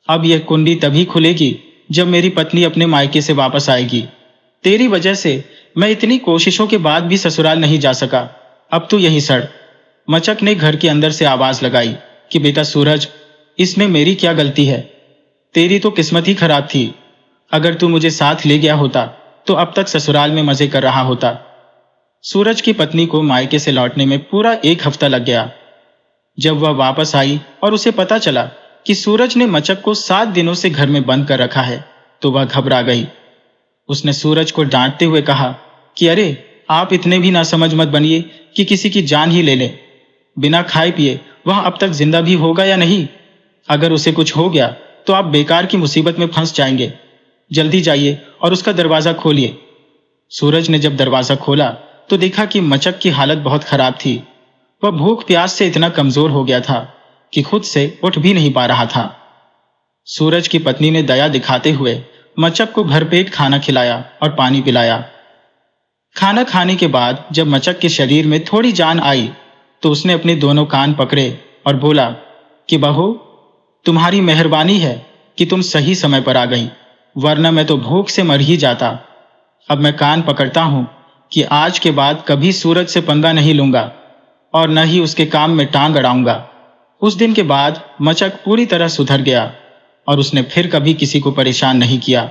अब यह कुंडी तभी खुलेगी जब मेरी पत्नी अपने मायके से वापस आएगी। तेरी वजह से मैं इतनी कोशिशों के बाद भी ससुराल नहीं जा सका। अब तो यही सड़। मचक ने घर के अंदर से आवाज लगाई कि बेटा सूरज, इसमें मेरी क्या गलती है? तेरी तो किस्मत ही खराब थी। अगर तू मुझे साथ ले गया होता तो अब तक ससुराल में मजे कर रहा होता। सूरज की पत्नी को मायके से लौटने में पूरा 1 हफ्ता लग गया। जब वह वापस आई और उसे पता चला कि सूरज ने मचक को 7 दिनों से घर में बंद कर रखा है तो वह घबरा गई। उसने सूरज को डांटते हुए कहा कि अरे, आप इतने भी नासमझ मत बनिए कि किसी की जान ही ले ले। बिना खाए पिए वह अब तक जिंदा भी होगा या नहीं? अगर उसे कुछ हो गया तो आप बेकार की मुसीबत में फंस जाएंगे। जल्दी जाइए और उसका दरवाजा खोलिए। सूरज ने जब दरवाजा खोला तो देखा कि मचक की हालत बहुत खराब थी। वह भूख प्यास से इतना कमजोर हो गया था कि खुद से उठ भी नहीं पा रहा था। सूरज की पत्नी ने दया दिखाते हुए मचक को भरपेट खाना खिलाया और पानी पिलाया। खाना खाने के बाद जब मचक के शरीर में थोड़ी जान आई तो उसने अपने दोनों कान पकड़े और बोला कि बहू, तुम्हारी मेहरबानी है कि तुम सही समय पर आ गई, वरना मैं तो भूख से मर ही जाता। अब मैं कान पकड़ता हूं कि आज के बाद कभी सूरज से पंगा नहीं लूंगा और न ही उसके काम में टांग अड़ाऊंगा। उस दिन के बाद मचक पूरी तरह सुधर गया और उसने फिर कभी किसी को परेशान नहीं किया।